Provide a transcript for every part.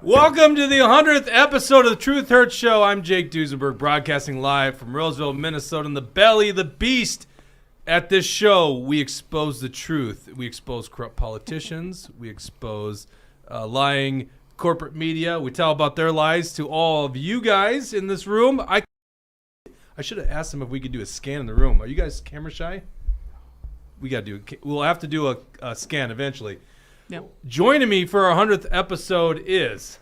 Welcome to the 100th episode of the Truth Hurts Show. I'm Jake Duesenberg, broadcasting live from Roseville, Minnesota, in the belly of the beast. At this show, we expose the truth. We expose corrupt politicians. We expose lying corporate media. We tell about their lies to all of you guys in this room. I should have asked them if we could do a scan in the room. Are you guys camera shy? We'll have to do a scan eventually. Yep. Joining me for our 100th episode is,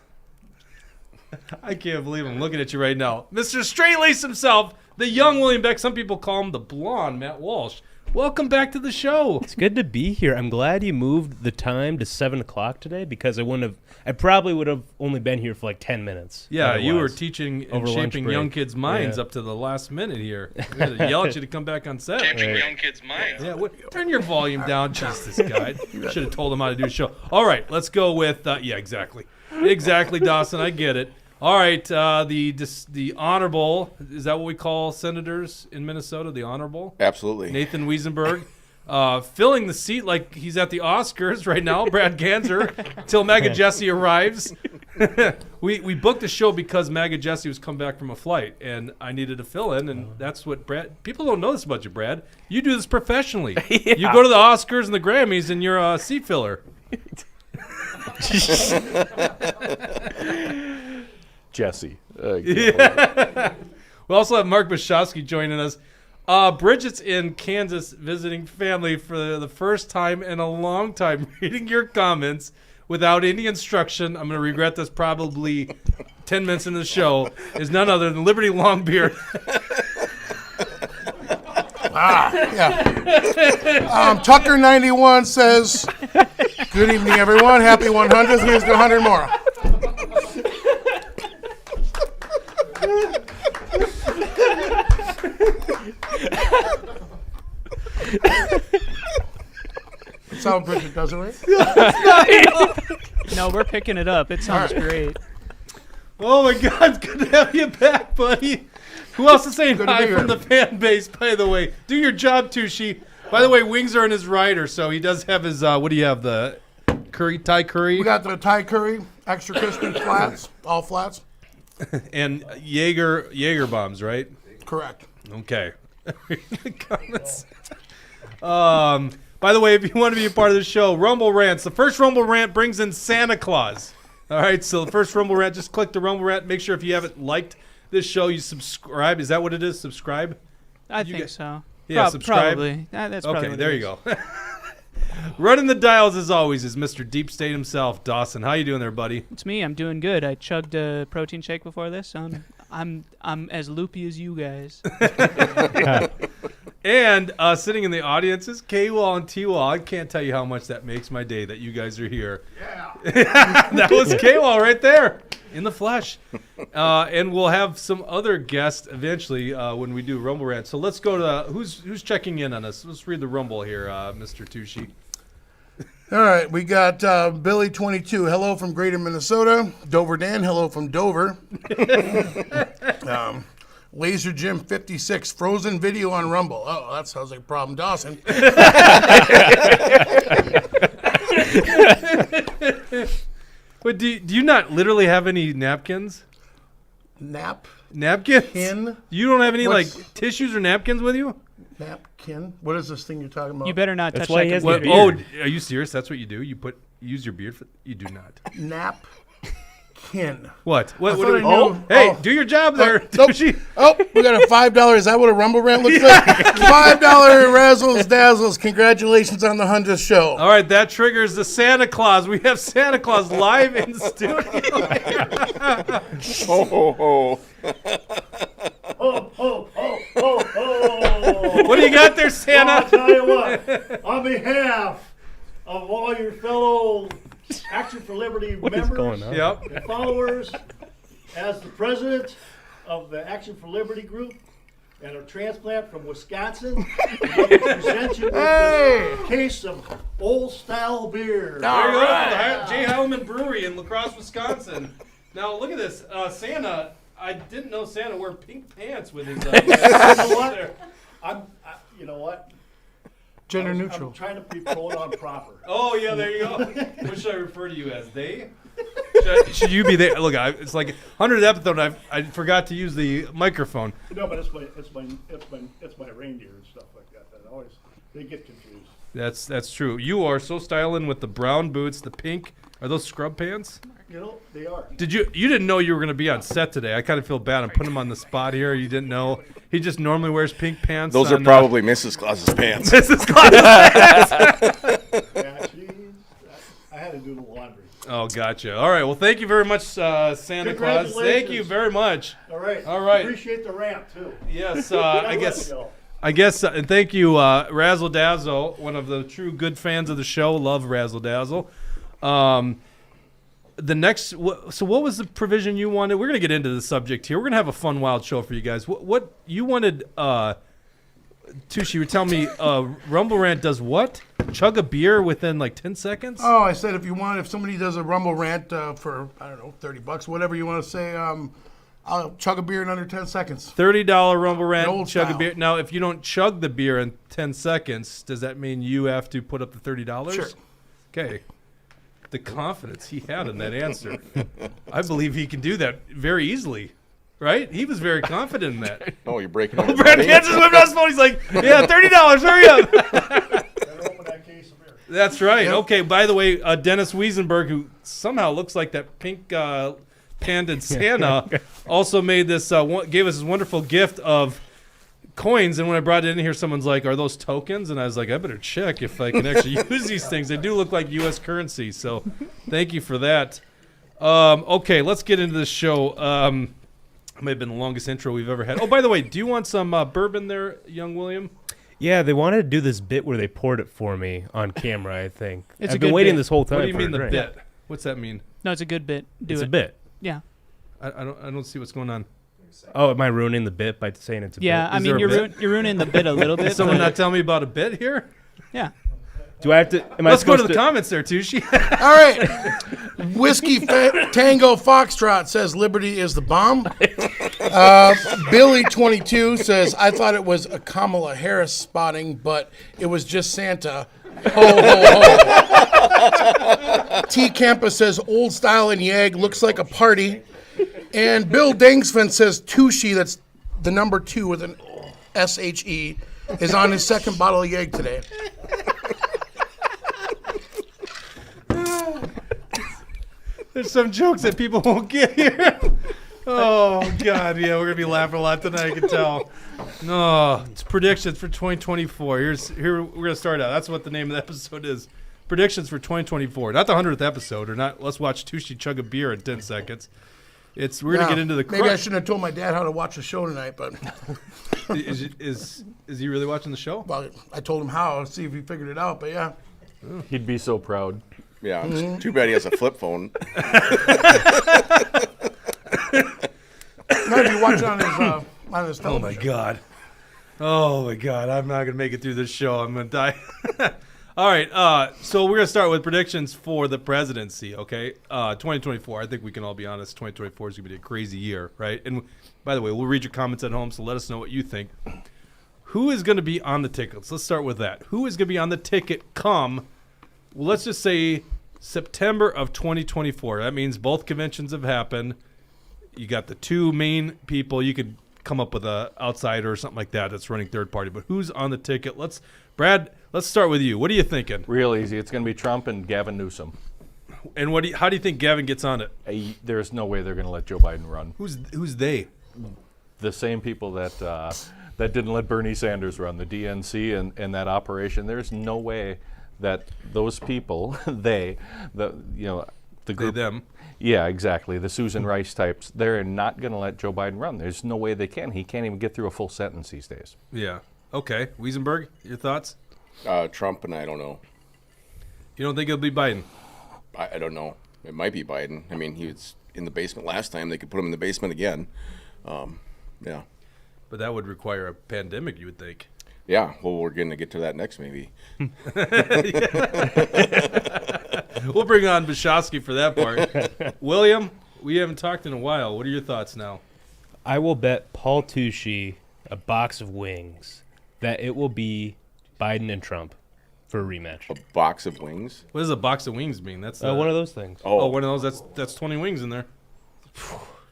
I can't believe I'm looking at you right now, Mr. Straight-laced himself, the young William Beck. Some people call him the blonde Matt Walsh. Welcome back to the show. It's good to be here. I'm glad you moved the time to 7 o'clock today because I probably would have only been here for like 10 minutes. Yeah, you were teaching and Over lunch shaping break. young kids' minds up to the last minute here. We had to yell at you to come back on set. Shaping young kids' minds. Yeah, turn your volume down. Jesus, guy. Should have told him how to do a show. All right, let's go with, yeah, exactly. Exactly, Dawson, I get it. All right, the honorable, is that what we call senators in Minnesota, the honorable? Absolutely. Nathan Wesenberg, filling the seat like he's at the Oscars right now, Brad Ganser, till MAGA Jesse arrives. we booked the show because MAGA Jesse was come back from a flight, and I needed to fill in, and that's what Brad, people don't know this about you, Brad. You do this professionally. Yeah. You go to the Oscars and the Grammys, and you're a seat filler. Jesse. Yeah. We also have Mark Bishofsky joining us. Bridget's in Kansas visiting family for the first time in a long time, reading your comments without any instruction. I'm going to regret this probably 10 minutes into the show. Is none other than Liberty Longbeard. Tucker 91 says, "Good evening, everyone. Happy 100th. Here's the 100 more." That's how Bridget does it, right? No, we're picking it up. It sounds great. Oh, my God. It's good to have you back, buddy. Who else is saying Good to hi be from here. the fan base, by the way? Do your job, Tushy. By the way, wings are in his rider, so he does have his, what do you have, the Thai curry? We got the Thai curry, extra crispy flats, all flats. And Jaeger bombs, right? Correct. Okay. Comments. By the way, if you want to be a part of the show, Rumble Rants. The first Rumble Rant brings in Santa Claus. All right, so the first Rumble Rant, just click the Rumble Rant. Make sure if you haven't liked this show, you subscribe. Is that what it is? Subscribe? I think so. Yeah, subscribe. Probably. That's probably Okay, what there it you is. go. Running the dials as always is Mr. Deep State himself, Dawson. How you doing there, buddy? It's me. I'm doing good. I chugged a protein shake before this. So I'm as loopy as you guys. And sitting in the audience is K-Wall and T-Wall. I can't tell you how much that makes my day that you guys are here. Yeah. That was K-Wall right there in the flesh. And we'll have some other guests eventually when we do Rumble Rant. So let's go to who's checking in on us. Let's read the Rumble here, Mr. Tushy. All right, we got Billy 22. Hello from Greater Minnesota. Dover Dan. Hello from Dover. Laser Jim 56. Frozen video on Rumble. Oh, that sounds like a problem, Dawson. But do you not literally have any napkins? Napkins? Kin? You don't have any What's- like tissues or napkins with you? Napkin? What is this thing you're talking about? You better not That's touch why that he has computer. the Oh, beard. are you serious? That's what you do? You use your beard for? You do not. Napkin. What? I thought I Oh, knew. hey, Oh. do your job there, Nope. Tushy. Oh, we got a $5. Is that what a Rumble Rant looks like? $5 Razzles Dazzles. Congratulations on the 100th show. All right, that triggers the Santa Claus. We have Santa Claus live in studio. Ho, ho, ho. What do you got there, Santa? I'll tell you what, on behalf of all your fellow Action for Liberty What is members going on? Yep. and followers, as the president of the Action for Liberty group and a transplant from Wisconsin, I'd like to present you with a case of old-style beer. There you go. The J. Heilman Brewery in La Crosse, Wisconsin. Now, look at this. Santa, I didn't know Santa wore pink pants with his... You know what? You know what? Gender I'm neutral. trying to be pronoun proper. Oh, yeah, there you go. What should I refer to you as? They? Should you be there? Look, it's like 100th episode. I forgot to use the microphone. No, but it's my reindeer and stuff like that. They get confused. That's true. You are so styling with the brown boots, the pink. Are those scrub pants? You know, they are. You didn't know you were going to be on set today. I kind of feel bad. I'm putting him on the spot here. You didn't know. He just normally wears pink pants. Those are probably Mrs. Claus's pants. Mrs. Claus pants. Yeah, I had to do the laundry. Oh, gotcha. All right. Well, thank you very much, Santa Claus. Thank you very much. All right. All right. Appreciate the rant, too. Yes, I guess, and thank you, Razzle Dazzle, one of the true good fans of the show. Love Razzle Dazzle. The next, so what was the provision you wanted? We're gonna get into the subject here. We're gonna have a fun, wild show for you guys. What you wanted? Tushi, you were telling me Rumble Rant does what? Chug a beer within like 10 seconds? Oh, I said if somebody does a Rumble Rant for, I don't know, $30, whatever you want to say, I'll chug a beer in under 10 seconds. $30 Rumble Rant, old chug style. a beer. Now, if you don't chug the beer in 10 seconds, does that mean you have to put up the $30? Sure. Okay. The confidence he had in that answer. I believe he can do that very easily. Right? He was very confident in that. Oh, you're breaking up. Brad Kansas whipped out his phone. He's like, yeah, $30. Hurry up. Better open that case of beer. That's right. Yep. Okay, by the way, Dennis Wesenberg, who somehow looks like that pink pandaed Santa, also made this, gave us this wonderful gift of coins. And when I brought it in here, someone's like, are those tokens? And I was like, I better check if I can actually use these things. They do look like U.S. currency. So thank you for that. Okay, let's get into this show. May have been the longest intro we've ever had. Oh, by the way, do you want some bourbon there, young William? Yeah, they wanted to do this bit where they poured it for me on camera, I think. It's a I've been good waiting bit. this whole time What do you for mean it, the right. bit? What's that mean? No, it's a good bit. Do It's it. a bit. Yeah. I don't see what's going on. Oh, am I ruining the bit by saying it's a Yeah, bit? I Is there mean, a bit? you're ruining the bit a little bit. Is someone but- not telling me about a bit here? Yeah. Do I have to? Am I Let's go to supposed the comments there, Tushi. All right. Whiskey Tango Foxtrot says Liberty is the bomb. Billy22 says, I thought it was a Kamala Harris spotting, but it was just Santa. Ho, ho, ho. T. Campa says, old style and Yag looks like a party. And Bill Dangsfin says, Tushi, that's the number 2 with an SHE, is on his second bottle of Yag today. There's some jokes that people won't get here. Oh, God. Yeah, we're going to be laughing a lot tonight, I can tell. No, it's predictions for 2024. Here we're going to start out. That's what the name of the episode is. Predictions for 2024. Not the 100th episode, or not. Let's watch Tushi chug a beer in 10 seconds. We're going to get into the Maybe I shouldn't have told my dad how to watch the show tonight, but Is he really watching the show? well, I told him how. See if he figured it out. But yeah, He'd be so proud. Yeah, it's too bad he has a flip phone. might be watching on his Oh, my television. God. Oh, my God. I'm not going to make it through this show. I'm going to die. All right. So we're going to start with predictions for the presidency, okay? 2024. I think we can all be honest. 2024 is going to be a crazy year, right? And by the way, we'll read your comments at home, so let us know what you think. Who is going to be on the tickets? Let's start with that. Who is going to be on the ticket come, well, let's just say September of 2024. That means both conventions have happened. You got the two main people. You could come up with a outsider or something like that that's running third party. But who's on the ticket? Brad, let's start with you. What are you thinking? Real easy. It's going to be Trump and Gavin Newsom. And how do you think Gavin gets on it? There's no way they're going to let Joe Biden run. Who's they? The same people that didn't let Bernie Sanders run, the DNC and that operation. There's no way that those people, the group, them. Yeah, exactly. The Susan Rice types, they're not going to let Joe Biden run. There's no way they can. He can't even get through a full sentence these days. Yeah. Okay. Wesenberg, your thoughts? Trump, and I don't know. You don't think it'll be Biden? I don't know. It might be Biden. I mean, he was in the basement last time. They could put him in the basement again. Yeah. But that would require a pandemic, you would think. Yeah. Well, we're going to get to that next, maybe. We'll bring on Bishofsky for that part. William, we haven't talked in a while. What are your thoughts now? I will bet Paul Tucci a box of wings that it will be Biden and Trump. for a rematch. A box of wings. What does a box of wings mean? That's One of those things. Oh, one of those. That's 20 wings in there.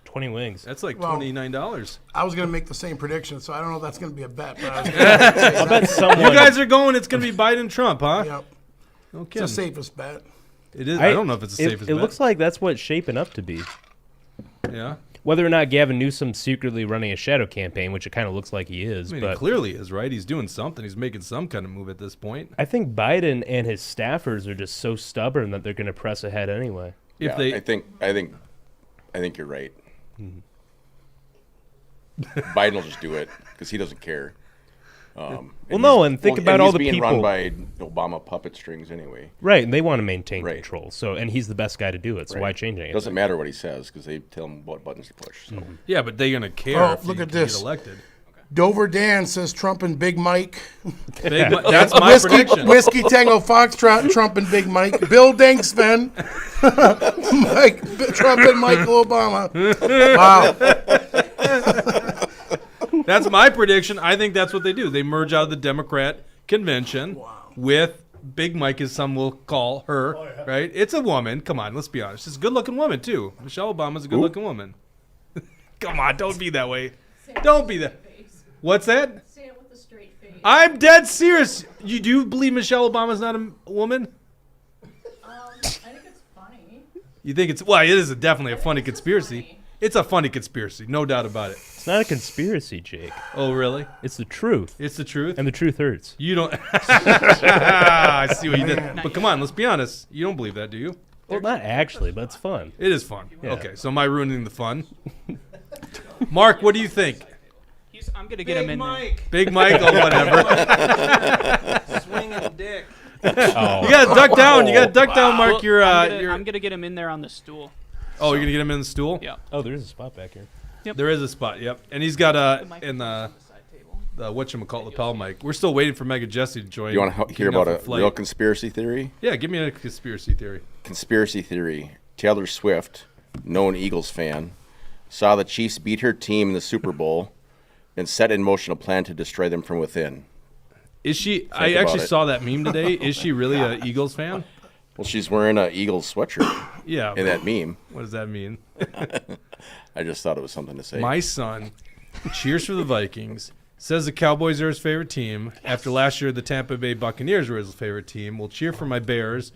20 wings. That's like Well, $29. I was going to make the same prediction, so I don't know if that's going to be a bet. But I was gonna I bet someone. You guys are going. It's going to be Biden Trump, huh? yep, Okay. it's the safest bet. It is. I don't know if it's the safest. It bet. looks like that's what it's shaping up to be. Yeah. Whether or not Gavin Newsom's secretly running a shadow campaign, which it kind of looks like he is, I mean, but he clearly is, right? He's doing something. He's making some kind of move at this point. I think Biden and his staffers are just so stubborn that they're going to press ahead anyway. If Yeah, they, I think you're right. Biden will just do it because he doesn't care. Well, no, and think about all the he's being people. run by Obama puppet strings anyway. Right, and they want to maintain Right. control. So, and he's the best guy to do it. So why change It anything? doesn't matter what he says because they tell him what buttons to push. So. yeah, but they're gonna care. Oh, if look he at can this. Get elected. Dover Dan says Trump and Big Mike. That's my prediction. Whiskey Tango Foxtrot, Trump and Big Mike. Bill Danksven. Trump and Michael Obama. Wow. That's my prediction. I think that's what they do. They merge out of the Democrat convention with Big Mike, as some will call her. Right? It's a woman. Come on, let's be honest. She's a good-looking woman too. Michelle Obama's a good-looking woman. Come on, don't be that way. Don't be that. What's that? Say it with a straight face. I'm dead serious. You do believe Michelle Obama's not a woman? I think it's funny. You think it's well? It is definitely a funny conspiracy. It's a funny conspiracy, no doubt about it. It's not a conspiracy, Jake. Oh, really? It's the truth, It's the truth. and the truth hurts. You don't. I see what you did. But come on, let's be honest. You don't believe that, do you? Well, not actually, but it's fun. It is fun. Yeah. Okay, so am I ruining the fun? Mark, what do you think? I'm gonna get him in there. Big Mike or whatever. Swinging dick. Oh, You gotta duck down. You gotta duck down, Mark. You're I'm gonna get him in there on the stool. Oh, you're gonna get him in the stool? Yeah. oh, there is a spot back here. There is a spot. Yep. And he's got in the whatchamacallit lapel mic. We're still waiting for MAGA Jesse to join. You want to hear Getting about off a flight. real conspiracy theory? Yeah, give me a conspiracy theory. Conspiracy theory. Taylor Swift, known Eagles fan, saw the Chiefs beat her team in the Super Bowl and set in motion a plan to destroy them from within. Is she? I about actually it. saw that meme today. Is she really an Eagles fan? Well, she's wearing an Eagles sweatshirt Yeah. in that meme. What does that mean? I just thought it was something to say. My son cheers for the Vikings, says the Cowboys are his favorite team. After last year, the Tampa Bay Buccaneers were his favorite team. Will cheer for my Bears.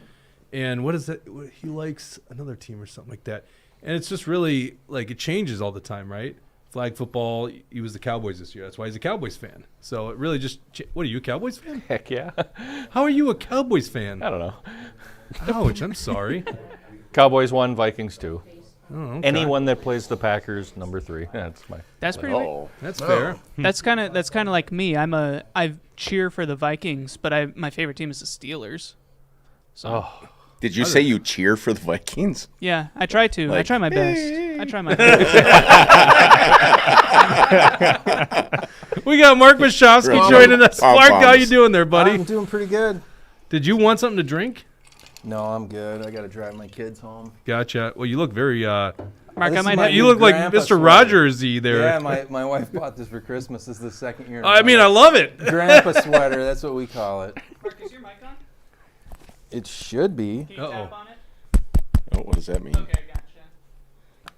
And what is that? He likes another team or something like that. And it's just really, like, it changes all the time, right? Flag football, he was the Cowboys this year. That's why he's a Cowboys fan. So it really just, what are you, a Cowboys fan? Heck yeah. How are you a Cowboys fan? I don't know. Ouch, I'm sorry. Cowboys 1, Vikings 2. Oh, okay. Anyone that plays the Packers, number 3. That's my. That's pretty. Oh, That's fair. That's kind of like me. I cheer for the Vikings, but my favorite team is the Steelers. So did you say you cheer for the Vikings? yeah, I try to. I Like, try my best. I try my best. We got Mark Bishofsky Really? joining us. Pom Mark, how poms. you doing there, buddy? I'm doing pretty good. Did you want something to drink? No, I'm good. I got to drive my kids home. Gotcha. Well, you look very. Mark, This I is might my have You new look like grandpa Mr. sweater. Rogers-y there. Yeah, my wife bought this for Christmas. This is the second year. in a I mean, row. I love it. Grandpa sweater. That's what we call it. Mark, is your mic on? It should be. Can you Uh-oh. tap on it? Oh, what does that mean? Okay, gotcha.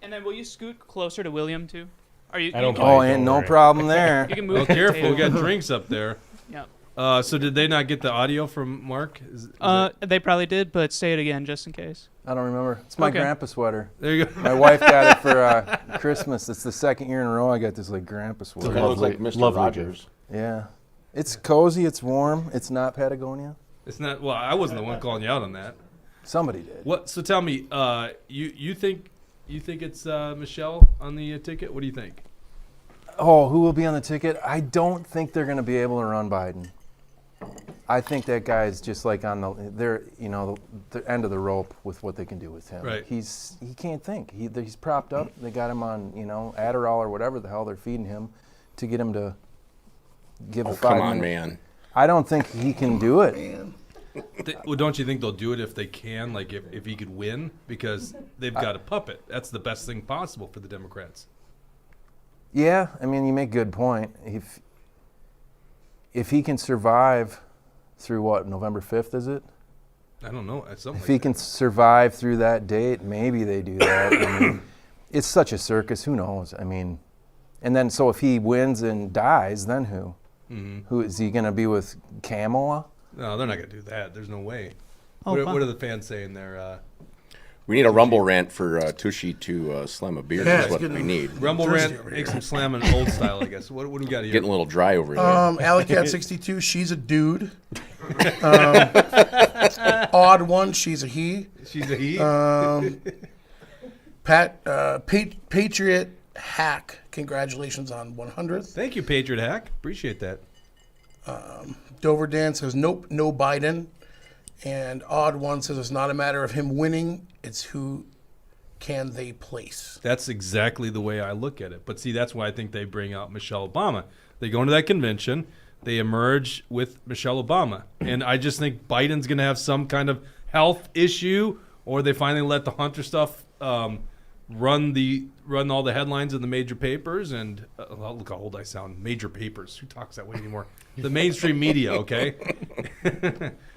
And then will you scoot closer to William too? Are you? I don't You mind. Oh, Don't ain't no worry. problem there. can move. Well, the careful. We table. got drinks up there. Yep. So did they not get the audio from Mark? They probably did, but say it again just in case. I don't remember. It's my Okay. grandpa sweater. there you go. My wife got it for Christmas. It's the second year in a row I got this like grandpa It sweater. kind of looks like Mr. lovely Rogers. Yeah. It's cozy. It's warm. It's not Patagonia. It's not. Well, I wasn't the one calling you out on that. Somebody did. What? So tell me, you think it's Michelle on the ticket? What do you think? Oh, who will be on the ticket? I don't think they're going to be able to run Biden. I think that guy's just like on the end of the rope with what they can do with him. Right. He can't think. He's propped up. They got him on Adderall or whatever the hell they're feeding him to get him to give a Oh, 5 come on, minute- man. I don't think he can do it. Well, don't you think they'll do it if they can? Like if he could win, because they've got a puppet. That's the best thing possible for the Democrats. Yeah, I mean, you make a good point. If he can survive through what, November 5th, is it? I don't know. Something If he can survive through that date, maybe they do that. I mean, it's such a circus. Who knows? I mean, and then so if he wins and dies, then who? Who is he going to be with? Kamala? No, they're not going to do that. There's no way. Oh, what wow. are the fans saying there? We need a rumble rant for Tushy to slam a beard. Yeah, That's what it's we getting need. Rumble thirsty rant over makes here. him slam an old style, I guess. What do we got here? Getting a little dry over there. Alleycat 62, she's a dude. Odd one, she's a he. She's a he. Patriot Hack, congratulations on 100th. Thank you, Patriot Hack. Appreciate that. Dover Dan says, nope, no Biden. And Odd One says, it's not a matter of him winning, it's who can they place. That's exactly the way I look at it. But see, that's why I think they bring out Michelle Obama. They go into that convention, they emerge with Michelle Obama. And I just think Biden's going to have some kind of health issue, or they finally let the Hunter stuff run all the headlines in the major papers. And look how old I sound. Major papers. Who talks that way anymore? The mainstream media, okay?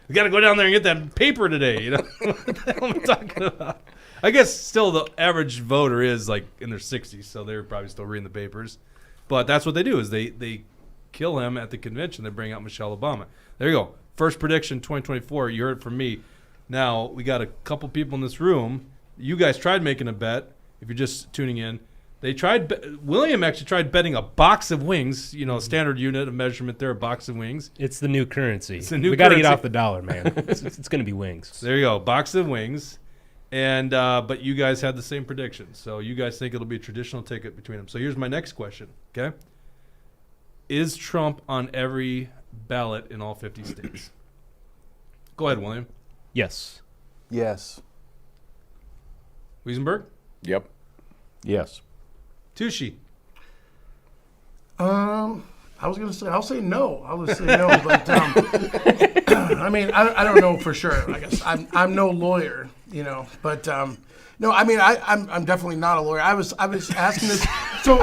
We got to go down there and get that paper today. You know what the hell am I talking about? I guess still the average voter is like in their 60s, so they're probably still reading the papers. But that's what they do is they kill him at the convention. They bring out Michelle Obama. There you go. First prediction 2024. You heard it from me. Now we got a couple people in this room. You guys tried making a bet. If you're just tuning in, they tried. William actually tried betting a box of wings. You know, standard unit of measurement there, a box of wings. It's the new currency. It's the new we got to get currency. off the dollar, man. It's going to be wings. There you go, box of wings. And but you guys had the same prediction, so you guys think it'll be a traditional ticket between them. So here's my next question. Okay, is Trump on every ballot in all 50 states? Go ahead, William. Yes. Yes. Wesenberg. Yep. Yes. Tushy. I was gonna say I'll say no. I'll just say no, but I mean I don't know for sure. I guess I'm no lawyer, you know, but no, I mean I'm definitely not a lawyer. I was asking this. So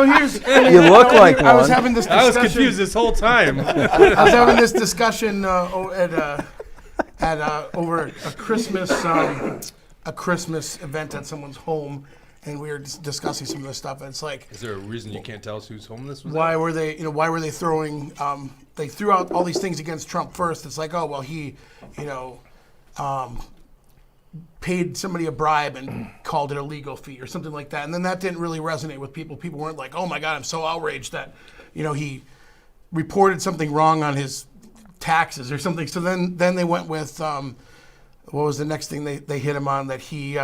here's You look like I was one. having this I discussion. was confused this whole time. I was having this discussion at over a Christmas event at someone's home, and we were discussing some of this stuff. And it's like, Is there a reason you can't tell us whose home this was? why were they throwing? They threw out all these things against Trump first. It's like, oh well, he, paid somebody a bribe and called it a legal fee or something like that. And then that didn't really resonate with people. People weren't like, oh my God, I'm so outraged that, he reported something wrong on his taxes or something. So then they went with, what was the next thing they hit him on? That he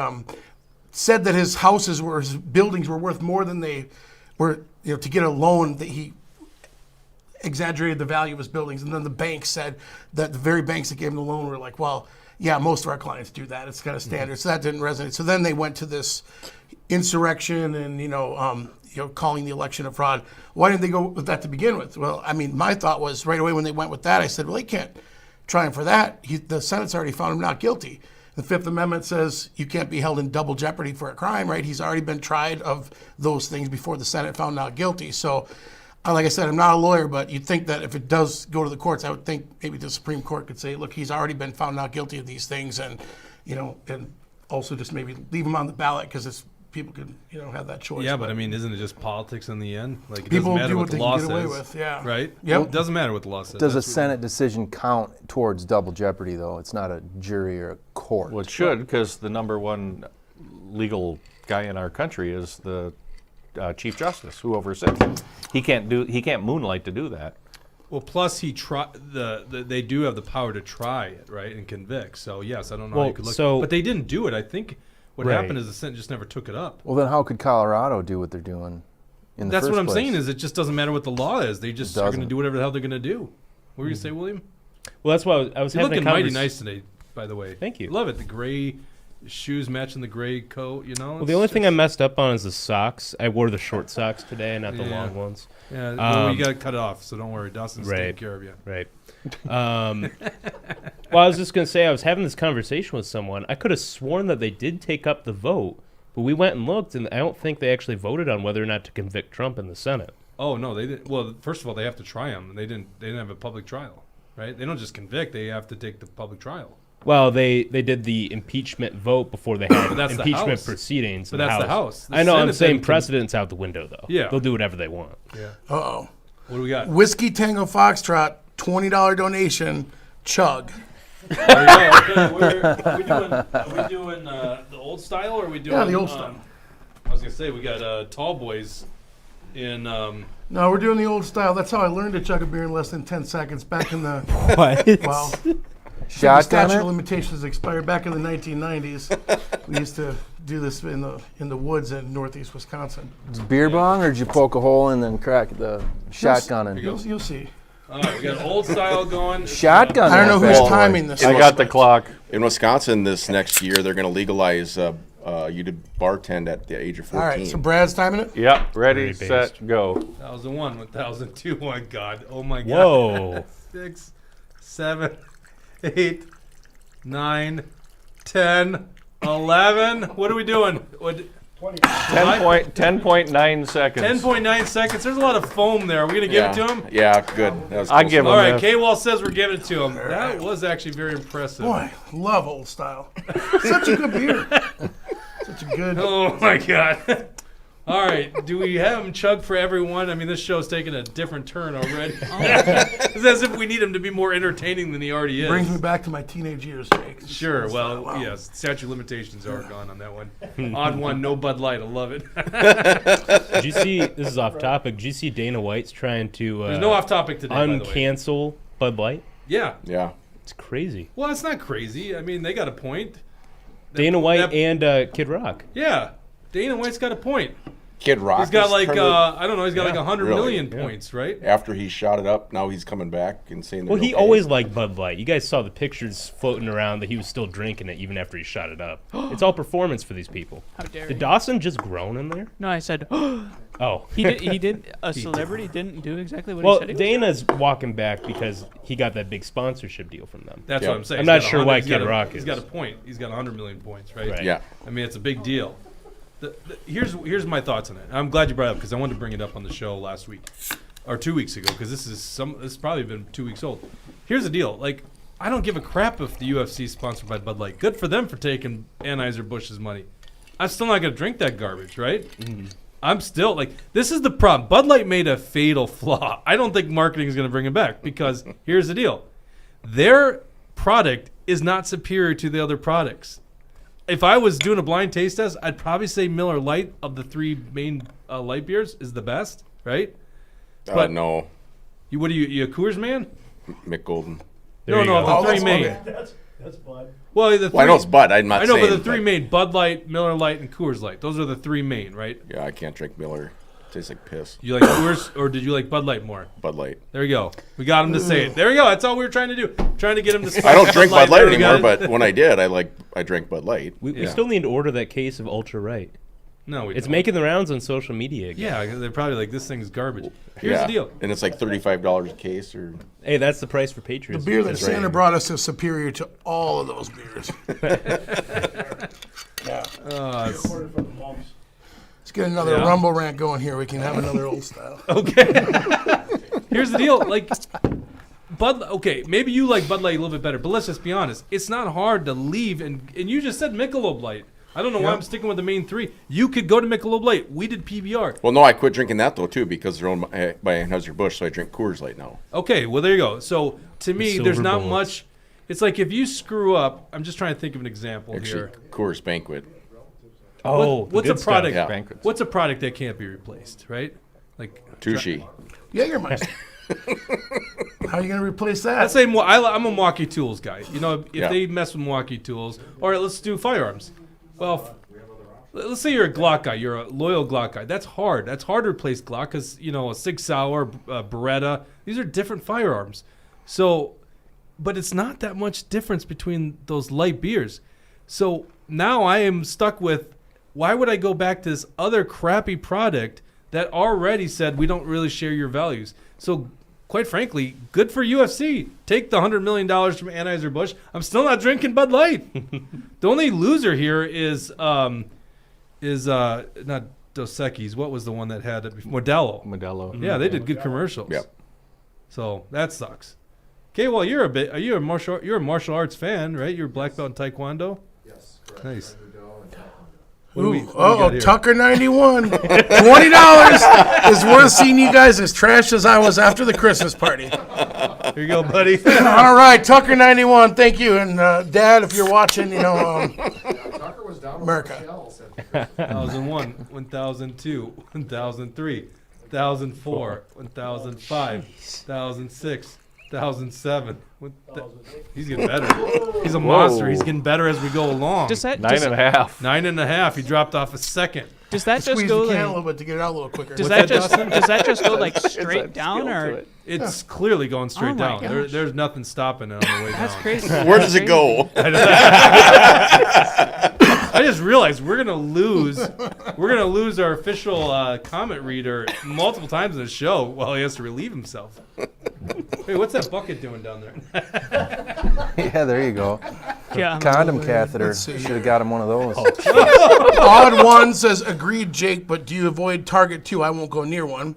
said that his buildings were worth more than they were, to get a loan, that he exaggerated the value of his buildings. And then the bank said that the very banks that gave him the loan were like, well, yeah, most of our clients do that. It's kind of standard. So that didn't resonate. So then they went to this insurrection and, calling the election a fraud. Why didn't they go with that to begin with? Well, I mean, my thought was right away when they went with that, I said, well, they can't try him for that. The Senate's already found him not guilty. The Fifth Amendment says you can't be held in double jeopardy for a crime, right? He's already been tried of those things before the Senate found not guilty. So, like I said, I'm not a lawyer, but you'd think that if it does go to the courts, I would think maybe the Supreme Court could say, look, he's already been found not guilty of these things, and and also just maybe leave him on the ballot because people could have that choice. Yeah, but I mean, isn't it just politics in the end? Like, it People doesn't matter do what what the they law can get away says, with, yeah. right? Yep. It doesn't matter what the law says. Does a That's what- Senate decision count towards double jeopardy, though? It's not a jury or a court. Well, it should, because the number one legal guy in our country is the Chief Justice, who oversees it. He can't moonlight to do that. Well, plus they do have the power to try it, right, and convict. So yes, I don't know how Well, you could look, so- but they didn't do it. I think what Right. happened is the Senate just never took it up. Well, then how could Colorado do what they're doing in the That's first what I'm place? saying is it just doesn't matter what the law is. They just are going to doesn't. do whatever the hell they're going to do. What were you going to say, William? Well, that's why I was You're having looking a mighty conversation. nice today, by the way. Thank you. Love it. The gray shoes matching the gray coat. Well, the only thing I messed up on is the socks. I wore the short socks today, not the Yeah. long ones. Yeah, well, you Um, got to cut it off, so don't worry. Dustin's taking care of you. Right. Well, I was just going to say, I was having this conversation with someone. I could have sworn that they did take up the vote, but we went and looked, and I don't think they actually voted on whether or not to convict Trump in the Senate. Oh no, they didn't. Well, first of all, they have to try him. They didn't have a public trial. right? They don't just convict; they have to take the public trial. Well, they did the impeachment vote before they had that's the impeachment House. proceedings. But in that's the House. The I know. I'm Senate saying then can- precedent's out the window, though. Yeah. They'll do whatever they want. Yeah. Uh-oh. What do we got? Whiskey Tango Foxtrot, $20 donation, chug. There you go. Okay, are we doing the old style, or are we doing? Yeah, the old style. I was gonna say we got Tall Boys in. No, we're doing the old style. That's how I learned to chug a beer in less than 10 seconds back in the, What? well, the Shotgun statute of it? limitations expired back in the 1990s. We used to do this in the woods in northeast Wisconsin. Beer bong, or did you poke a hole and then crack the shotgun in? You'll see. All right, we got old style going. Shotgun. I don't know that who's bad boy. timing this. I got the clock. In Wisconsin this next year, they're going to legalize you to bartend at the age of 14. All right, so Brad's timing it? Yep, ready, Very set, go. 1001, 1002. Oh my God. Oh my God. Whoa. 6, 7, 8, 9, 10, 11. What are we doing? What? 10.9 seconds. 10.9 seconds. There's a lot of foam there. Are we gonna give it to him? Yeah, good. That was I close give enough. All him right. this. K-Wall says we're giving it to him. That was actually very impressive. Boy, love old style. Such a good beer. Such a good. Oh my God. All right. Do we have him chug for everyone? I mean, this show's taking a different turn already. It's as if we need him to be more entertaining than he already is. Brings me back to my teenage years, Jake. Sure. Well, Wow. yes. Statute of limitations are gone on that one. Odd one, no Bud Light. I love it. Did you see? This is off topic. Did you see Dana White's trying to There's no off topic today, by the way. uncancel Bud Light? Yeah. Yeah. It's crazy. Well, it's not crazy. I mean, they got a point. Dana White that- and Kid Rock. Yeah. Dana White's got a point. Kid Rock. He's got is like, turned it- I don't know, he's got like 100 Really? million Yeah. points, right? after he shot it up, now he's coming back and saying. Well, they're he okay. always liked Bud Light. You guys saw the pictures floating around that he was still drinking it even after he shot it up. It's all performance for these people. How dare Did you? Dawson just groan in there? No, I said Oh. he did. He did. A celebrity didn't do exactly what Well, he said. He was. Dana's walking back because he got that big sponsorship deal from them. That's Yeah. what I'm saying. I'm He's not got sure 100 why he's got Kid a- Rock He's is. got a point. He's got 100 million points, right? Right. Yeah. I mean, it's a big deal. Here's my thoughts on it. I'm glad you brought it up because I wanted to bring it up on the show last week or 2 weeks ago because this has probably been 2 weeks old. Here's the deal. Like, I don't give a crap if the UFC is sponsored by Bud Light. Good for them for taking Anheuser-Busch's money. I'm still not going to drink that garbage, right? I'm still like, this is the problem. Bud Light made a fatal flaw. I don't think marketing is going to bring it back because here's the deal. Their product is not superior to the other products. If I was doing a blind taste test, I'd probably say Miller Lite of the three main light beers is the best, right? But- No, You you a Coors man? Mick Golden. There you No, go. the three that's main. okay. That's Bud. Well, the three, Well, I know it's Bud. I'm not I know, saying. but the three main: Bud Light, Miller Lite, and Coors Light. Those are the three main, right? Yeah, I can't drink Miller. Tastes like piss. You like Coors, or did you like Bud Light more? Bud Light. There you go. We got him to say it. There we go. That's all we were trying to do. Trying to get him to. I don't drink Bud Light There we anymore, got it. but when I did, I drank Bud Light. We Yeah. still need to order that case of Ultra Right. No, we It's don't. making the rounds on social media again. Yeah, they're probably like, this thing's garbage. Here's Yeah. the deal. And it's like $35 a case, or Hey, that's the price for The Patriots. beer that That's Santa right. brought us is superior to all of those beers. Yeah. It's- Ordered from the monks. Let's get another Yeah. Rumble rant going here. We can have another old style. Okay. Here's the deal. Like, okay, maybe you like Bud Light a little bit better, but let's just be honest. It's not hard to leave, and you just said Michelob Light. I don't know why Yeah. I'm sticking with the main three. You could go to Michelob Light. We did PBR. well, no, I quit drinking that though too because they're owned by Anheuser-Busch, so I drink Coors Light now. Okay, well, there you go. So, to me, there's silver not bullets. much. It's like if you screw up, I'm just trying to think of an example Actually, here. Coors Banquet. Oh, What's the a good product? stuff. Yeah. Banquets. What's a product that can't be replaced, right? Like Tushy. Jägermeister. How are you going to replace that? Let's say I'm a Milwaukee Tools guy. You know, if Yeah. they mess with Milwaukee Tools, all right, let's do firearms. Well, let's say you're a Glock guy. You're a loyal Glock guy. That's hard. That's hard to replace Glock because, you know, a Sig Sauer, Beretta, these are different firearms. So, but it's not that much difference between those light beers. So now I am stuck with, why would I go back to this other crappy product that already said we don't really share your values? So, quite frankly, good for UFC. Take the $100 million from Anheuser-Busch. I'm still not drinking Bud Light. The only loser here is not Dos Equis. What was the one that had it before? Modelo. Modelo. Yeah, they did good commercials. Yep. So that sucks. Okay, well, you're a martial arts fan, right? You're a black belt in Taekwondo? Yes, correct. Nice. Ooh, do we got here? Tucker 91. $20 is worth seeing you guys as trash as I was after the Christmas party. Here you go, buddy. All right, Tucker 91. Thank you, and Dad, if you're watching, Tucker was down America. with shells at the 1001, 1002, 1003, 1004, 1005, 1006, 1007. He's getting better. He's a monster. He's getting better as we go along. Does that 9.5. 9.5. He dropped off a second. does that just Squeeze go the can a like little bit to get it out a little quicker. does What's that that, just go like straight down or It's clearly going straight Oh my down. gosh. There's nothing stopping it on the way that's down. crazy. Where does it go? I just realized we're gonna lose our official comment reader multiple times in the show while he has to relieve himself. Hey, what's that bucket doing down there? Yeah, there you go. Yeah. Condom catheter. Let's see Should have got him one of those. Odd One says, agreed, Jake, but do you avoid Target 2? I won't go near one.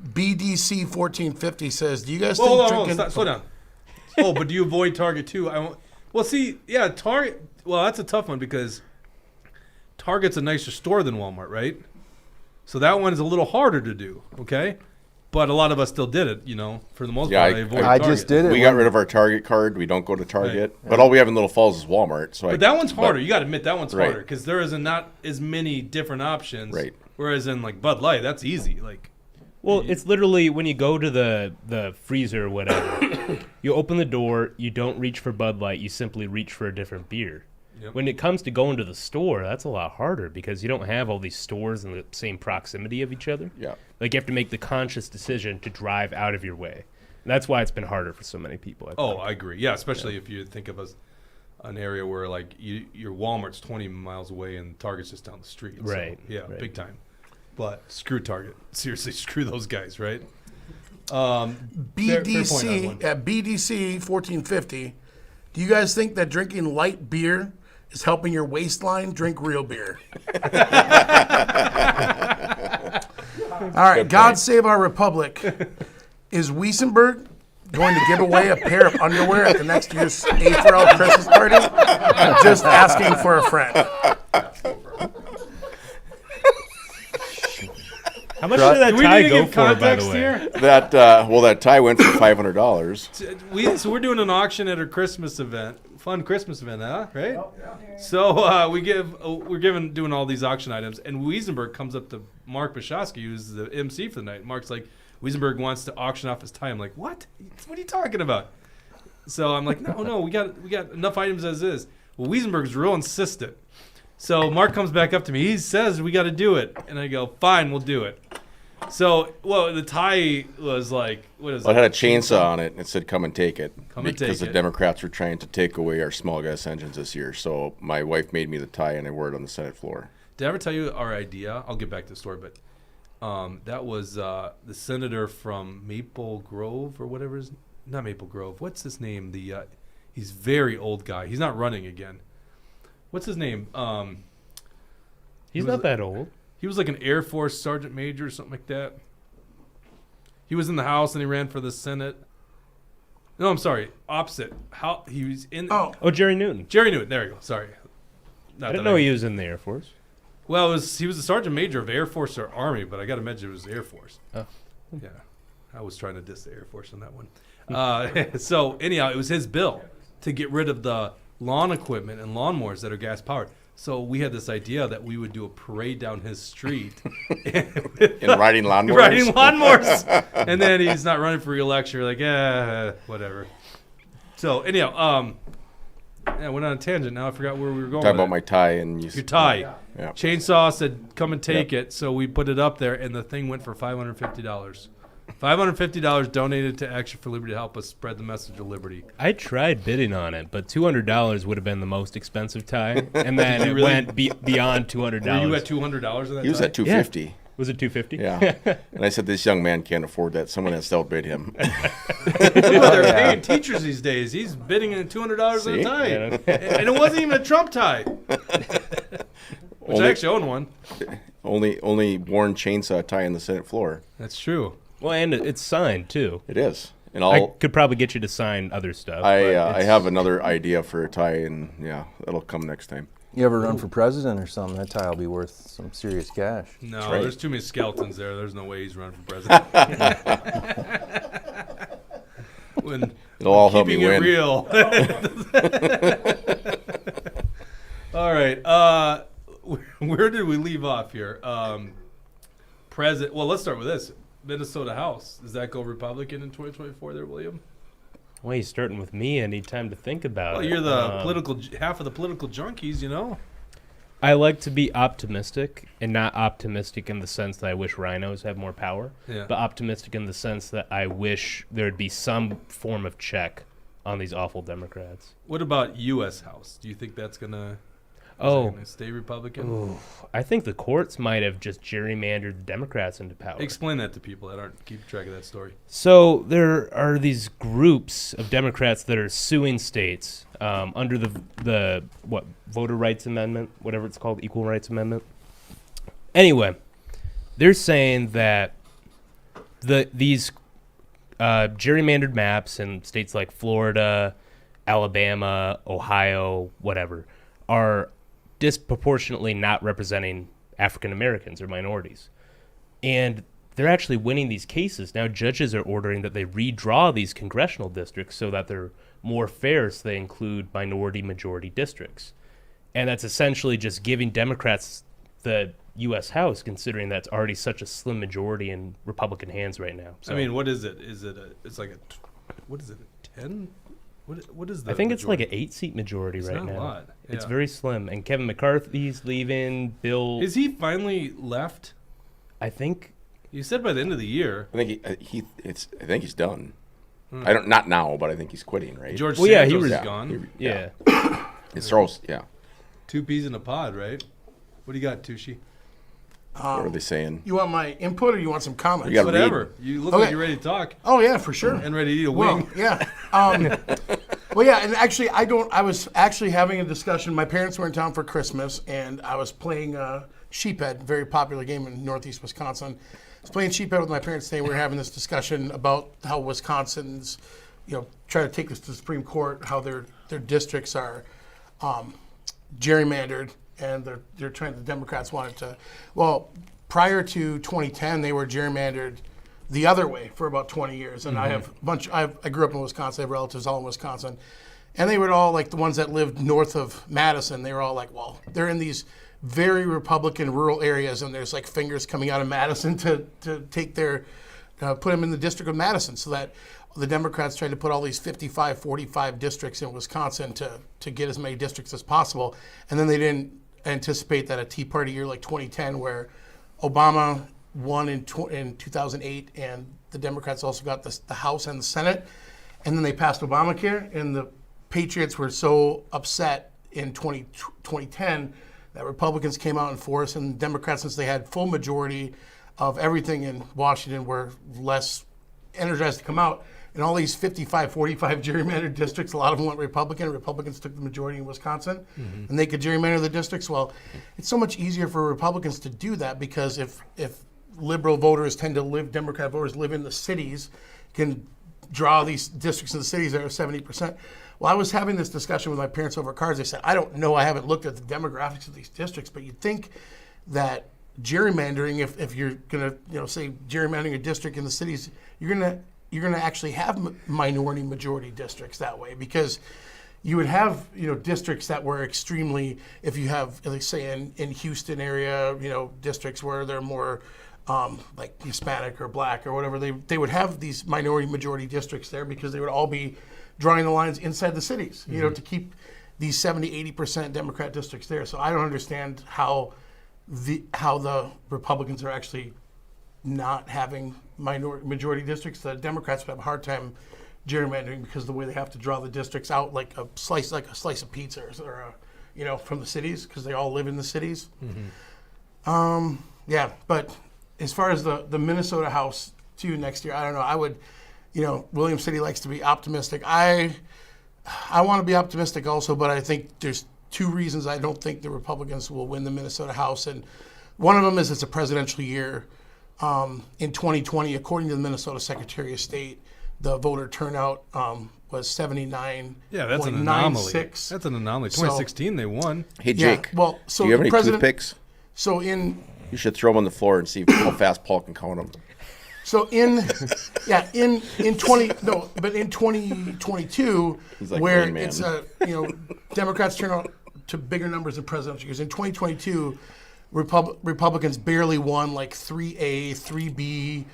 BDC 1450 says, do you guys think Hold on, drinking... slow down. Oh, but do you avoid Target too? I won't. Well, see, yeah, Target. Well, that's a tough one because Target's a nicer store than Walmart, right? So that one is a little harder to do. Okay, but a lot of us still did it. For the most Yeah, part, I avoid I Target. just did it. We got rid of our Target card. We don't go to Target. But all we have in Little Falls is Walmart. So But that one's harder. You got to admit that one's Right. harder because there is not as many different options. Right. Whereas in like Bud Light, that's easy. Like, Well, it's literally when you go to the freezer or whatever, you open the door, you don't reach for Bud Light, you simply reach for a different beer. Yep. When it comes to going to the store, that's a lot harder because you don't have all these stores in the same proximity of each other. Yeah. Like you have to make the conscious decision to drive out of your way. And that's why it's been harder for so many people. I oh, think. I agree. Yeah, especially if you think of an area where like your Walmart's 20 miles away and Target's just down the street. So, Right, yeah, right. big time. But screw Target. Seriously, screw those guys, right? Fair point, BDC Odd One. at BDC 1450. Do you guys think that drinking light beer is helping your waistline? Drink real beer. All right, God save our republic. Is Wesenberg going to give away a pair of underwear at the next year's AFRL Christmas party? Just asking for a friend. How much did that Do we tie need to go give for, by the context way? here? That tie went for $500. So we're doing an auction at our Christmas event, fun Christmas event, huh? Right? So we're doing all these auction items, and Wesenberg comes up to Mark Bishofsky, who's the MC for the night. Mark's like, Wesenberg wants to auction off his tie. I'm like, what? What are you talking about? So I'm like, no, we got enough items as is. Well, Wesenberg's real insistent. So Mark comes back up to me. He says we got to do it, and I go, fine, we'll do it. So, the tie was like, what is Well, it? it had a chainsaw on it and it said, come and take it. Come and because take the it. Democrats were trying to take away our small gas engines this year. So my wife made me the tie and I wore it on the Senate floor. Did I ever tell you our idea? I'll get back to the story, but that was the senator from Maple Grove or whatever not Maple Grove. What's his name? He's very old guy. He's not running again. What's his name? He's was- not that old. He was like an Air Force sergeant major or something like that. He was in the House and he ran for the Senate. No, I'm sorry. Opposite. How he was in. Oh, Oh, Jerry Newton. Jerry Newton. There you go. Sorry. Not I didn't that know he was in the Air Force. Well, he was a sergeant major of Air Force or Army, but I got to mention it was Air Force. Oh. Yeah. I was trying to diss the Air Force on that one. So, anyhow, it was his bill to get rid of the lawn equipment and lawnmowers that are gas-powered. So we had this idea that we would do a parade down his street. And riding lawnmowers. Riding lawnmowers. And then he's not running for re-election. We're like, whatever. So, anyhow, I went on a tangent. Now I forgot where we were going. Talking with about it. my tie and Your tie. Yeah. Chainsaw said, come and take it. So we put it up there, and the thing went for $550. $550 donated to Action for Liberty to help us spread the message of liberty. I tried bidding on it, but $200 would have been the most expensive tie, and then it really? went beyond $200. Were you at $200 in that He was tie? at $250. Was it $250? Yeah. And I said, this young man can't afford that. Someone has to outbid him. They're paying teachers these days. He's bidding at $200 on a See? tie. Yeah, And it wasn't even a Trump tie. Which I actually own one. Only worn chainsaw tie on the Senate floor. That's true. Well, and it's signed, too. It is. And I could probably get you to sign other stuff. but I it's- have another idea for a tie, and yeah, that'll come next time. You ever run for president or something? That tie will be worth some serious cash. No, right. there's too many skeletons there. There's no way he's running for president. when It'll all help me keeping it win. real. All right. Where did we leave off here? Well, let's start with this. Minnesota House. Does that go Republican in 2024 there, William? Well, he's starting with me. I need time to think about Well, it. you're the half of the political junkies, you know? I like to be optimistic, and not optimistic in the sense that I wish rhinos have more power, Yeah. but optimistic in the sense that I wish there'd be some form of check on these awful Democrats. What about U.S. House? Do you think that's going to stay Republican? Ooh, I think the courts might have just gerrymandered the Democrats into power. Explain that to people that aren't keeping track of that story. So there are these groups of Democrats that are suing states under the voter rights amendment, whatever it's called, equal rights amendment. Anyway, they're saying that these gerrymandered maps in states like Florida, Alabama, Ohio, whatever, are disproportionately not representing African Americans or minorities. And they're actually winning these cases. Now judges are ordering that they redraw these congressional districts so that they're more fair, so they include minority majority districts. And that's essentially just giving Democrats the U.S. House, considering that's already such a slim majority in Republican hands right now. So I mean, what is it? It's like what is it, a 10? What is that? I think it's like an 8-seat majority It's right not a now. lot. It's Yeah. very slim. And Kevin McCarthy's leaving. Bill, Is he finally left? I think. You said by the end of the year. I think I think he's done. I don't, not now, but I think he's quitting, right? George Well, yeah, he Santos was- is Yeah. gone. Yeah. It's throws, yeah. Two peas in a pod, right? What do you got, Tushy? What are they saying? You want my input or you want some comments? You gotta Whatever. You look Okay. like you're ready to talk Oh yeah, for sure. and ready to eat a Well, wing. yeah. Well, yeah, and actually, I was actually having a discussion. My parents were in town for Christmas, and I was playing Sheephead, very popular game in Northeast Wisconsin. I was playing Sheephead with my parents today. We were having this discussion about how Wisconsin's, try to take this to the Supreme Court, how their districts are gerrymandered, and they're trying. The Democrats wanted to. Well, prior to 2010, they were gerrymandered the other way for about 20 years. And I have a bunch. I grew up in Wisconsin. I have relatives all in Wisconsin, and they were all like the ones that lived north of Madison. They were all like, well, they're in these very Republican rural areas, and there's like fingers coming out of Madison to take their put them in the district of Madison, so that the Democrats tried to put all these 55-45 districts in Wisconsin to get as many districts as possible, and then they didn't anticipate that a Tea Party year like 2010, where Obama won in 2008, and the Democrats also got the House and the Senate, and then they passed Obamacare, and the Patriots were so upset in 2010 that Republicans came out in force, and Democrats, since they had full majority of everything in Washington, were less energized to come out. And all these 55-45 gerrymandered districts, a lot of them went Republican. Republicans took the majority in Wisconsin, and they could gerrymander the districts. Well, it's so much easier for Republicans to do that, because if liberal voters tend to live, Democrat voters live in the cities, can draw these districts in the cities that are 70%. Well, I was having this discussion with my parents over cards. They said, I don't know, I haven't looked at the demographics of these districts, but you'd think that gerrymandering, if you're going to, say gerrymandering a district in the cities, you're going to actually have minority majority districts that way, because you would have, districts that were extremely, if you have, like say in Houston area, districts where they're more like Hispanic or black or whatever, they would have these minority majority districts there, because they would all be drawing the lines inside the cities, to keep these 70-80% Democrat districts there. So I don't understand how the Republicans are actually not having majority districts. The Democrats would have a hard time gerrymandering, because the way they have to draw the districts out like a slice of pizza, or from the cities, because they all live in the cities. Yeah, but as far as the Minnesota House too next year, I don't know. I would, William City likes to be optimistic. I want to be optimistic also, but I think there's two reasons I don't think the Republicans will win the Minnesota House, and one of them is it's a presidential year. In 2020, according to the Minnesota Secretary of State, the voter turnout was 79. Yeah, that's an anomaly. 96. That's an anomaly. So- 2016, they won. Hey, Yeah, Jake, well, so do you have the any president- toothpicks? So in You should throw them on the floor and see how fast Paul can count them. So in 2022, He's like where Rain Man. it's Democrats turn out to bigger numbers in presidential years. In 2022, Republicans barely won like 3A, 3B.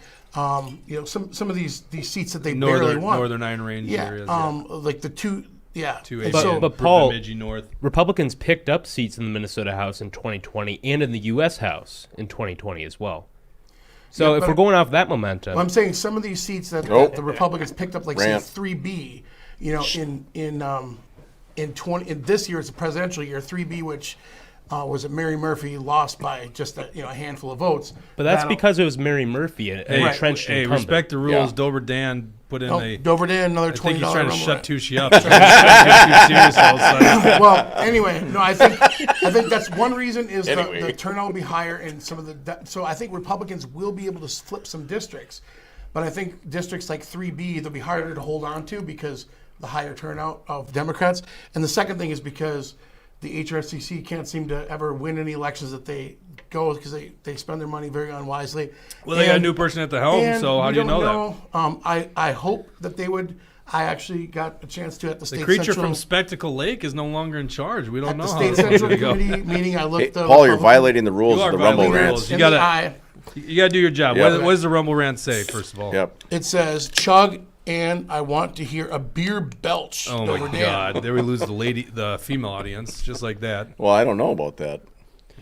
Some of these seats that they barely won. Northern Iron Range areas. Like the two. Yeah, 2A. And But- so- but Paul- Bemidji North. Republicans picked up seats in the Minnesota House in 2020 and in the U.S. House in 2020 as well. So Yeah, if but- we're going off that momentum, Well, I'm saying some of these seats that the Republicans picked up, like Rant. say 3B, in this year it's a presidential year, 3B, which was it Mary Murphy lost by just a handful of votes. but that's That'll- because it was Mary Murphy, an entrenched Hey, incumbent. respect the rules. Yeah. Dover Dan put in a. Dover Dan another I think $20 he's trying to rumble shut rant. Tushy up. Too serious all of a sudden. Well, anyway, no, I think that's one reason is the turnout will be higher in some of so I think Republicans will be able to flip some districts, but I think districts like 3B they'll be harder to hold on to because the higher turnout of Democrats. And the second thing is because the HRCC can't seem to ever win any elections that they go because they spend their money very unwisely. Well, they got a new person at the helm, so how do you know that? I hope that they would. I actually got a chance to at the The state creature central, from Spectacle Lake is no longer in charge. We don't at know the how state it's central going to go. committee meeting. I Hey, looked. Paul, you're violating the rules You of are the Rumble violating the rant. rules. You gotta- You got to do your job. Yep. What does the Rumble Rant say, first of all? Yep. It says chug, and I want to hear a beer belch. Oh Dover my Dan. God! There we lose the female audience, just like that. Well, I don't know about that.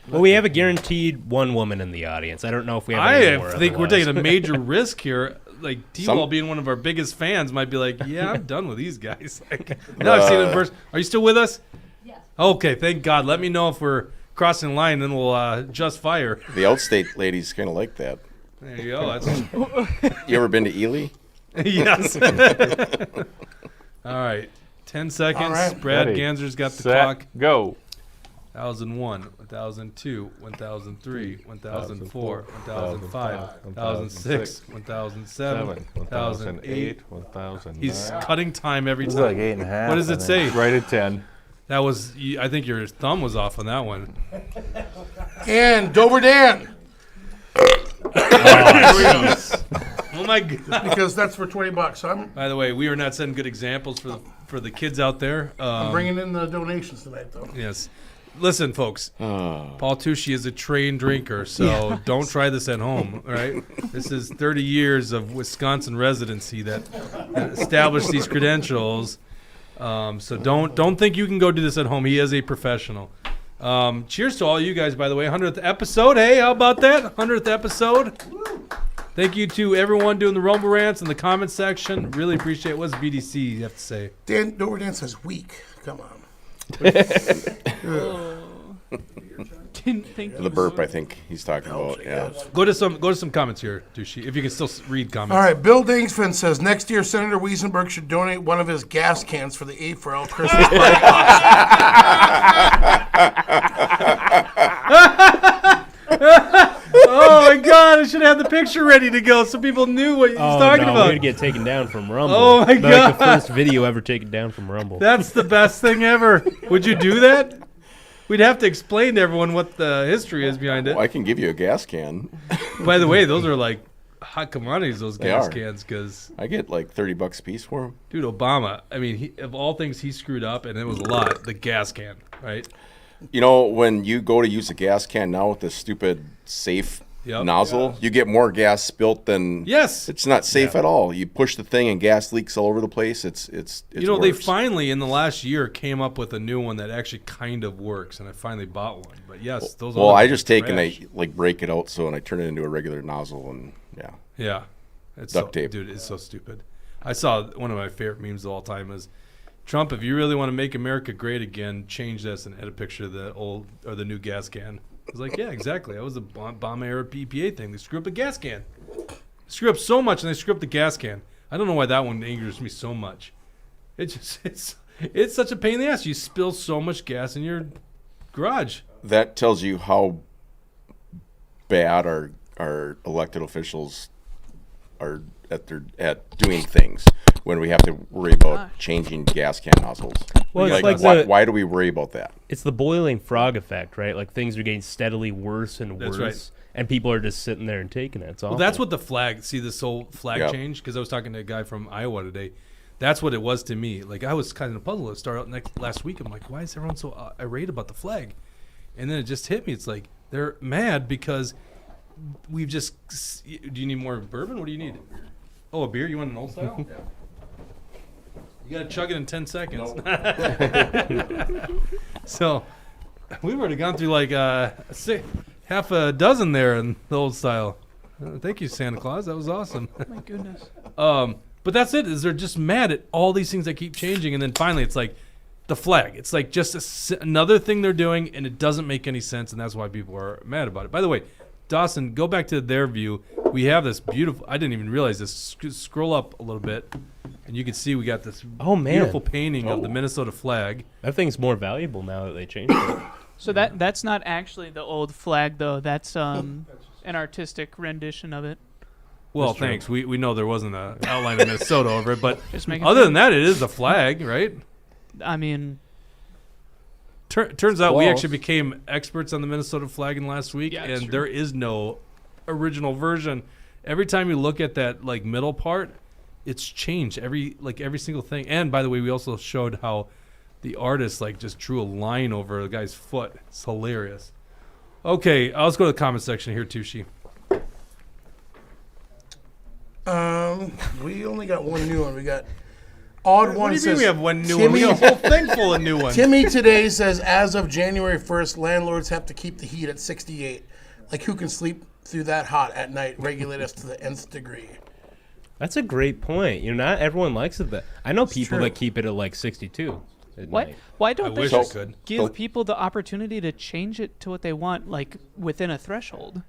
Well, we have a guaranteed one woman in the audience. I don't know if we have any more. I think we're otherwise. taking a major risk here. Like T-Ball Some- being one of our biggest fans might be like, "Yeah, I'm done with these guys." Like, now I've seen it in person. Are you still with us? Yes. Okay, thank God. Let me know if we're crossing the line, then we'll just fire. The outstate ladies kind of like that. There you go. That's You ever been to Ely? yes. All right, 10 seconds. All right. Brad Ready, Ganser's got the Set, clock. go. 1001, 1002, 1003, 1004, 1005, 1006, 1007, 1008. 1009. He's cutting time every This time. is like 8.5. What does it say? Right at 10. That was. I think your thumb was off on that one. And Dover Dan, Oh my God! because that's for $20. So I'm By the way, we are not setting good examples for the kids out there. bringing in the donations tonight, though. Yes. Listen, folks. Paul Tushy is a trained drinker, so don't try this at home. All right. This is 30 years of Wisconsin residency that established these credentials. So don't think you can go do this at home. He is a professional. Cheers to all you guys, by the way. 100th episode. Hey, how about that? 100th episode. Thank you to everyone doing the Rumble Rants in the comments section. Really appreciate it. What's BDC you have to say? Dover Dan says weak. Come on. Didn't think The burp, I think he's talking about. Yeah. Go to some comments here, Tushy, if you can still read comments. All right, Bill Dingsfin says next year Senator Wesenberg should donate one of his gas cans for the A4L Christmas party. Oh my God! I should have the picture ready to go so people knew what he's talking We're about. gonna get taken down from Rumble. Oh my Like God. the first video ever taken down from Rumble. That's the best thing ever. Would you do that? We'd have to explain to everyone what the history is behind it. Well, I can give you a gas can. By the way, those are like hot commodities. Those They gas are. cans, because I get like $30 a piece for them. dude, Obama. I mean, of all things, he screwed up, and it was a lot. The gas can, right? You know, when you go to use a gas can now with this stupid safe Yep. nozzle, you get more gas spilt than. Yes. It's not safe at all. You push the thing and gas leaks all over the place. It's You know, they worse. finally in the last year came up with a new one that actually kind of works, and I finally bought one. But yes, those. Well, other I ones just are take and trash. I like break it out so and I turn it into a regular nozzle and yeah. Yeah, it's Duct so, tape. dude. It's so stupid. I saw one of my favorite memes of all time is Trump. If you really want to make America great again, change this and add a picture of the old or the new gas can. I was like, yeah, exactly. That was the Obama era EPA thing. They screw up a gas can. They screw up so much, and they screw up the gas can. I don't know why that one angers me so much. It's such a pain in the ass. You spill so much gas in your garage. That tells you how bad our elected officials are at doing things when we have to worry about changing gas can nozzles. Well, it's like why do we worry about that? It's the boiling frog effect, right? Like things are getting steadily worse and worse, That's right. and people are just sitting there and taking it. It's awful. Well, that's what the flag. See this whole flag change, because I was talking to a guy from Iowa today. That's what it was to me. Like I was kind of puzzled to start out last week. I'm like, why is everyone so irate about the flag? And then it just hit me. It's like they're mad because we've just. Do you need more bourbon? What do you need? Oh, a beer? You want an old style? Yeah. You gotta chug it in 10 seconds. So we've already gone through like half a dozen there in the old style. Thank you, Santa Claus. That was awesome. My goodness. But that's it. Is they're just mad at all these things that keep changing, and then finally it's like the flag. It's like just another thing they're doing, and it doesn't make any sense, and that's why people are mad about it. By the way, Dawson, go back to their view. We have this beautiful. I didn't even realize this. Scroll up a little bit, and you can see we got this beautiful painting of the Minnesota flag. That thing's more valuable now that they changed it. So that's not actually the old flag, though. That's an artistic rendition of it. Well, thanks. We know there wasn't an outline of Minnesota over it, but Just making other sure. than that, it is a flag, right? I mean, Turns out we close. actually became experts on the Minnesota flag in last week, Yeah, it's and true. there is no original version. Every time you look at that like middle part, it's changed every single thing. And by the way, we also showed how the artist like just drew a line over the guy's foot. It's hilarious. Okay, let's go to the comment section here, Tushi. We only got one new one. We got odd one. What do you says mean we have one new one? We got a whole thing full of new ones. Timmy today says, as of January 1st, landlords have to keep the heat at 68. Like, who can sleep through that hot at night? Regulate us to the nth degree. That's a great point. Not everyone likes it. I know people true. that keep it at like 62 at what? night. Why I don't they wish I just could. give people the opportunity to change it to what they want, like within a threshold?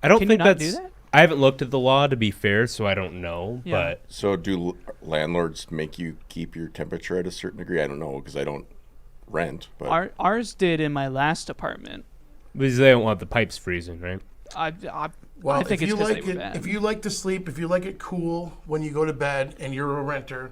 I don't Can you think not that's. do that? I haven't looked at the law to be fair, so I don't know. Yeah. But So do landlords make you keep your temperature at a certain degree? I don't know because I don't rent. But Ours did in my last apartment. because they don't want the pipes freezing, right? I Well, think if it's you 'cause like they were it, bad. if you like to sleep, if you like it cool when you go to bed, and you're a renter,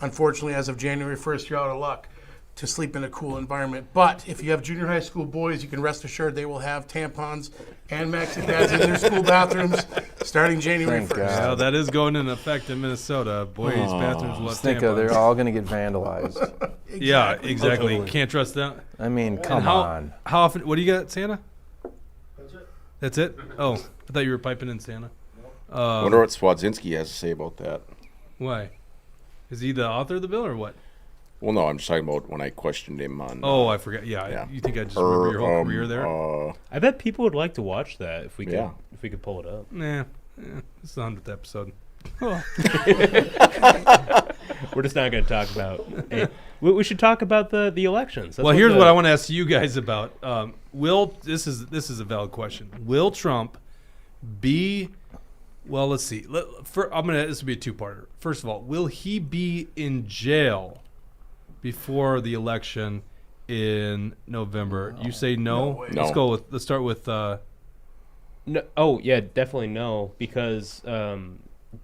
unfortunately, as of January 1st, you're out of luck to sleep in a cool environment. But if you have junior high school boys, you can rest assured they will have tampons and maxi pads in their school bathrums starting January Thank 1st. God. Well, that is going into effect in Minnesota. Boys' bathrooms will have Just think of they're tampons. all going to get vandalized. Yeah, exactly. Can't trust them. I mean, come how, on. How often? What do you got, Santa? That's it. That's it? Oh, I thought you were piping in Santa. I wonder what Swadzinski has to say about that. Why? Is he the author of the bill or what? Well, no, I'm just talking about when I questioned him on. Oh, I forgot. Yeah, yeah. you think I just remember your whole career there? I bet people would like to watch that if we could. Yeah. If we could pull it up. Nah, it's the 100th episode. We're just not going to talk about. We should talk about the elections. That's Well, here's the- what I want to ask you guys about. This is a valid question. Will Trump be? Well, let's see. This will be a two-parter. First of all, will he be in jail before the election in November? You say no. way. Let's No. go with. Let's start with. No, oh yeah, definitely no, because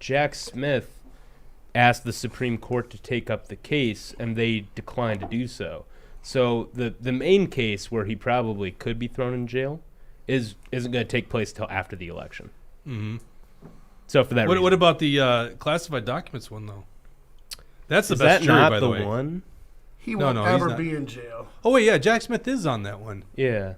Jack Smith asked the Supreme Court to take up the case, and they declined to do so. So the main case where he probably could be thrown in jail isn't going to take place till after the election. Mm-hmm. So for that reason, What about the classified documents one though? That's the is best that jury, not by the the way. one? He No, won't no, he's ever not. be in jail. Oh wait, yeah, Jack Smith is on that one. Yeah.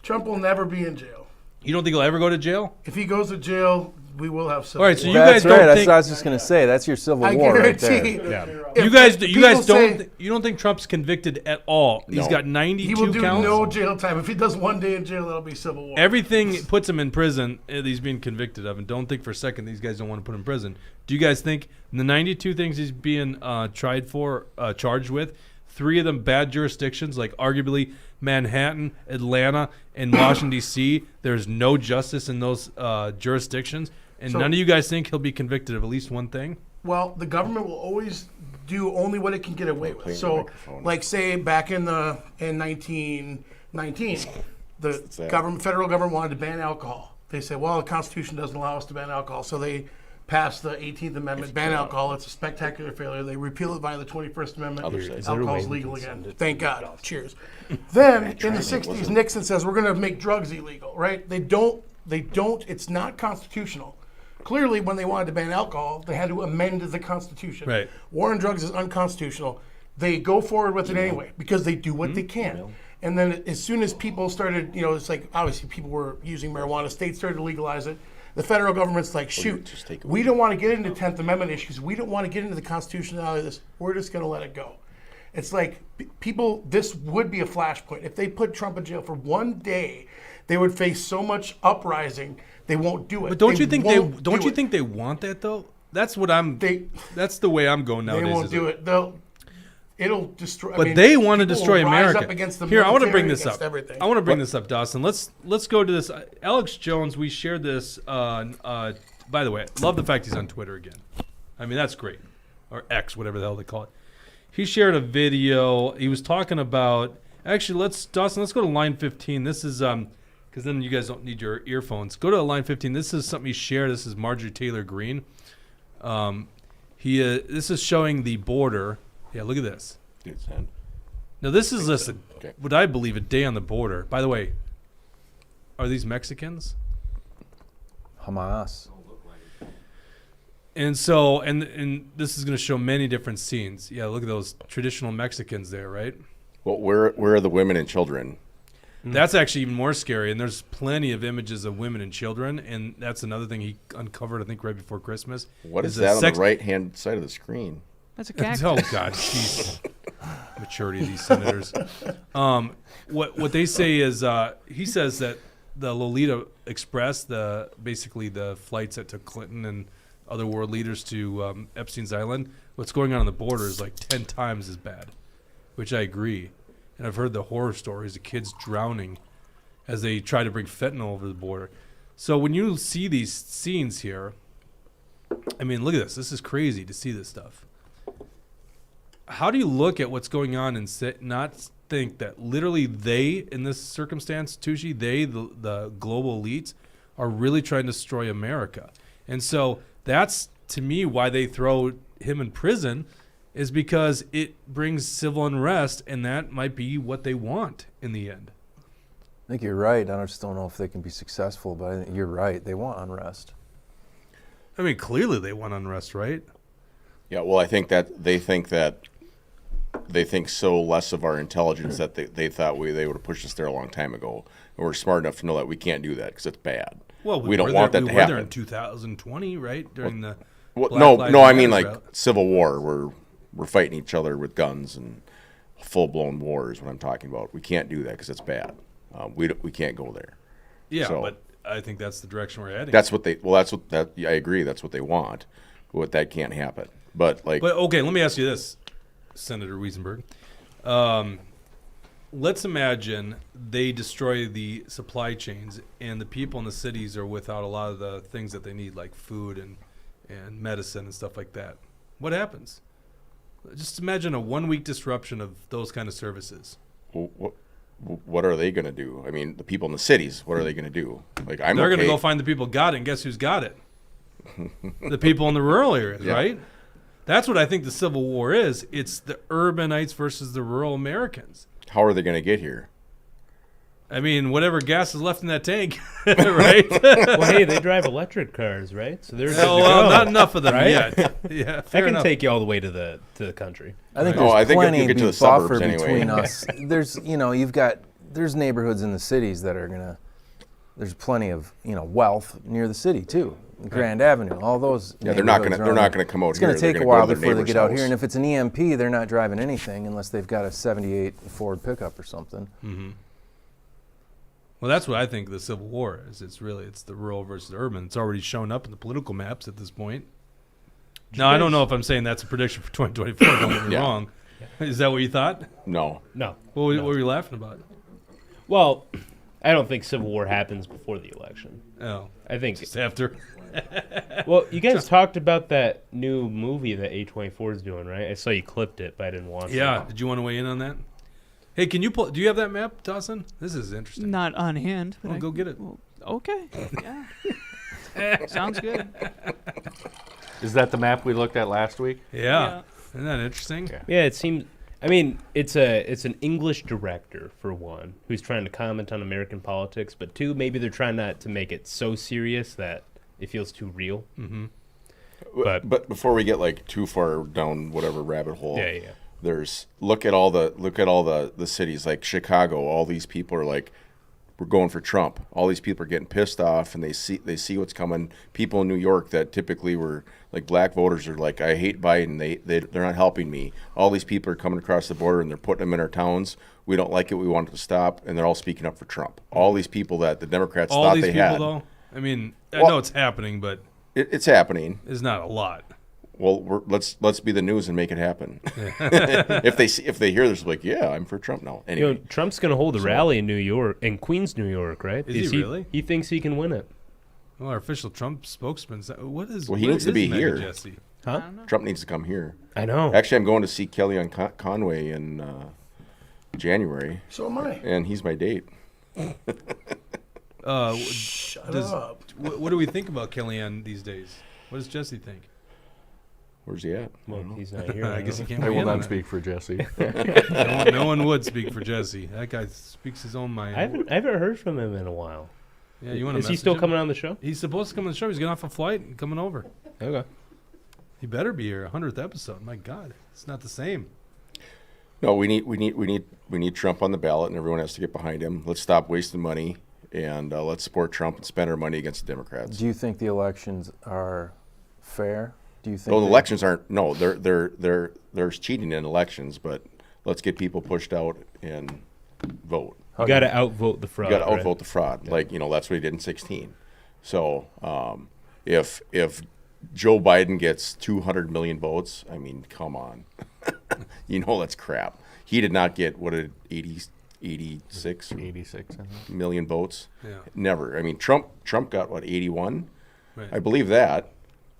Trump will never be in jail. You don't think he'll ever go to jail? If he goes to jail, we will have civil All right, so war. you That's guys right. don't That's think what I was just going to say. That's your civil I war right guarantee. there. Yeah. If you guys people don't say you don't think Trump's convicted at all? He's No. got he 92 will do counts. no jail time. If he does 1 day in jail, that'll be civil war. Everything puts him in prison that he's being convicted of, and don't think for a second these guys don't want to put him in prison. Do you guys think the 92 things he's being charged with, 3 of them bad jurisdictions, like arguably Manhattan, Atlanta, and Washington D.C. There's no justice in those jurisdictions, and So- none of you guys think he'll be convicted of at least one thing? Well, the government will always do only what it can get away with. Playing the So, microphone. like say back in 1919, the that? federal government wanted to ban alcohol. They said, well, the Constitution doesn't allow us to ban alcohol, so they pass the 18th Amendment, ban alcohol. It's a spectacular failure. They repeal it via the 21st Amendment. Alcohol's legal again. Thank God. Cheers. Then in the 60s, Nixon says we're going to make drugs illegal, right? They don't. It's not constitutional. Clearly, when they wanted to ban alcohol, they had to amend the Constitution. Right. War on drugs is unconstitutional. They go forward with it anyway because they do what they can. And then as soon as people started, it's like obviously people were using marijuana. States started to legalize it. The federal government's like, shoot, we don't want to get into 10th Amendment issues. We don't want to get into the constitutionality of this. We're just going to let it go. It's like people, this would be a flashpoint. If they put Trump in jail for one day, they would face so much uprising. They won't do it. But don't you think they want that though? That's what that's the way I'm going nowadays. They won't do it. It'll destroy. But they want to destroy America. Here, I want to bring this up. Everything. I want to bring this up, Dawson. Let's go to this. Alex Jones. We shared this. By the way, love the fact he's on Twitter again. I mean, that's great, or X, whatever the hell they call it. He shared a video. He was talking about. Actually, Dawson. Let's go to line 15. This is because then you guys don't need your earphones. Go to line 15. This is something he shared. This is Marjorie Taylor Greene. This is showing the border. Yeah, look at this. Now this is what I believe a day on the border. By the way, are these Mexicans? Hamas. And so, and this is going to show many different scenes. Yeah, look at those traditional Mexicans there, right? Well, where are the women and children? That's actually even more scary. And there's plenty of images of women and children. And that's another thing he uncovered, I think, right before Christmas. What is that on the right-hand side of the screen? That's a cactus. Oh God, jeez. Maturity of these senators. What they say is he says that the Lolita Express, basically the flights that took Clinton and other world leaders to Epstein's Island, what's going on the border is like 10 times as bad, which I agree. And I've heard the horror stories of kids drowning as they try to bring fentanyl over the border. So when you see these scenes here, I mean, look at this. This is crazy to see this stuff. How do you look at what's going on and not think that literally they, in this circumstance, Tucci, the global elites, are really trying to destroy America? And so that's, to me, why they throw him in prison, is because it brings civil unrest, and that might be what they want in the end. I think you're right. I just don't know if they can be successful, but I think you're right. They want unrest. I mean, clearly they want unrest, right? Yeah, well, I think that they think so less of our intelligence that they thought they would have pushed us there a long time ago. And we're smart enough to know that we can't do that because it's bad. Well, we don't want that to happen. We were there in 2020, right? During the Black Lives Matter, I mean like Civil War. We're fighting each other with guns and full-blown wars. What I'm talking about, we can't do that because it's bad. We can't go there. Yeah, so, but I think that's the direction we're heading. That's what they. Well, I agree. That's what they want, but that can't happen. But okay, let me ask you this, Senator Wesenberg. Let's imagine they destroy the supply chains and the people in the cities are without a lot of the things that they need, like food and medicine and stuff like that. What happens? Just imagine a 1-week disruption of those kind of services. What are they going to do? I mean, the people in the cities, what are they going to do? They're going to go find the people who got it, and guess who's got it? The people in the rural areas, right? That's what I think the Civil War is. It's the urbanites versus the rural Americans. How are they going to get here? I mean, whatever gas is left in that tank, right? Well, hey, they drive electric cars, right? So there's not enough of them yet. Yeah, I can take you all the way to the country. I think there's plenty to the buffer between us. There's there's neighborhoods in the cities that are there's plenty of wealth near the city too. Grand Avenue, all those. Yeah, they're not gonna come out it's here. It's going to take a while before they get out here, and if it's an EMP, they're not driving anything unless they've got a '78 Ford pickup or something. Mm-hmm. Well, that's what I think the Civil War is. It's the rural versus the urban. It's already shown up in the political maps at this point. Now, I don't know if I'm saying that's a prediction for 2024. Don't get me wrong. Is that what you thought? No. What were you laughing about? Well, I don't think Civil War happens before the election. Oh. I think just after. Well, you guys talked about that new movie that A24 is doing, right? I saw you clipped it, but I didn't watch it. Yeah. Did you want to weigh in on that? Hey, can you do you have that map, Dawson? This is interesting. Not on hand. But go get it. Okay. Yeah. Sounds good. Is that the map we looked at last week? Yeah. Isn't that interesting? Yeah, it seems. I mean, it's an English director for one, who's trying to comment on American politics, but two, maybe they're trying not to make it so serious that it feels too real. Mm-hmm. But before we get like too far down whatever rabbit hole, there's look at all the cities like Chicago. All these people are like, we're going for Trump. All these people are getting pissed off, and they see what's coming. People in New York that typically were like black voters are like, I hate Biden. They're not helping me. All these people are coming across the border and they're putting them in our towns. We don't like it. We want it to stop, and they're all speaking up for Trump. All these people that the Democrats thought they had. Though, I mean, I know it's happening, but it's happening. It's not a lot. Well, let's be the news and make it happen. if they hear this, like, yeah, I'm for Trump now. Anyway, Trump's going to hold a rally in New York, in Queens, New York, right? Is he really? He thinks he can win it. Well, our official Trump spokesman. What is? Well, he what needs to is be MAGA here. Jesse? Huh? Trump needs to come here. I know. Actually, I'm going to see Kellyanne Conway in January. So am I. And he's my date. Shut up. What do we think about Kellyanne these days? What does Jesse think? Where's he at? Well, he's not here. I guess he can't. I weigh will in on not it. speak for Jesse. No one would speak for Jesse. That guy speaks his own mind. I haven't heard from him in a while. Yeah, you want to? Is he still coming on the show? He's supposed to come on the show. He's getting off a flight and coming over. Okay. He better be here. 100th episode. My God, it's not the same. No, we need Trump on the ballot, and everyone has to get behind him. Let's stop wasting money, and let's support Trump and spend our money against the Democrats. Do you think the elections are fair? Do you think? No, the elections aren't. No, there's cheating in elections, but let's get people pushed out and vote. You got to outvote the fraud. You got to outvote right? the fraud. Yeah. Like, that's what he did in 2016. So if Joe Biden gets 200 million votes, I mean, come on. That's crap. He did not get, 86 million votes? Yeah. Never. I mean, Trump got, 81? Right. I believe that.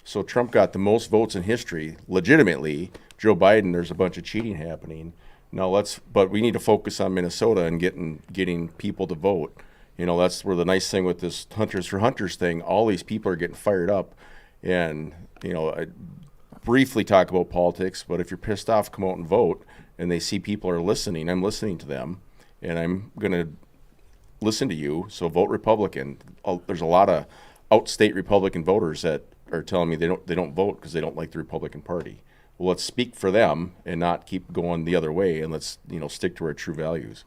So Trump got the most votes in history, legitimately. Joe Biden, there's a bunch of cheating happening. But we need to focus on Minnesota and getting people to vote. That's where the nice thing with this Hunters for Hunters thing, all these people are getting fired up. And, I briefly talk about politics, but if you're pissed off, come out and vote. And they see people are listening. I'm listening to them, and I'm going to listen to you. So vote Republican. There's a lot of outstate Republican voters that are telling me they don't vote because they don't like the Republican Party. Well, let's speak for them and not keep going the other way, and let's stick to our true values.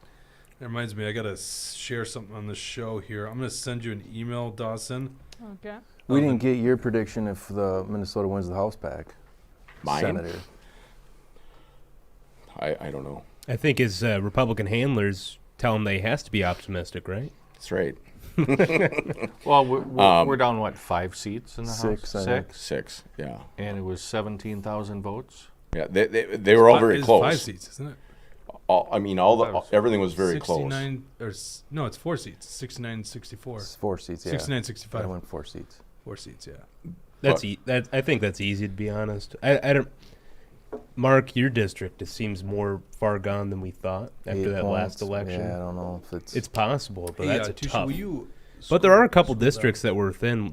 That reminds me, I gotta share something on the show here. I'm gonna send you an email, Dawson. Okay. We didn't get your prediction if the Minnesota wins the House back. Mine? Senator. I don't know. I think his Republican handlers tell him that he has to be optimistic, right? That's right. Well, we're down, 5 seats in the Six, House? I think. 6, yeah. And it was 17,000 votes? Yeah, they were all very It's close. 5 seats, isn't it? Everything was very close. 69, no, it's 4 seats. 69, 64. It's 4 seats, yeah. 69, 65. I went 4 seats. 4 seats, yeah. I think that's easy, to be honest. I don't. Mark, your district, it seems more far gone than we thought after 8 that points. last election. Yeah, I don't know if It's possible, but Hey, that's Tusha, tough. will you But there are a couple scroll down? districts that were within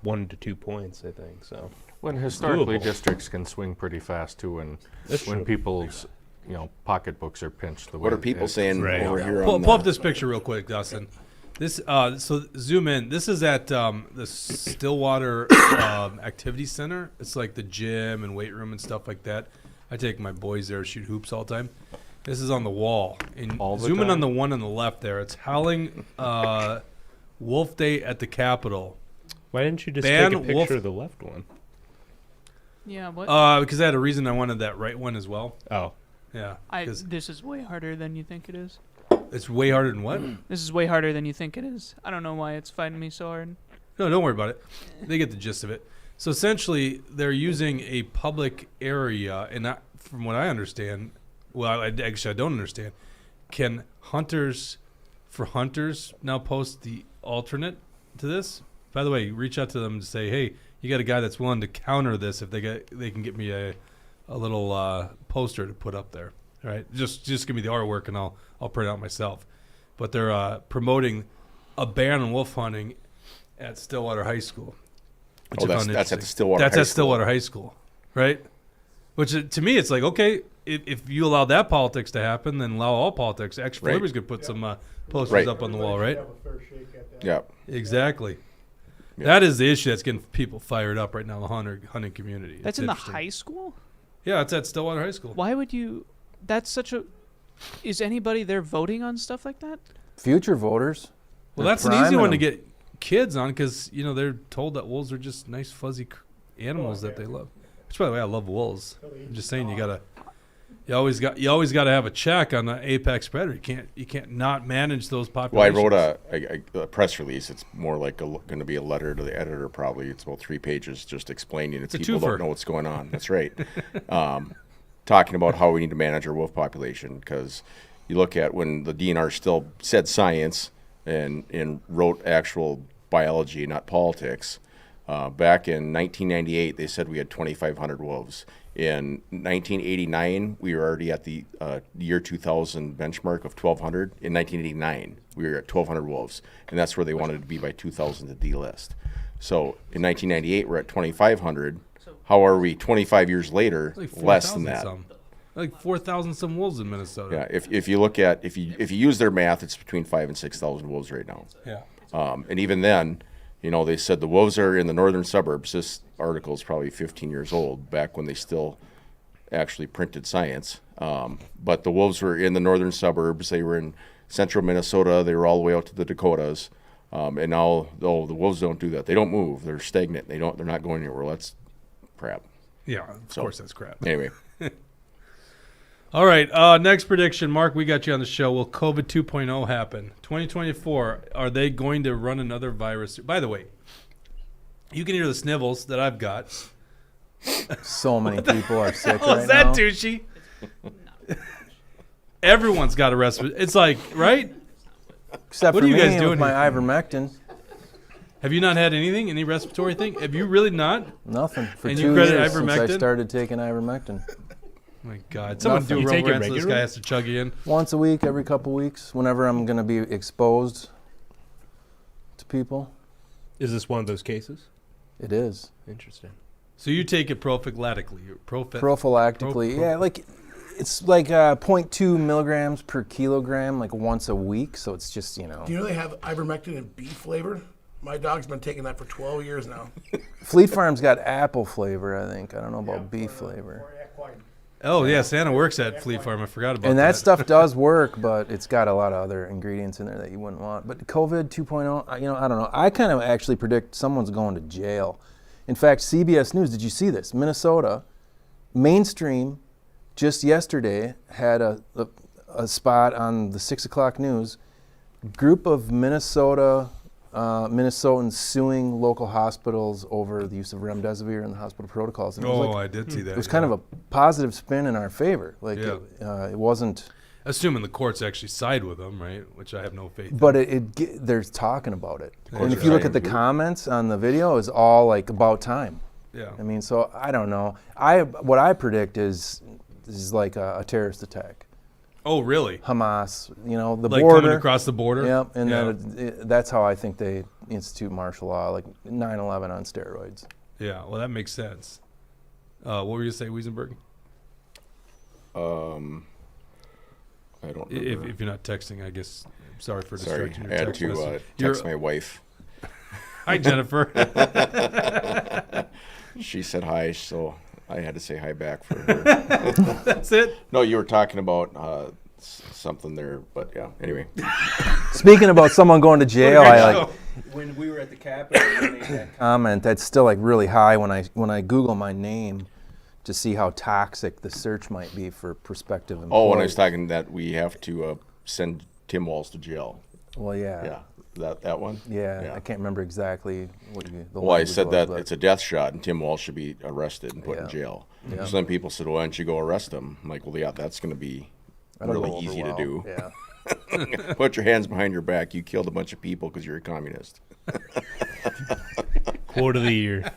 1 to 2 points, I think. So When historically doable. districts can swing pretty fast too, and That's when true. people's pocketbooks are pinched. The What way are people it- saying Right. over here? Pull up this picture real quick, Dustin. This so zoom in. This is at the Stillwater Activity Center. It's like the gym and weight room and stuff like that. I take my boys there to shoot hoops all the time. This is on the wall. And All the zoom in time? on the one on the left there. It's Howling Wolf Day at the Capitol. why didn't you just Ban take a picture Wolf- of the left one? Yeah. What? Because I had a reason I wanted that right one as well. Oh, Yeah. 'cause This is way harder than you think it is. it's way harder than what? This is way harder than you think it is. I don't know why it's fighting me so hard. No, don't worry about it. They get the gist of it. So essentially, they're using a public area, and from what I understand, well, I don't understand. Can Hunters for Hunters now post the alternate to this? By the way, reach out to them to say, hey, you got a guy that's willing to counter this if they can get me a little poster to put up there. All right, just give me the artwork and I'll print it out myself. But they're promoting a ban on wolf hunting at Stillwater High School. Which Oh, I found that's at interesting. the Stillwater That's High at Stillwater High School, right? Which to me, it's like, okay, if you allow that politics to happen, then allow all politics. Action for Right. Liberty's going to put some posters Right. up on the wall, right? Have a fair shake at that. Yeah. Exactly. Yeah. That is the issue that's getting people fired up right now, the hunting community. That's It's in the interesting. high school? Yeah, it's at Stillwater High School. Why would you? That's such a. Is anybody there voting on stuff like that? Future voters. Well, They're that's an easy priming one to them. get kids on because they're told that wolves are just nice fuzzy animals that they love. Which, by the way, I love wolves. I'm just saying you always got to have a check on the apex predator. You can't not manage those Well, I populations. wrote a press release. It's more like going to be a letter to the editor. Probably it's about 3 pages, just explaining it. a People twofer. don't know what's going on. That's right. Talking about how we need to manage our wolf population because you look at when the DNR still said science and wrote actual biology, not politics. Back in 1998, they said we had 2,500 wolves. In 1989, we were already at the year 2000 benchmark of 1,200. In 1989, we were at 1,200 wolves, and that's where they wanted to be by 2000 to delist. So in 1998, we're at 2,500. How are we 25 years later? Like Less than 4,000 that. some. Like 4,000 some wolves in Minnesota. Yeah, if you look at if you use their math, it's between 5,000 and 6,000 wolves right now. Yeah. And even then, they said the wolves are in the northern suburbs. This article is probably 15 years old, back when they still actually printed science. But the wolves were in the northern suburbs. They were in central Minnesota. They were all the way out to the Dakotas. And now, the wolves don't do that. They don't move. They're stagnant. They're not going anywhere. That's crap. Yeah, of course that's crap. Anyway, All right, next prediction. Mark, we got you on the show. Will COVID 2.0 happen? 2024, are they going to run another virus? By the way, you can hear the snivels that I've got. So many people are sick Oh, right is that now. douchey? Everyone's got a respiratory. It's like, right? Except What for are you me guys doing with my here? ivermectin. Have you not had anything? Any respiratory thing? Have you really not? Nothing for And 2 you years credit since I ivermectin? started taking ivermectin. My God. Someone Nothing. do a You take it romance so this guy regularly? has to chug you in. Once a week, every couple weeks, whenever I'm going to be exposed to people. Is this one of those cases? It is. Interesting. So you take it prophylactically. Prophylactically. Yeah, like it's like 0.2 milligrams per kilogram, like once a week. So it's just, Do you know they have ivermectin in beef flavor? My dog's been taking that for 12 years now. Fleet Farm's got apple flavor, I think. I don't know about beef flavor. Or equine. Oh, yeah. Santa works at Fleet Farm. I forgot about And that. that stuff does work, but it's got a lot of other ingredients in there that you wouldn't want. But COVID 2.0, I don't know. I kind of actually predict someone's going to jail. In fact, CBS News, did you see this? Minnesota, mainstream, just yesterday had a spot on the 6 o'clock news. Group of Minnesotans suing local hospitals over the use of remdesivir and the hospital protocols. And it was I did see that. it was kind of a positive spin in our favor. Like Yeah. it wasn't. Assuming the courts actually side with them, right? Which I have no faith in. But they're talking about it. And courts if are you look at the saying- comments on the video, it's all like about time. Yeah. I mean, so I don't know. What I predict is like a terrorist attack. Oh, really? Hamas, the Like border. coming across the border? Yep, and Yeah. then that's how I think they institute martial law, like 9/11 on steroids. Yeah, well, that makes sense. What were you going to say, Wesenberg? I don't remember. If you're not texting, I guess. Sorry for Sorry, distracting I your had text to message. text my wife. Hi, Jennifer. She said hi, so I had to say hi back for her. That's it? No, you were talking about something there, but yeah. Anyway, Speaking about someone going to jail, What a great I show. when we were at the Capitol, we made that comment. That's still like really high when I Google my name to see how toxic the search might be for prospective employees. oh, when I was talking that we have to send Tim Walz to jail. Well, Yeah, that one. Yeah, I can't remember exactly what the Well, I language said was, that but it's a death shot, and Tim Walz should be arrested and put in Yeah. jail. Yeah. So then people said, "Well, why don't you go arrest him?" I'm like, "Well, yeah, that's going to be that'll really go over easy well. to do. Yeah. Put your hands behind your back. You killed a bunch of people because you're a communist." Quote of the year.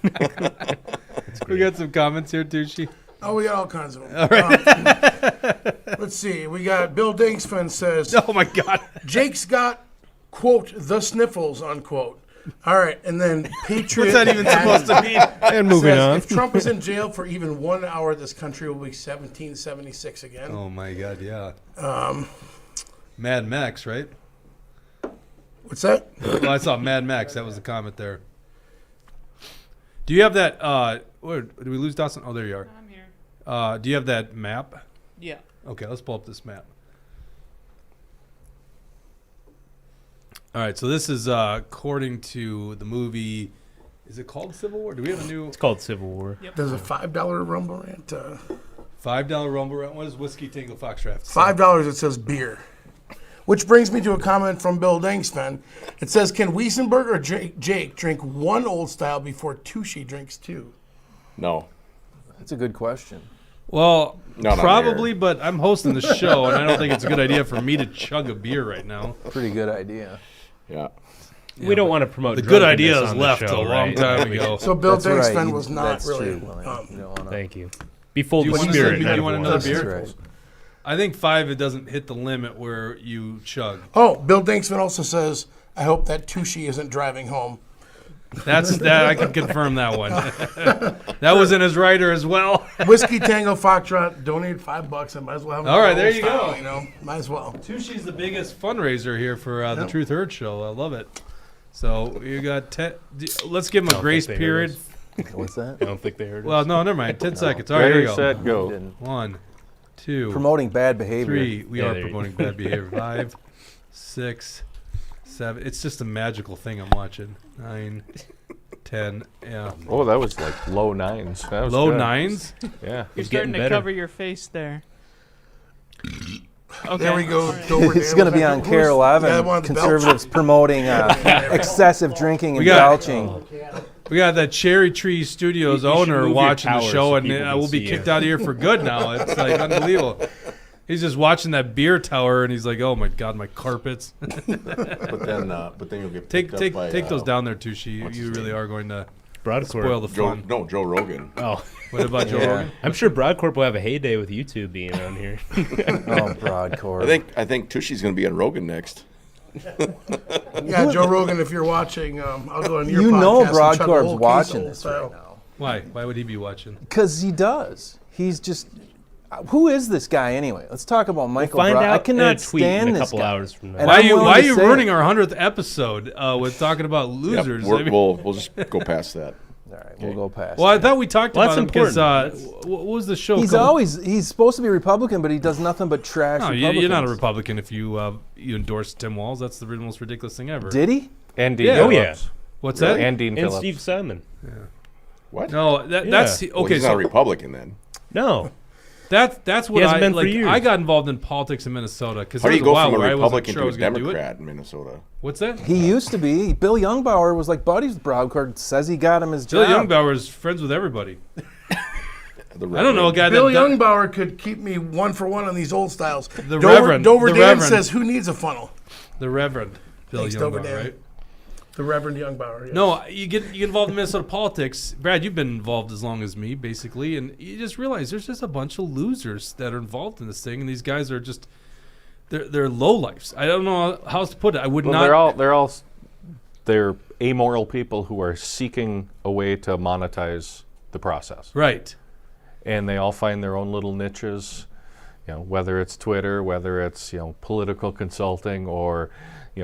We got some comments here, Tucci. Oh, we got all kinds of them. All right. Let's see. We got Bill Dinksfin says, Oh, my God. Jake's got, quote, the sniffles, unquote. All right, and then Patriot. What's that even supposed to mean? And moving says, on. If Trump is in jail for even 1 hour, this country will be 1776 again. Oh my God, yeah. Mad Max, right? What's that? Well, I saw Mad Max. That was the comment there. Do you have that? Where, did we lose Dawson? Oh, there you are. I'm here. Do you have that map? Yeah. Okay, let's pull up this map. All right, so this is according to the movie. Is it called Civil War? Do we have a new It's called Civil War. There's a $5 rumble rant. $5 Rumble Rant? What is Whiskey Tango Foxcraft? $5 it says beer. Which brings me to a comment from Bill Dangsman. It says, can Wesenberg or Jake drink one old style before Tushy drinks two? No. That's a good question. Well, Not on probably, but I'm hosting the show, and I don't think it's a good idea for me to chug a beer right now. Pretty good idea. Yeah. We don't want to promote The good drunkenness idea is on the left show, a long right? time ago. So Bill That's right. Dangsman You- was not that's really. true, William. You don't wanna- Thank you. Be full Do you of want spirit. another- do you want another everyone. beer? That's right. I think 5, it doesn't hit the limit where you chug. Oh, Bill Dangsman also says, I hope that Tushy isn't driving home. That I can confirm that one. That was in his writer as well. Whiskey Tango Foxtrot donated $5. I might as well have. All right, another there old you style, go. You know, might as well. Tushy's the biggest fundraiser here for the Truth Heard show. I love it. So you got let's give him a don't grace think they heard period. What's that? I don't think they heard Well, us. no, never mind. 10 seconds. All right, here Ready, you go. set, go. Didn't. 1, 2, Promoting bad behavior. 3. We Yeah, are there you promoting bad behavior. 5, 6, 7. It's just a magical thing I'm watching. 9, 10. Yeah. Oh, that was like low 9s. That was Low good. 9s. Yeah. You're He's starting getting to better. cover your face there. Okay. There we go. All right. Dover It's Dan. going to Was be that on who KARE was- 11. Yeah, one of the belch. Conservatives promoting excessive drinking and We got- belching. We got that Cherry Tree Studios You should owner move your watching the tower show, so and people can we'll be see kicked you. out of here for good now. It's like unbelievable. He's just watching that beer tower, and he's like, "Oh my God, my carpets!" But then you'll get take picked up by, those down there, Tushy. what's You his really name? are going to Broadcorp. spoil the Joe, fun. no, Joe Rogan. Oh, What about Joe Yeah. Rogan? I'm sure Broadcorp will have a heyday with YouTube being on here. Oh, Broadcorp. I think Tushy's going to be on Rogan next. Yeah, Joe Rogan, if you're watching, I'll go on your You podcast. know and chug a Broadcorp's whole case watching of this old right style. now. Why? Why would he be watching? Because he does. He's just. Who is this guy anyway? Let's talk about Michael Find Broad. out I cannot in a tweet stand in a this couple guy. hours from now. And Why I'm are you willing Why are to you say ruining it. our 100th episode with talking about losers? Yep, I mean- we'll just go past that. All right, we'll go past. well, I it. thought we talked Well, about that's him because important. what was the show? He's called? he's supposed to be Republican, but he does nothing but trash. No, you're not a Republicans. Republican if you endorse Tim Walz. That's the most ridiculous thing ever. Did he? And Dean Yeah. Oh, yeah. Phillips. What's Really? that? And Dean And Phillips. Steve Simon. What? No, that's Yeah. Well, okay. he's not So a Republican then. No. that's what He hasn't I been for like. years. I got involved in politics in Minnesota because How there do was you a go while from a where I wasn't Republican sure I to a was going to do it. Democrat in Minnesota? What's that? He used to be. Bill Youngbauer was like buddies with Broadcorp. Says he got him his Bill job. Youngbauer is friends with everybody. The I don't know a guy Bill that Youngbauer could keep me 1 for 1 on these old styles. The Reverend. Dover The Dan Reverend. says, who needs a funnel? the Reverend Bill Thanks, Dover Youngbauer, Dan. right? The Reverend Youngbauer. Yes. No, you get involved in Minnesota politics. Brad, you've been involved as long as me, basically, and you just realize there's just a bunch of losers that are involved in this thing, and these guys are just they're lowlifes. I don't know how else to put it. I would Well, not. they're amoral people who are seeking a way to monetize the process, Right. and they all find their own little niches. You know, whether it's Twitter, whether it's political consulting, or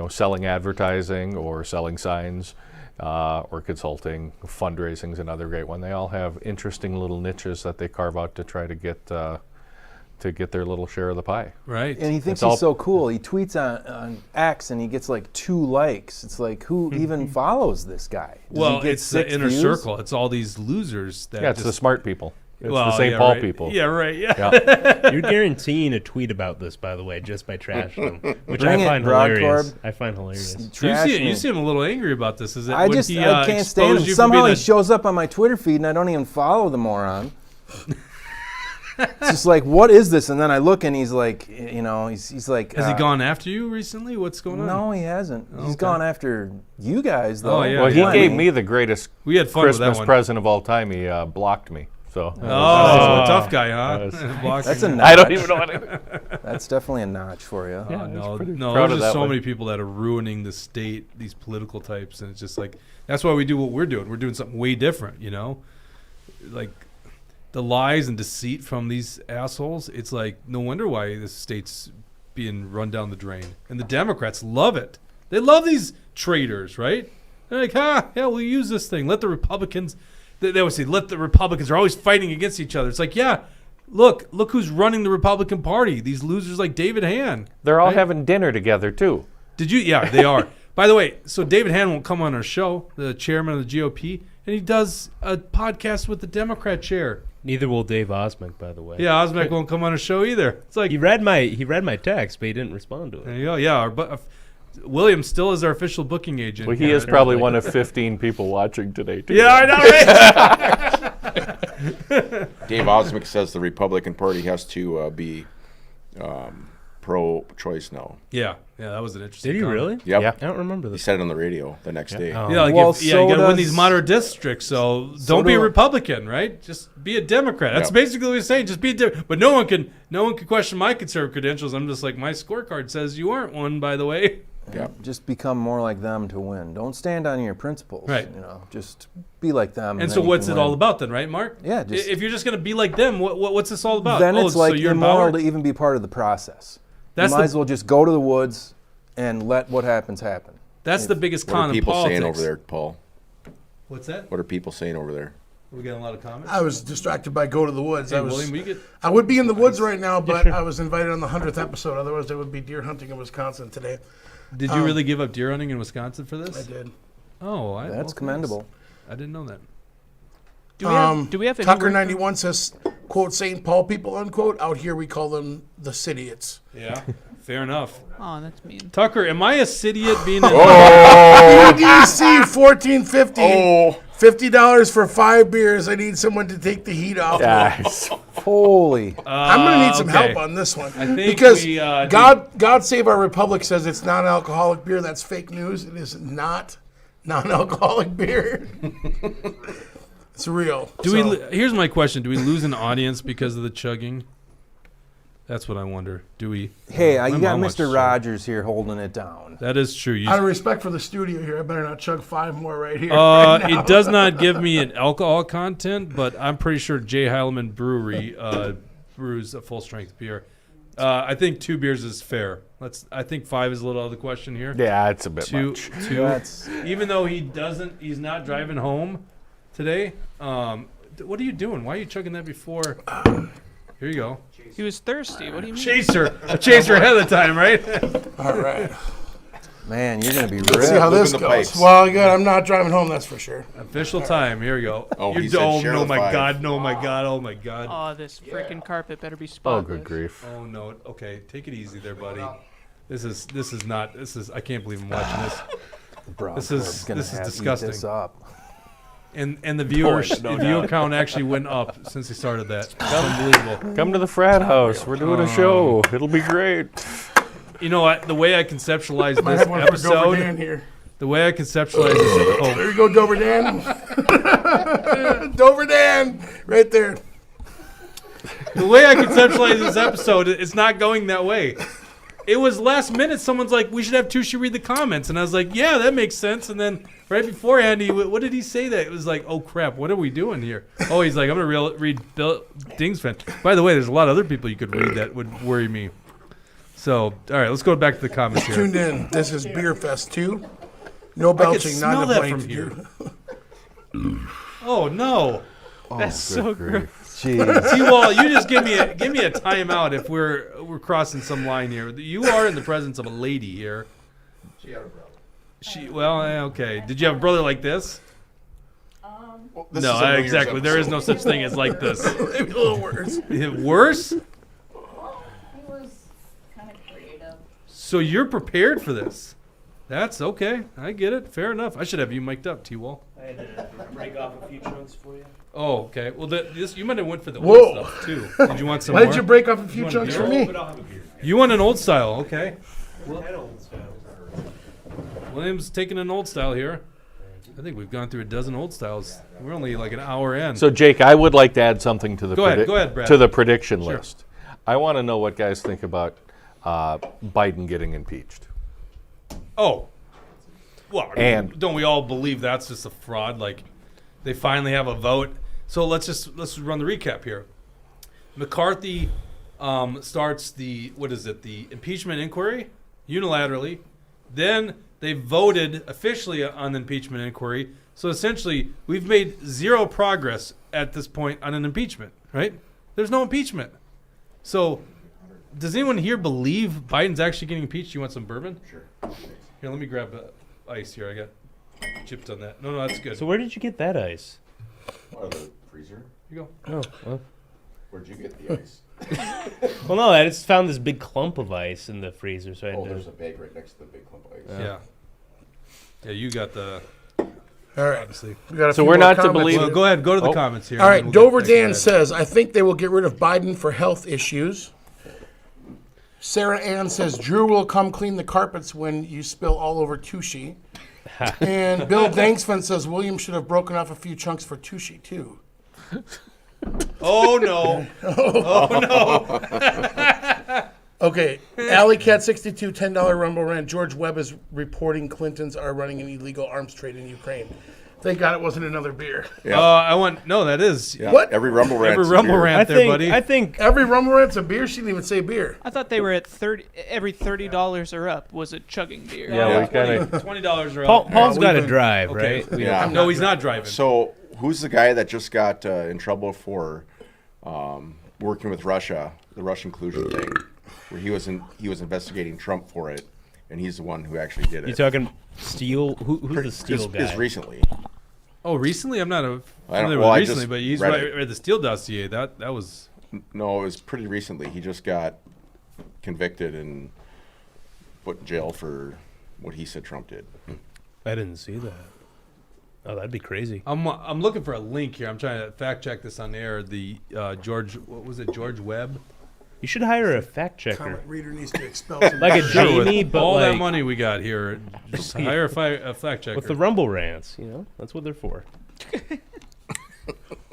selling advertising, or selling signs, or consulting, fundraising's another great one. They all have interesting little niches that they carve out to try to get their little share of the pie. Right. And he thinks It's all- he's so cool. He tweets on X and he gets like 2 likes. It's like, who even follows this guy? Does he Well, get it's the 6 inner views? circle. It's all these losers that Yeah, it's the just, smart people. It's well, the St. yeah, Paul right. people. Yeah, right. Yeah. Yeah. You're guaranteeing a tweet about this, by the way, just by trashing them, which Bring I it, find Broadcorp. hilarious. I find hilarious. Trash You me. seem a little angry about this. Is it? I when just he, I can't stand exposed him. you for Somehow being he a- shows up on my Twitter feed and I don't even follow the moron. It's just like, what is this? And then I look and he's like, he's like. Has he gone after you recently? What's going on? No, he hasn't. He's Okay. gone after you guys, though. Oh, yeah. Well, he Yeah. gave me the greatest We had fun with that Christmas one. present of all time. He blocked me. So Oh, tough guy, huh? Boxing. That's a notch. I don't even know what. That's definitely a notch for you. Oh, no, pretty no. proud There's of just that so one. many people that are ruining the state. These political types, and it's just like that's why we do what we're doing. We're doing something way different, you know. Like the lies and deceit from these assholes. It's like no wonder why this state's being run down the drain, and the Democrats love it. They love these traitors, right? They're like, yeah, we'll use this thing. Let the Republicans. They always say, let the Republicans are always fighting against each other. It's like, yeah, look who's running the Republican Party. These losers like David Hand. They're all right? having dinner together too. Did you? Yeah, they are. By the way, so David Hand won't come on our show, the chairman of the GOP, and he does a podcast with the Democrat chair. Neither will Dave Osmek, by the way. Yeah, Osmek won't come on our show either. It's like He read my text, but he didn't respond to there it. you go. Yeah, William still is our official booking agent. Well, he is probably one of 15 people watching today too. Yeah, I know, right? Dave Osmek says the Republican Party has to be pro-choice now. Yeah, that was an interesting. Did he comment. really? Yep. Yeah. I don't remember He this. said it on the radio the next day. Oh. Yeah, like Well, you so got to win does- these moderate districts. So so don't be a do- Republican, right? Just be a Democrat. That's Yep. basically what he's saying. Just be a Democrat. But no one can question my conservative credentials. I'm just like my scorecard says you aren't one, by the way. Yep. Just become more like them to win. Don't stand on your principles. Right. You know, just be like them. And then so you what's can it all win. about then, right, Mark? Yeah, just- if you're just going to be like them, what's this all about? Then it's so like you're immoral empowered? to even be part of the process. That's you might the- as well just go to the woods and let what happens happen. That's the biggest What con are in people politics. saying over there, Paul? What's that? What are people saying over there? We getting a lot of comments. I was distracted by Go to the Woods. Hey, I was. William, we get. I would be in the woods right now, but I was invited on the 100th episode. Otherwise, I would be deer hunting in Wisconsin today. Did you really give up deer hunting in Wisconsin for this? I did. Oh, That's thanks. commendable. I didn't know that. Do we have any Tucker work- 91 says, quote, St. Paul people, unquote. Out here, we call them the Cityots. Yeah, fair enough. Oh, that's mean. Tucker, am I a idiot being a EDC 1450. Oh, $50 for 5 beers. I need someone to take the heat off. Guys. Holy. I'm going to need some okay. help on this one. I think because we, God Save Our Republic says it's non-alcoholic beer. That's fake news. It is not non-alcoholic beer. It's real. Here's my question: do we lose an audience because of the chugging? That's what I wonder. Do we? Hey, My you got mom watched the Mr. show. Rogers here holding it down. That is true. Out of respect for the studio here, I better not chug 5 more right here. It does not give me an alcohol content, but I'm pretty sure J. Heileman Brewery brews a full strength beer. I think 2 beers is fair. I think 5 is a little out of the question here. Yeah, it's a bit Two, much. That's even though he's not driving home today. What are you doing? Why are you chugging that before? Here you go. He was thirsty. What do you mean? A chaser ahead of the time, right? All right. man, you're gonna be Let's see how ripped. this the goes. pipes. Well, good. I'm not driving home, that's for sure. Official time. Here we go. Oh, he You said don't. share No, the my 5. God. No, my God. Oh, my God. Oh, this freaking carpet better be Oh, spotless. good grief. Oh no. Okay, take it easy there, buddy. This is I can't believe I'm watching this. Bro, This is- gonna this is have to eat disgusting. This up. And the view count actually went up since he started that. It's unbelievable. Come to the frat house. We're doing a show. It'll be great. You know what? The way I conceptualized Might this have one for Dover Dan episode, here. the way I conceptualized this, There you go, Dover Dan. Dover Dan, right there. the way I conceptualized this episode, it's not going that way. It was last minute. Someone's like, "We should have Tushy read the comments," and I was like, "Yeah, that makes sense." And then right beforehand, what did he say? That it was like, "Oh crap, what are we doing here?" Oh, he's like, "I'm gonna read Bill Dingsfan." By the way, there's a lot of other people you could read that would worry me. So, all right, let's go back to the comments here. Tuned in. This is Beer Fest 2. No I can belching, smell not a that blame from to here. do. Oh no, That's so gross. Jeez. T-Wall, you just give me a timeout if we're crossing some line here. You are in the presence of a lady here. She had a brother. Okay. Did you have a brother like this? Well, this No, is a New Year's exactly. There is no episode. such thing as like this. Maybe a little worse. Worse? He was kind of creative. So you're prepared for this? That's okay. I get it. Fair enough. I should have you mic'd up, T-Wall. I had to break off a few chunks for you. Oh, okay. Well, you might have went for the Whoa. old stuff too. Did you want some Why more? did you break off a few want chunks beer? for me? But I'll have a beer. You want an old style? Okay. Head old style. William's taking an old style here. I think we've gone through a dozen old styles. We're only like an hour in. So, Jake, I would like to add something to the Go ahead, Brad. to the prediction Sure. list. I want to know what guys think about Biden getting impeached. Oh. Well, And- don't we all believe that's just a fraud? Like, they finally have a vote. So let's run the recap here. McCarthy starts the impeachment inquiry unilaterally. Then they voted officially on the impeachment inquiry. So essentially, we've made zero progress at this point on an impeachment, right? There's no impeachment. So does anyone here believe Biden's actually getting impeached? You want some bourbon? Sure. Here, let me grab ice here. I got chips on that. No, that's good. So where did you get that ice? Out of the freezer. Here you go. Oh, well. Where'd you get the ice? Well, no, I just found this big clump of ice in the freezer, so I had Oh, to. there's a bag right next to the big clump of ice. Yeah. Yeah, you got the. All right. Obviously. We got a So few we're more not to comments believe- Well, here. go ahead. Go to the Oh. comments here. All and right, then we'll Dover get back to Dan that. says, I think they will get rid of Biden for health issues. Sarah Ann says, Drew will come clean the carpets when you spill all over Tushy. And Bill Danksford says, William should have broken off a few chunks for Tushy, too. Oh, no. Oh, no. Okay, Alley Cat 62, $10 Rumble Rant. George Webb is reporting Clintons are running an illegal arms trade in Ukraine. Thank God it wasn't another beer. Yeah. That is. Yeah. What? Every Rumble Rant. Every Rumble Rant there, buddy. I think Every Rumble Rant's a beer? She didn't even say beer. I thought they were at every $30 or up was a chugging beer. Yeah, we kind of. $20 or Paul's up. got to been- drive, Okay. right? We Yeah. No, he's not driving. So who's the guy that just got in trouble for working with Russia, the Russian collusion thing, where he was investigating Trump for it, and he's the one who actually did it. You talking Steele? Who's the Steele Just- guy? Just recently. Oh, recently? I'm not I don't- familiar well, with I recently, just but he's read right it. at the Steele dossier. That was. No, it was pretty recently. He just got convicted and put in jail for what he said Trump did. I didn't see that. Oh, that'd be crazy. I'm looking for a link here. I'm trying to fact check this on air. The George Webb? You should hire a fact checker, Comment reader needs to expel some like a beer. Jamie, but All that like money we got here, just hire a fact checker. with the Rumble rants. You know, that's what they're for.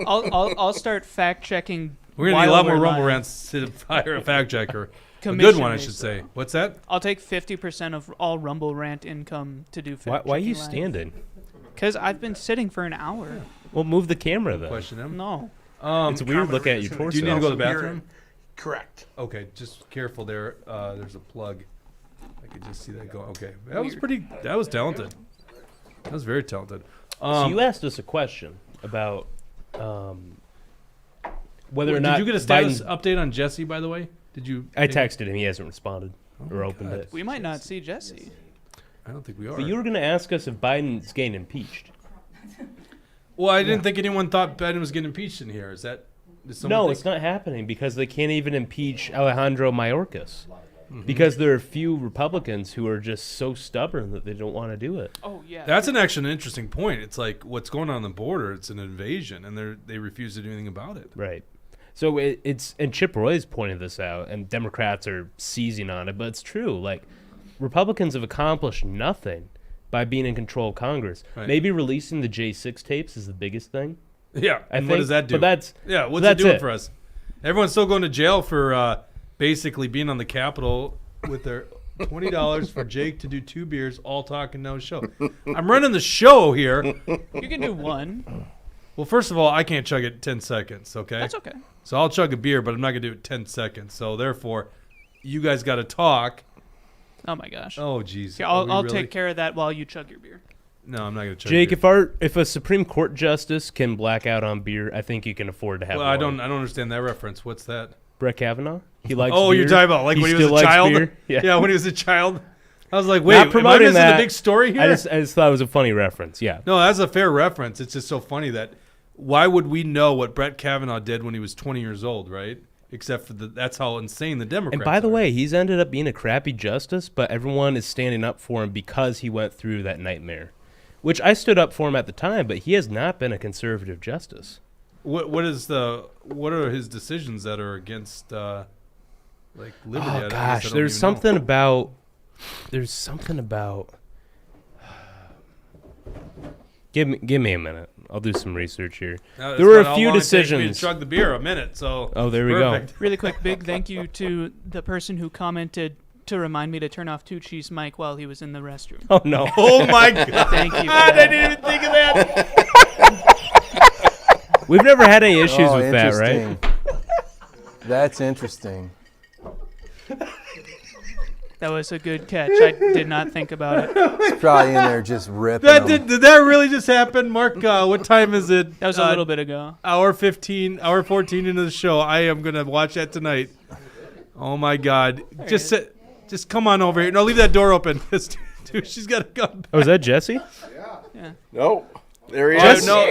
I'll start fact checking. We're gonna need a lot more while we're Rumble live. rants to hire a fact checker. A good Commission one, I me, should so. say. What's that? I'll take 50% of all Rumble Rant income to do fact Why are you standing? Because I've been sitting for an hour. Well, move the camera then. Question him. No. It's weird looking at your torso. Do you need to go to the Hear it. bathroom? Correct. Okay, just careful there. There's a plug. I could just see that go. Okay, that was pretty. That was talented. That was very talented. So you asked us a question about whether or not did you get a status Biden's- update on Jesse? By the way, did you? I texted him. He hasn't responded or opened it. We might not see Jesse. I don't think we are. But you were going to ask us if Biden's getting impeached. Well, I didn't think anyone thought Biden was getting impeached in here. Is that? Does someone No, think- it's not happening because they can't even impeach Alejandro Mayorkas. Because there are a few Republicans who are just so stubborn that they don't want to do it. Oh, yeah. That's actually an interesting point. It's like what's going on the border. It's an invasion, and they refuse to do anything about it. Right. So it's and Chip Roy's pointed this out, and Democrats are seizing on it, but it's true. Like Republicans have accomplished nothing by being in control of Congress. Right. Maybe releasing the J6 tapes is the biggest thing. Yeah, I and think, what does that do? But that's yeah, what's that's it doing it. for us? Everyone's still going to jail for basically being on the Capitol with their $20 for Jake to do 2 beers, all talk and no show. I'm running the show here. You can do one. Well, first of all, I can't chug it 10 seconds, okay? That's okay. So I'll chug a beer, but I'm not going to do it 10 seconds. So therefore, you guys got to talk. Oh, my gosh. Oh, jeez. Yeah, Are we I'll really? take care of that while you chug your beer. No, I'm not going to chug Jake, beer. if a Supreme Court justice can black out on beer, I think you can afford to have Well, one. I don't understand that reference. What's that? Brett Kavanaugh? He likes Oh, beer. you're talking about like when he was still a likes child? beer? Yeah. When he was a child. I was like, wait, Not am I promoting missing that. the big story here? I just thought it was a funny reference. Yeah. No, that's a fair reference. It's just so funny that why would we know what Brett Kavanaugh did when he was 20 years old, right? Except for that's how insane the Democrats And by the are. way, he's ended up being a crappy justice, but everyone is standing up for him because he went through that nightmare. Which I stood up for him at the time, but he has not been a conservative justice. What are his decisions that are against like liberty? I Oh guess I gosh, don't there's even something know. about Give me a minute. I'll do some research here. That's There were about a how few long it takes me to decisions. chug the beer, a minute. So Oh, there we perfect. Really quick, big thank you to the person who commented to remind me to turn off Tucci's mic while he was in the restroom. Oh no. Oh my God! Thank you. for I that. didn't even think of that. We've never had any issues Oh, with that, right? interesting. That's interesting. That was a good catch. I did not think about it. It's probably in there just ripping That them. did that really just happen, Mark? What time is it? That was a little bit ago. Hour 14 into the show. I am gonna watch that tonight. Oh my God! Just come on over here. No, leave that door open. Dude, she's got to come. Oh, is that Jesse? No, there he Oh, is. no.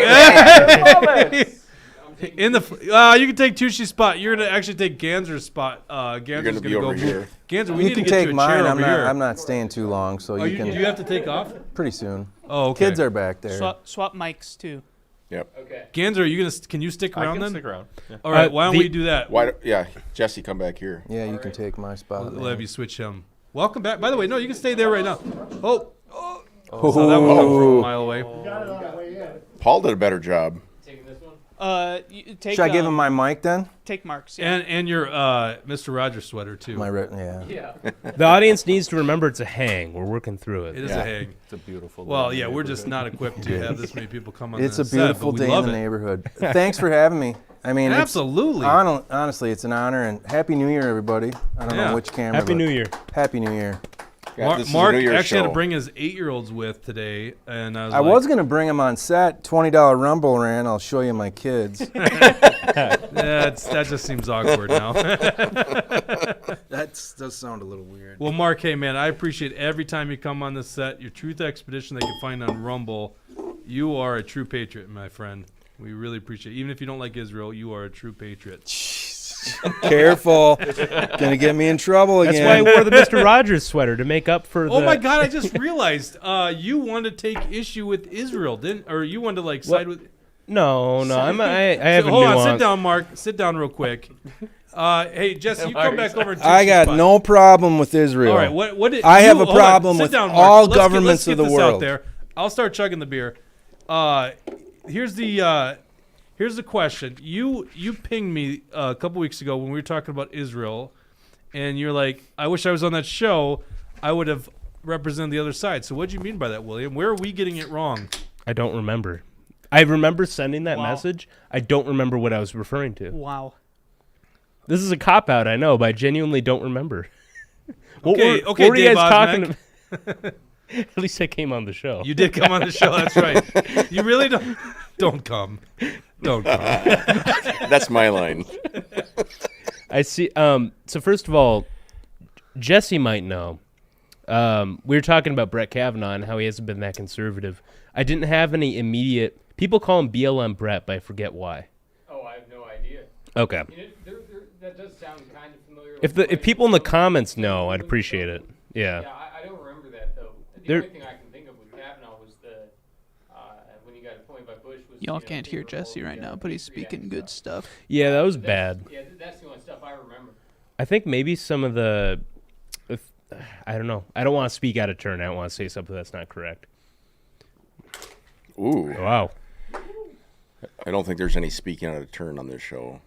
In the you can take Tucci's spot. You're gonna actually take Ganser's spot. Ganser's gonna be over here. Ganser, we You need can to get take you a mine. chair I'm over not. here. I'm not staying too long, so Oh, you do can. you have to take off? Pretty soon. Oh, okay. Kids are back there. Swap mics too. Yep. Ganser, are you gonna? Can you stick I around can then? stick around. Yeah. All right. Why don't we do that? Yeah, Jesse, come back here. Yeah, you can take my spot. We'll have you switch him. Welcome back. By the way, no, you can stay there right now. Oh. Oh. So that one come from a mile away. Got it on the way in. Paul did a better job. Take, Should I give him my mic then? Take Mark's. Yeah. And your Mr. Rogers sweater too. Yeah. The audience needs to remember it's a hang. We're working through it. It is a hang. It's a beautiful. Well, day in yeah, the we're just neighborhood. not equipped to have this many people come on. It's the a set, beautiful but we day love in the it. neighborhood. Thanks for having me. I mean, Absolutely. Honestly, it's an honor, and Happy New Year, everybody. I don't Yeah. know which camera. Happy but New Year. Happy New Year. Yeah, this is a Mark New Year's actually had show. to bring his 8-year-olds with today, and I was I was gonna bring him on set. $20 Rumble ran. I'll show you my kids. that just seems awkward now. That does sound a little weird. Well, Mark, hey man, I appreciate every time you come on the set. Your Truth Expedition that you find on Rumble. You are a true patriot, my friend. We really appreciate it. Even if you don't like Israel, you are a true patriot. Careful. Gonna get me in trouble That's again. why I wore the Mr. Rogers sweater to make up for the. Oh my God! I just realized you wanted to take issue with Israel, didn't? Or you wanted to like side with? No. I have a Hold nuance. on, sit down, Mark. Sit down real quick. Hey, Jesse, you come back over. And I got spot. no problem with Israel. All right, what did I have you- a hold on, problem sit with down, Mark. all Let's governments get of the this out world. there. I'll start chugging the beer. Here's the question. You pinged me a couple weeks ago when we were talking about Israel, and you're like, I wish I was on that show. I would have represented the other side. So what do you mean by that, William? Where are we getting it wrong? I don't remember. I remember sending that message. I don't remember what I was referring to. Wow. This is a cop out, I know, but I genuinely don't remember. Okay, what were you Dave guys talking Osmek. about? At least I came on the show. You did come on the show. That's right. You really don't come. Don't come. That's my line. I see. So first of all, Jesse might know. We were talking about Brett Kavanaugh and how he hasn't been that conservative. I didn't have any immediate. People call him BLM Brett, but I forget why. Oh, I have no idea. Okay. You know, that does sound kind of familiar. If people in the comments know, I'd appreciate it. Yeah. Yeah, I don't remember that though. The There- only thing I can think of with Kavanaugh was when he got appointed by Bush. Was, Y'all can't hear Jesse right now, but he's speaking good stuff. Yeah, that was bad. Yeah, that's the only stuff I remember. I think maybe some of the. I don't know. I don't want to speak out of turn. I don't want to say something that's not correct. Ooh. Wow. I don't think there's any speaking out of turn on this show.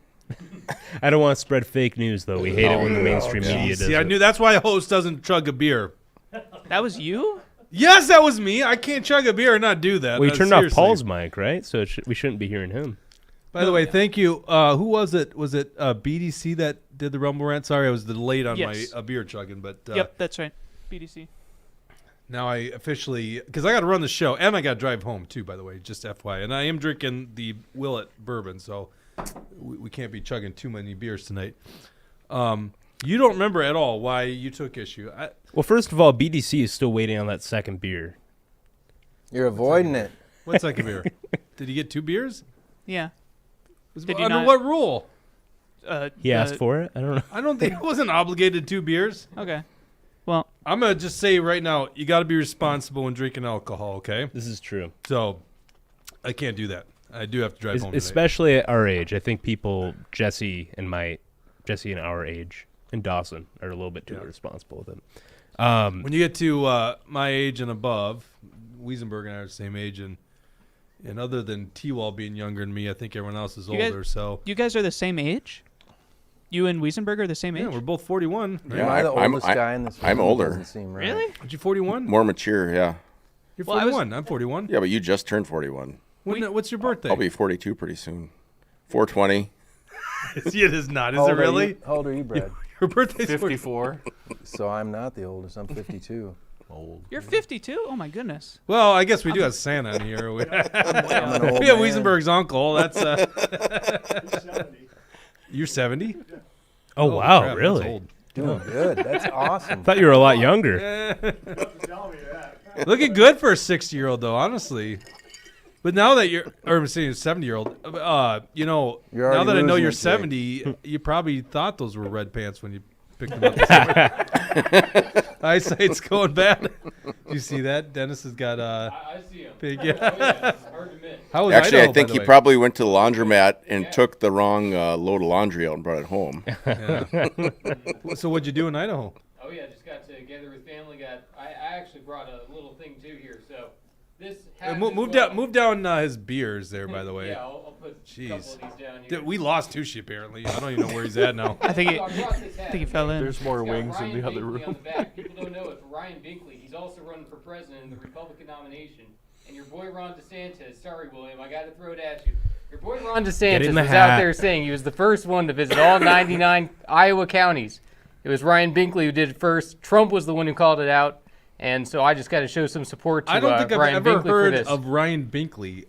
I don't want to spread fake news, though. We hate it when the mainstream media does See, I it. knew that's why a host doesn't chug a beer. That was you? Yes, that was me. I can't chug a beer and not do that. We turned off Seriously. Paul's mic, right? So we shouldn't be hearing him. By the way, thank you. Who was it? Was it BDC that did the Rumble rant? Sorry, I was delayed on Yes. my beer chugging, but Yep, that's right. BDC. now I officially, because I got to run the show and I got to drive home too. By the way, just FYI, and I am drinking the Willet bourbon, so we can't be chugging too many beers tonight. You don't remember at all why you took issue. Well, first of all, BDC is still waiting on that second beer. You're avoiding it. What second beer? Did he get 2 beers? Yeah. Did Under you not? what rule? He asked for it? I don't know. I don't think he wasn't obligated to 2 beers. Okay. Well, I'm going to just say right now, you got to be responsible when drinking alcohol, okay? This is true. So I can't do that. I do have to drive home today. Especially at our age. I think people, Jesse and our age, and Dawson are a little bit too responsible with it. When you get to my age and above, Wesenberg and I are the same age, and And other than T-Wall being younger than me, I think everyone else is You guys- older. So You guys are the same age? You and Wesenberg are the same age? yeah, we're both 41. Right? Am I the oldest guy in this room? I'm older. Doesn't seem right. Really? Aren't you 41? More mature, yeah. You're Well, I was- 41. I'm 41. Yeah, but you just turned 41. What's your birthday? I'll be 42 pretty soon. 420. See, it is not. Is How it old are you- really? How old are you, Brad? Your birthday's 54. So I'm not the oldest. I'm 52. Old. You're 52? Oh my goodness. Well, I guess we do have Santa in here. We I'm an old we have man. Wesenberg's uncle. That's 70. you're 70. Oh, wow, crap, that's really? old. Doing good. That's awesome. Thought you were a lot younger. Tell me that. Looking good for a 60-year-old, though, honestly. But now that you're, or I'm saying a 70-year-old, you know, You're now already that I know losing you're it, Jake. 70, you probably thought those were red pants when you picked them up this morning. Eyesight's going bad. Do you see that? Dennis has got I see him. big. Oh, yeah, it's hard to miss. How was Actually, Idaho, I think by he the way? probably went to the laundromat and took the wrong load of laundry out and brought it home. Yeah. So what'd you do in Idaho? Oh yeah, just got together with family. I actually brought a little thing too here. So this Move down his beers there, by the way. Yeah, I'll put a Jeez. couple of these down here. Dude, we lost Tushy apparently. I don't even know where he's at now. I think So I brought this hat. I think he fell in. There's more It's got wings in Ryan the other Binkley on room. the back. People don't know it, but Ryan Binkley, he's also running for president in the Republican nomination. And your boy Ron DeSantis, sorry William, I got to throw it at you. Your boy Ron DeSantis in the was hat. out there saying he was the first one to visit all 99 Iowa counties. It was Ryan Binkley who did it first. Trump was the one who called it out. And so I just got to show some support to I don't think I've Ryan ever Binkley for heard this. of Ryan Binkley.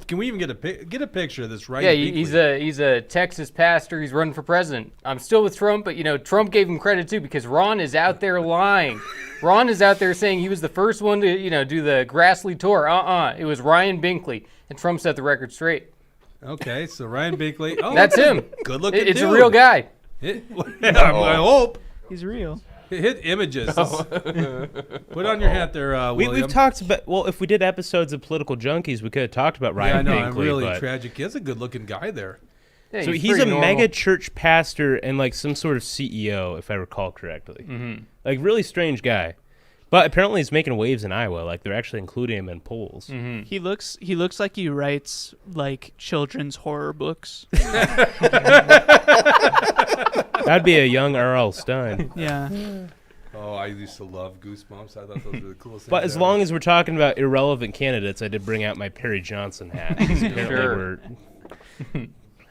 Can we even get a picture of this Ryan Yeah, Binkley? he's a Texas pastor. He's running for president. I'm still with Trump, but you know Trump gave him credit too because Ron is out there lying. Ron is out there saying he was the first one to do the Grassley tour. It was Ryan Binkley, and Trump set the record straight. Okay, so Ryan Binkley. Oh, That's him. Good looking. It's a dude. real guy. I hope. He's real. Hit images. Put on your hat there, William. We've talked about, well, if we did episodes of Political Junkies, we could have talked about Yeah, Ryan I know. Binkley. I'm really but- tragic. He's a good looking guy there. Yeah, So he's pretty a normal. mega church pastor and like some sort of CEO, if I recall correctly. Mm-hmm. Like really strange guy, but apparently he's making waves in Iowa. Like they're actually including him in polls. Mm-hmm. He looks like he writes like children's horror books. That'd be a young R.L. Stein. Yeah. Oh, I used to love Goosebumps. I thought those were the coolest things. But as ever. long as we're talking about irrelevant candidates, I did bring out my Perry Johnson hat. 'cause apparently Sure. we're-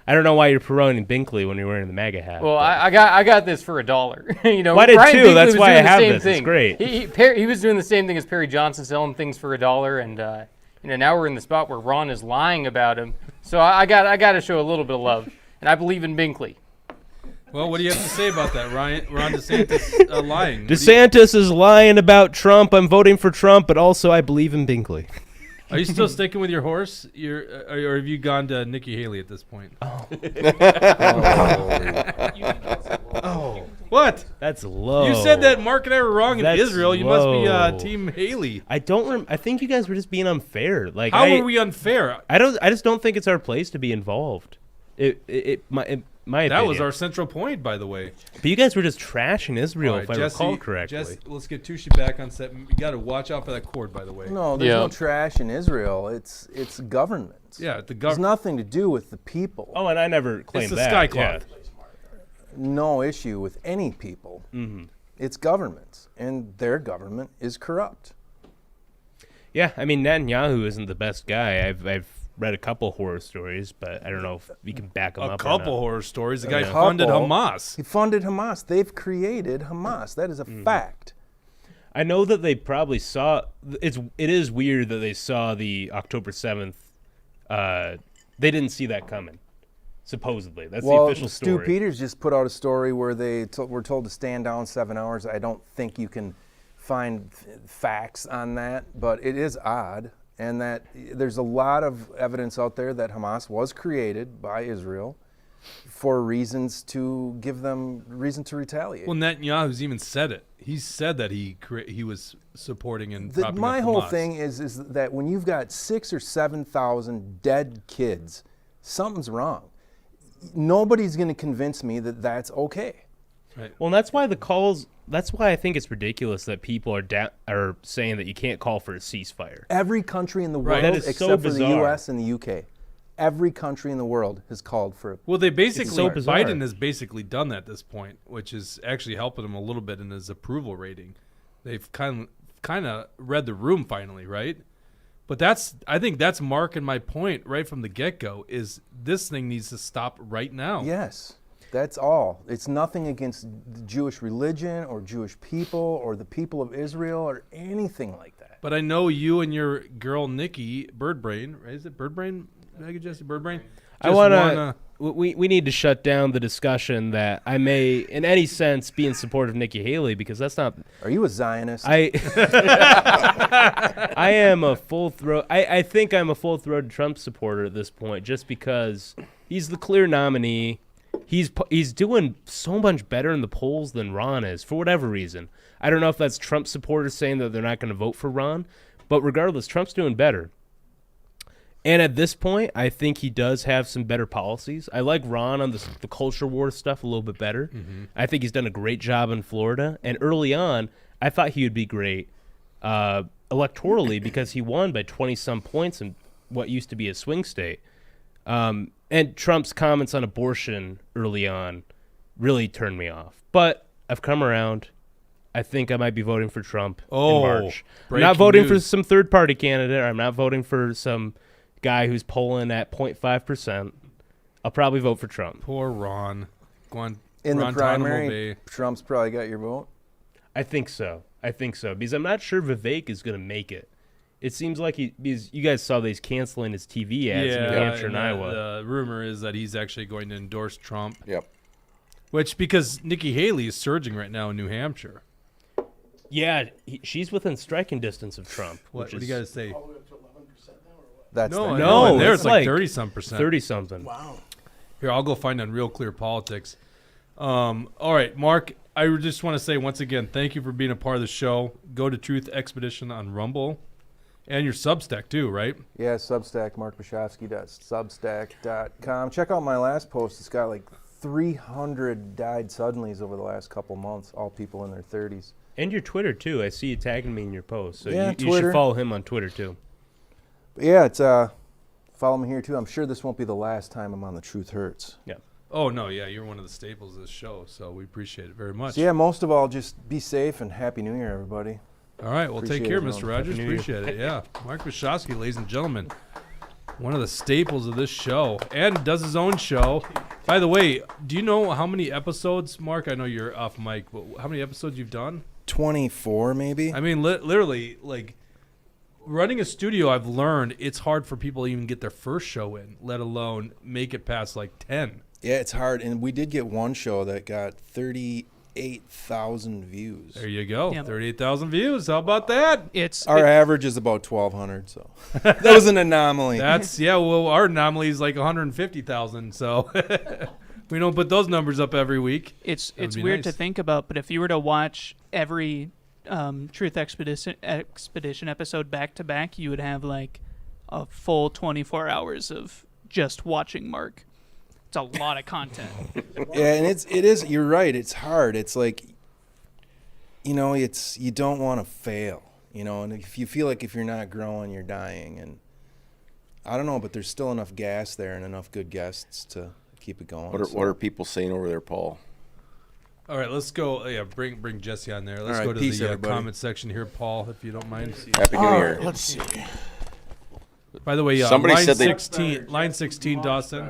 I don't know why you're promoting Binkley when you're wearing the MAGA hat. Well, but- I got this for $1. You know, Well, I did Ryan too. Binkley That's was why I doing the have same this. It's thing. great. He was doing the same thing as Perry Johnson, selling things for $1, and now we're in the spot where Ron is lying about him. So I got to show a little bit of love, and I believe in Binkley. Well, what do you have to say about that, Ron DeSantis lying? DeSantis is lying about Trump. I'm voting for Trump, but also I believe in Binkley. Are you still sticking with your horse? Or have you gone to Nikki Haley at this point? Oh. What? That's low. You said that Mark and I were wrong in That's Israel. You low. must be Team Haley. I don't. I think you guys were just being unfair. Like, How are we unfair? I just don't think it's our place to be involved. My That was opinion. our central point, by the way. But you guys were just trashing Israel, All right, if I recall correctly. Let's get Tushy back on set. You got to watch out for that cord, by the way. No, there's no trash in Israel. It's government. Yeah, the There's government. nothing to do with the people. Oh, and I never claimed It's the that. sky yeah. cloth. No issue with any people. Mm-hmm. It's government, and their government is corrupt. Yeah, I mean Netanyahu isn't the best guy. I've read a couple horror stories, but I don't know if we can back them A up. couple or not. horror stories. The guy A funded couple. Hamas. He funded Hamas. They've created Hamas. That is a fact. I know that they probably saw. It is weird that they saw the October 7th. They didn't see that coming. Supposedly, that's the official Stu story. Peters just put out a story where they were told to stand down 7 hours. I don't think you can find facts on that, but it is odd. And that there's a lot of evidence out there that Hamas was created by Israel for reasons to give them reason to retaliate. Well, Netanyahu's even said it. He said that he was supporting and propping My up whole Hamas. thing is that when you've got 6,000 or 7,000 dead kids, something's wrong. Nobody's going to convince me that that's okay. Well, and that's why the calls. That's why I think it's ridiculous that people are saying that you can't call for a ceasefire. Every country in the world, That is except so for the bizarre. U.S. and the U.K., every country in the world has called for. Well, they basically so bizarre. Biden has basically done that at this point, which is actually helping him a little bit in his approval rating. They've kind of read the room finally, right? But I think that's marking my point right from the get-go. Is this thing needs to stop right now? Yes, that's all. It's nothing against the Jewish religion or Jewish people or the people of Israel or anything like that. But I know you and your girl Nikki Birdbrain, right? Is it Birdbrain? MAGA Jesse Birdbrain. I want to. We need to shut down the discussion that I may, in any sense, be in support of Nikki Haley because that's not. Are you a Zionist? I am a full throat. I think I'm a full throated Trump supporter at this point, just because he's the clear nominee. He's doing so much better in the polls than Ron is for whatever reason. I don't know if that's Trump supporters saying that they're not going to vote for Ron, but regardless, Trump's doing better. And at this point, I think he does have some better policies. I like Ron on the culture war stuff a little bit better. Mm-hmm. I think he's done a great job in Florida. And early on, I thought he would be great electorally because he won by 20-some points in what used to be a swing state. And Trump's comments on abortion early on really turned me off. But I've come around. I think I might be voting for Trump in March. I'm not voting for some third-party candidate. I'm not voting for some guy who's polling at 0.5%. I'll probably vote for Trump. Poor Ron. In the Guantanamo primary, Bay. Trump's probably got your vote? I think so. Because I'm not sure Vivek is going to make it. It seems like because you guys saw that he's canceling his TV ads in New Hampshire and Iowa. The rumor is that he's actually going to endorse Trump. Yep. Because Nikki Haley is surging right now in New Hampshire. Yeah, she's within striking distance of Trump. What do you guys say? That's No, there it's like 30-some%. 30-something. Wow. Here, I'll go find on Real Clear Politics. All right, Mark, I just want to say once again, thank you for being a part of the show. Go to Truth Expedition on Rumble. And your Substack, too, right? Yeah, Substack, markbishofsky.substack.com. Check out my last post. It's got like 300 died suddenlies over the last couple months, all people in their 30s. And your Twitter, too. I see you tagging me in your post. So Yeah, you should follow him on Twitter, too. But yeah, it's follow me here, too. I'm sure this won't be the last time I'm on The Truth Hurts. Yeah. Oh, no, yeah, you're one of the staples of this show, so we appreciate it very much. So yeah, most of all, just be safe and Happy New Year, everybody. All right, well, take Appreciate care, it, Mr. man. Rogers. Happy New Year. Appreciate it, yeah. Mark Bishofsky, ladies and gentlemen, one of the staples of this show, and does his own show. By the way, do you know how many episodes, Mark? I know you're off mic, but how many episodes you've done? 24, maybe? I mean, literally, like, running a studio, I've learned it's hard for people to even get their first show in, let alone make it past, like, 10. Yeah, it's hard. And we did get one show that got 38,000 views. There you go. Yep. 38,000 views. How about that? Our average is about 1,200, so that was an anomaly. Well, our anomaly is like 150,000, so we don't put those numbers up every week. It's weird nice to think about, but if you were to watch every Truth Expedition episode back to back, you would have like a full 24 hours of just watching Mark. It's a lot of content. Yeah, and it is. You're right. It's hard. It's like, you don't want to fail. And if you feel like if you're not growing, you're dying. And I don't know, but there's still enough gas there and enough good guests to keep it going. What are people saying over there, Paul? All right, let's go. Yeah, bring Jesse on there. Let's All right, go to peace, the everybody. comment section here, Paul, if you don't mind. Happy New Year. Let's see. By the way, Somebody line said they- 16, Dawson.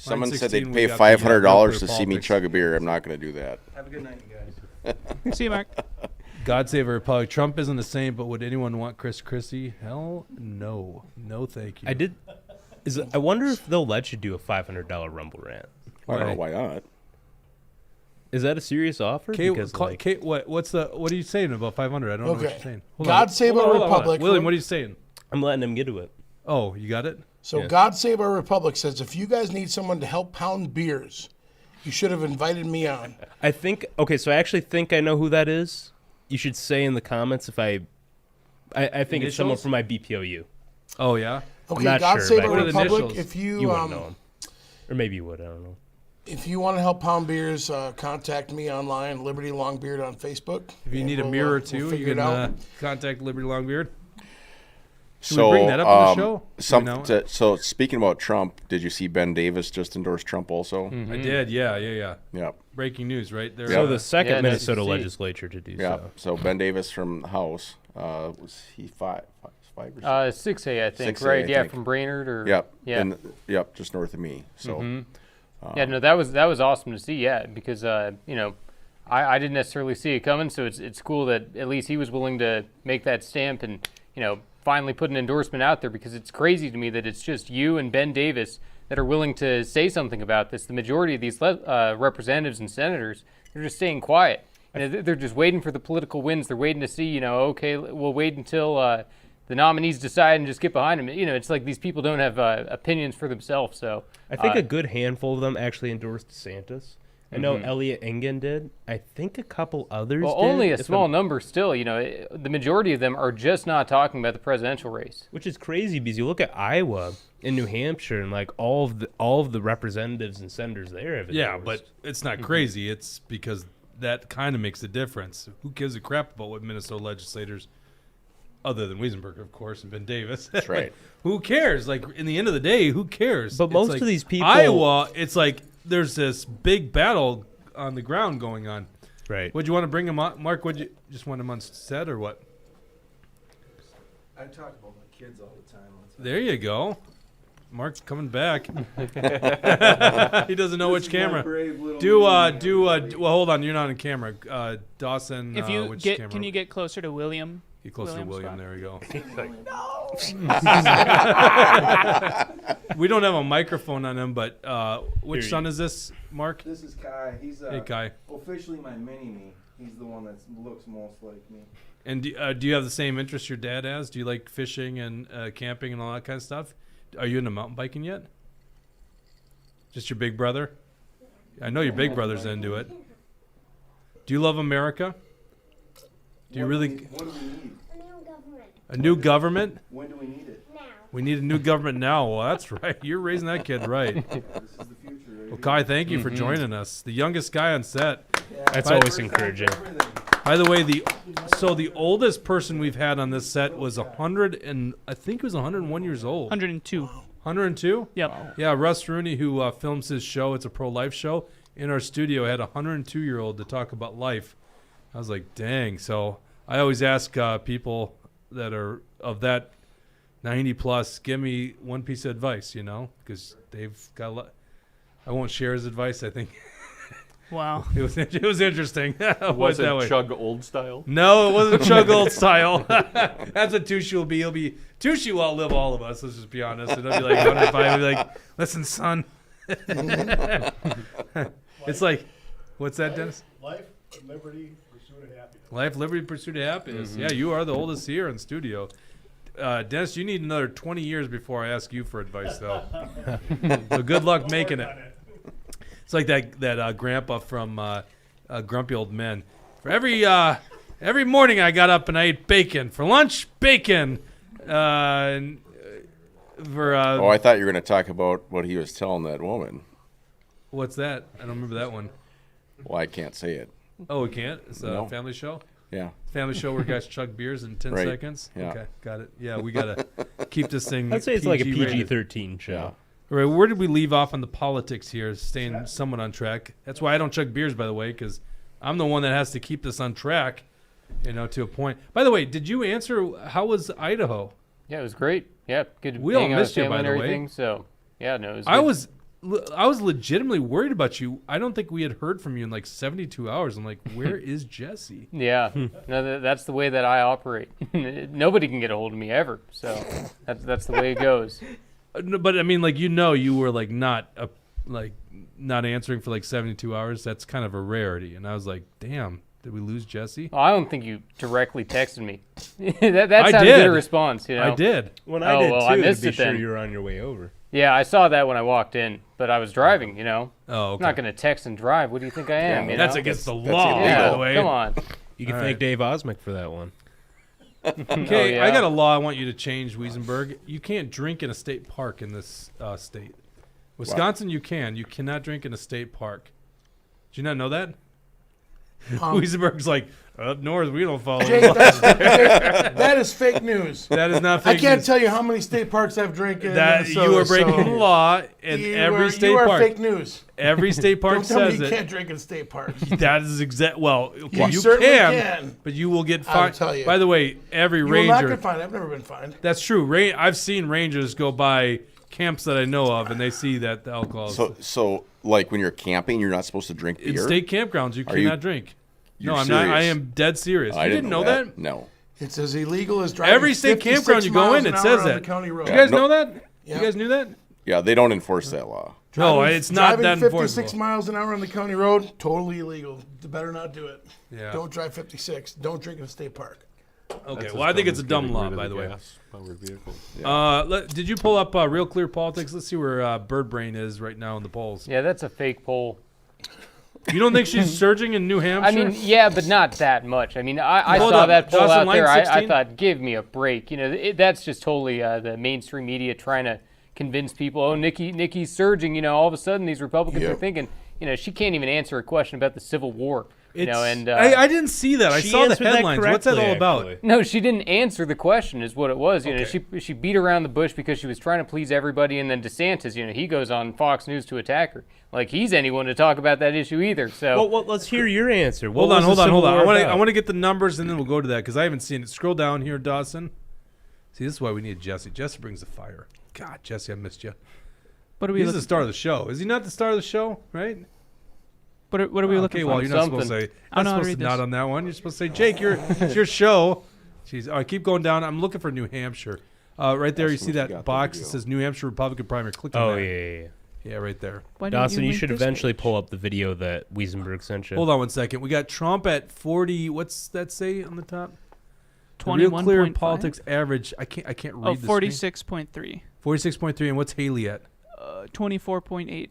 Someone said 16, they'd we pay got the, $500 to Real see me Politics. chug a beer. I'm not going to do that. Have a good night, you guys. See you, Mark. God save our republic. Trump isn't the same, but would anyone want Chris Christie? Hell no. No, thank you. I wonder if they'll let you do a $500 Rumble rant. I don't know why not. Is that a serious offer? Kate, Because, what are you saying about 500? I don't know what you're saying. Hold God on. save Hold our on, hold on. republic. William, what are you saying? I'm letting him get to it. Oh, you got it? So God Save Our Republic says, if you guys need someone to help pound beers, you should have invited me on. I think, so I actually think I know who that is. You should say in the comments if I think it's someone Initials? from my BPOU. Oh, yeah? Okay, not God sure, Save but Our what are the Republic, initials? if you, You wouldn't know him. Or maybe you would, I don't know. If you want to help pound beers, contact me online, Liberty Longbeard on Facebook. If you and need a we'll, mirror or we'll two, figure you it can out. contact Liberty Longbeard. Should So, we bring that up on the show? So speaking about Trump, did you see Ben Davis just endorsed Trump also? I did, yeah. Yeah. Breaking news, right? There, So the second Yeah, Minnesota nice to see. legislature to do Yeah. so. So Ben Davis from the House, was he five or six? 6A, I think, 6A, right? I Yeah, think. from Brainerd or Yep. yeah. Yep, just north of me. So Yeah, no, that was awesome to see. Yeah, because you know, I didn't necessarily see it coming, so it's cool that at least he was willing to make that stamp and finally put an endorsement out there, because it's crazy to me that it's just you and Ben Davis that are willing to say something about this. The majority of these representatives and senators, they're just staying quiet. They're just waiting for the political wins. They're waiting to see, okay, we'll wait until the nominees decide and just get behind them. It's like these people don't have opinions for themselves. So I think a good handful of them actually endorsed DeSantis. I know Elliot Engen did. I think a couple others well, did. only a small number still. The majority of them are just not talking about the presidential race. Which is crazy because you look at Iowa and New Hampshire and like all of the representatives and senators there have Yeah, endorsed. but it's not crazy. It's because that kind of makes a difference. Who gives a crap about what Minnesota legislators, other than Wesenberg, of course, and Ben Davis? That's right. Who cares? Like, in the end of the day, who cares? But It's most like of these people- Iowa, it's like there's this big battle on the ground going on. Right. Would you want to bring him on? Mark, would you just want him on set or what? I talk about my kids all the time. There you go. Mark's coming back. He doesn't know which camera. Well, hold on. You're not on camera. Dawson, If you which get, camera? can you get closer to William? Get closer to William. William's There we go. We don't have a microphone on him, but which son is this, Mark? This is Kai. He's Hey, Kai. officially my mini-me. He's the one that looks most like me. And do you have the same interests your dad has? Do you like fishing and camping and all that kind of stuff? Are you into mountain biking yet? Just your big brother? I know your big brother's into it. Do you love America? Do you really? What do we need? A new government? When do we need it? We need a new government now. Well, that's right. You're raising that kid right. This is the future. Well, Kai, thank you for joining us. The youngest guy on set. That's always encouraging. By the way, the oldest person we've had on this set was 100 and I think he was 101 years old. 102. 102? Yep. Yeah, Russ Rooney, who films his show, it's a pro-life show, in our studio had a 102-year-old to talk about life. I was like, dang. So I always ask people that are of that 90 plus, give me one piece of advice, because they've got a lot. I won't share his advice, I think. Wow. It was interesting. Was it Chug Old style? No, it wasn't Chug Old style. That's what Tushy will be. Tushy will outlive all of us, let's just be honest. It'll be like 105. He'll be like, listen, son. It's like, what's that, Dennis? Life, liberty, pursuit of happiness. Life, liberty, pursuit of happiness. Yeah, you are the oldest here in studio. Dennis, you need another 20 years before I ask you for advice, though. So good luck making it. It's like that grandpa from Grumpy Old Men. For every morning I got up and I ate bacon. For lunch, bacon. I thought you were going to talk about what he was telling that woman. What's that? I don't remember that one. Well, I can't say it. Oh, we can't? It's a No. family show? Yeah. Family show where guys chug beers in 10 Right. seconds? Yeah. Okay, got it. Yeah, we got to keep this thing I'd say it's like a PG-rated. PG-13 show. All right, where did we leave off on the politics here? Staying somewhat on track. That's why I don't chug beers, by the way, because I'm the one that has to keep this on track, to a point. By the way, did you answer, how was Idaho? Yeah, it was great. Yeah, good to We all hang out with missed you, family by and the way. everything. So, yeah, no, it was good. I was legitimately worried about you. I don't think we had heard from you in like 72 hours. I'm like, where is Jesse? Yeah, no, that's the way that I operate. Nobody can get a hold of me ever. So that's the way it goes. No, but I mean, like, you were like not answering for like 72 hours. That's kind of a rarity. And I was like, damn, did we lose Jesse? Oh, I don't think you directly texted me. That's I how did. good a response. I did. When I did well, too, I to missed be it sure then. you were on your way over. Yeah, I saw that when I walked in, but I was driving. Oh, okay. I'm not going to text and drive. What do you think I am? Yeah, you That's know? against the That's law, illegal. by the way. Come on. You can All thank right. Dave Osmick for that one. Okay, Oh, yeah. I got a law I want you to change, Wesenberg. You can't drink in a state park in this state. Wisconsin, you can. You cannot drink in a state park. Did you not know that? Wesenberg's like, up north, we don't follow Jake, the law. that is fake news. That is not fake I can't news. tell you how many state parks I've drank in That Minnesota, you are breaking so the law in every state you are park. fake news. Every state park Don't tell me says you it. can't drink in state parks. That is exact. Well, okay, You you certainly can, can. but you will get I'll fined. tell you. By the way, every You will not ranger. get fined. I've never been fined. That's true. I've seen rangers go by camps that I know of, and they see that the alcohol. So like when you're camping, you're not supposed to drink beer. In state campgrounds, you Are you- cannot drink. No, You're I'm not. I serious? am dead serious. I You didn't know that? No. It's as illegal as driving Every state 56 campground you go miles in, an it hour says on that. the county road. You guys no. know that? Yeah. You guys knew that? Yeah, they don't enforce that law. No, it's not that Driving 56 enforceable. miles an hour on the county road, totally illegal. You better not do it. Yeah. Don't drive 56. Don't drink in a state park. Okay. That's Well, as I think dumb it's a as dumb getting law, rid of by the way. gas-powered vehicles. Did you pull up Real Clear Politics? Let's see where Bird Brain is right now in the polls. Yeah, that's a fake poll. You don't think she's surging in New Hampshire? I mean, yeah, but not that much. I mean, I Hold saw up. that poll Dawson, out line there. I 16? thought, give me a break. You know, that's just totally the mainstream media trying to convince people, oh, Nikki's surging. You know, all of a sudden these Republicans are thinking, you know, she can't even answer a question about the Civil War. You know, and I didn't see that. I She saw the answered that headlines. What's that all correctly, about? actually. no, she didn't answer the question, is what it was. You know, Okay. she beat around the bush because she was trying to please everybody, and then DeSantis, you know, he goes on Fox News to attack her. Like he's anyone to talk about that issue either. So Well, let's hear your answer. What Hold on, was hold the on, hold Civil on. War I about? want to get the numbers and then we'll go to that because I haven't seen it. Scroll down here, Dawson. See, this is why we need Jesse. Jesse brings the fire. God, Jesse, I missed you. What are we He's the looking? star of the show. Is he not the star of the show? Right? What are we looking Okay, for? well, you're not supposed to Something. say. I don't know Not how to supposed to read nod this. on that one. You're supposed to say, Jake, it's your show. Jeez. All right, keep going down. I'm looking for New Hampshire. Right there, you That's see what you that got box the that video. says New Hampshire Republican primary. Click on Oh, that. yeah. Yeah, right there. Why didn't Dawson, you link should this eventually page? pull up the video that Wesenberg sent you. Hold on one second. We got Trump at 40. What's that say on the top? The Real Clear 21.5? Politics average. I can't read Oh, the 46.3. 46.3. And what's Haley at? 24.8.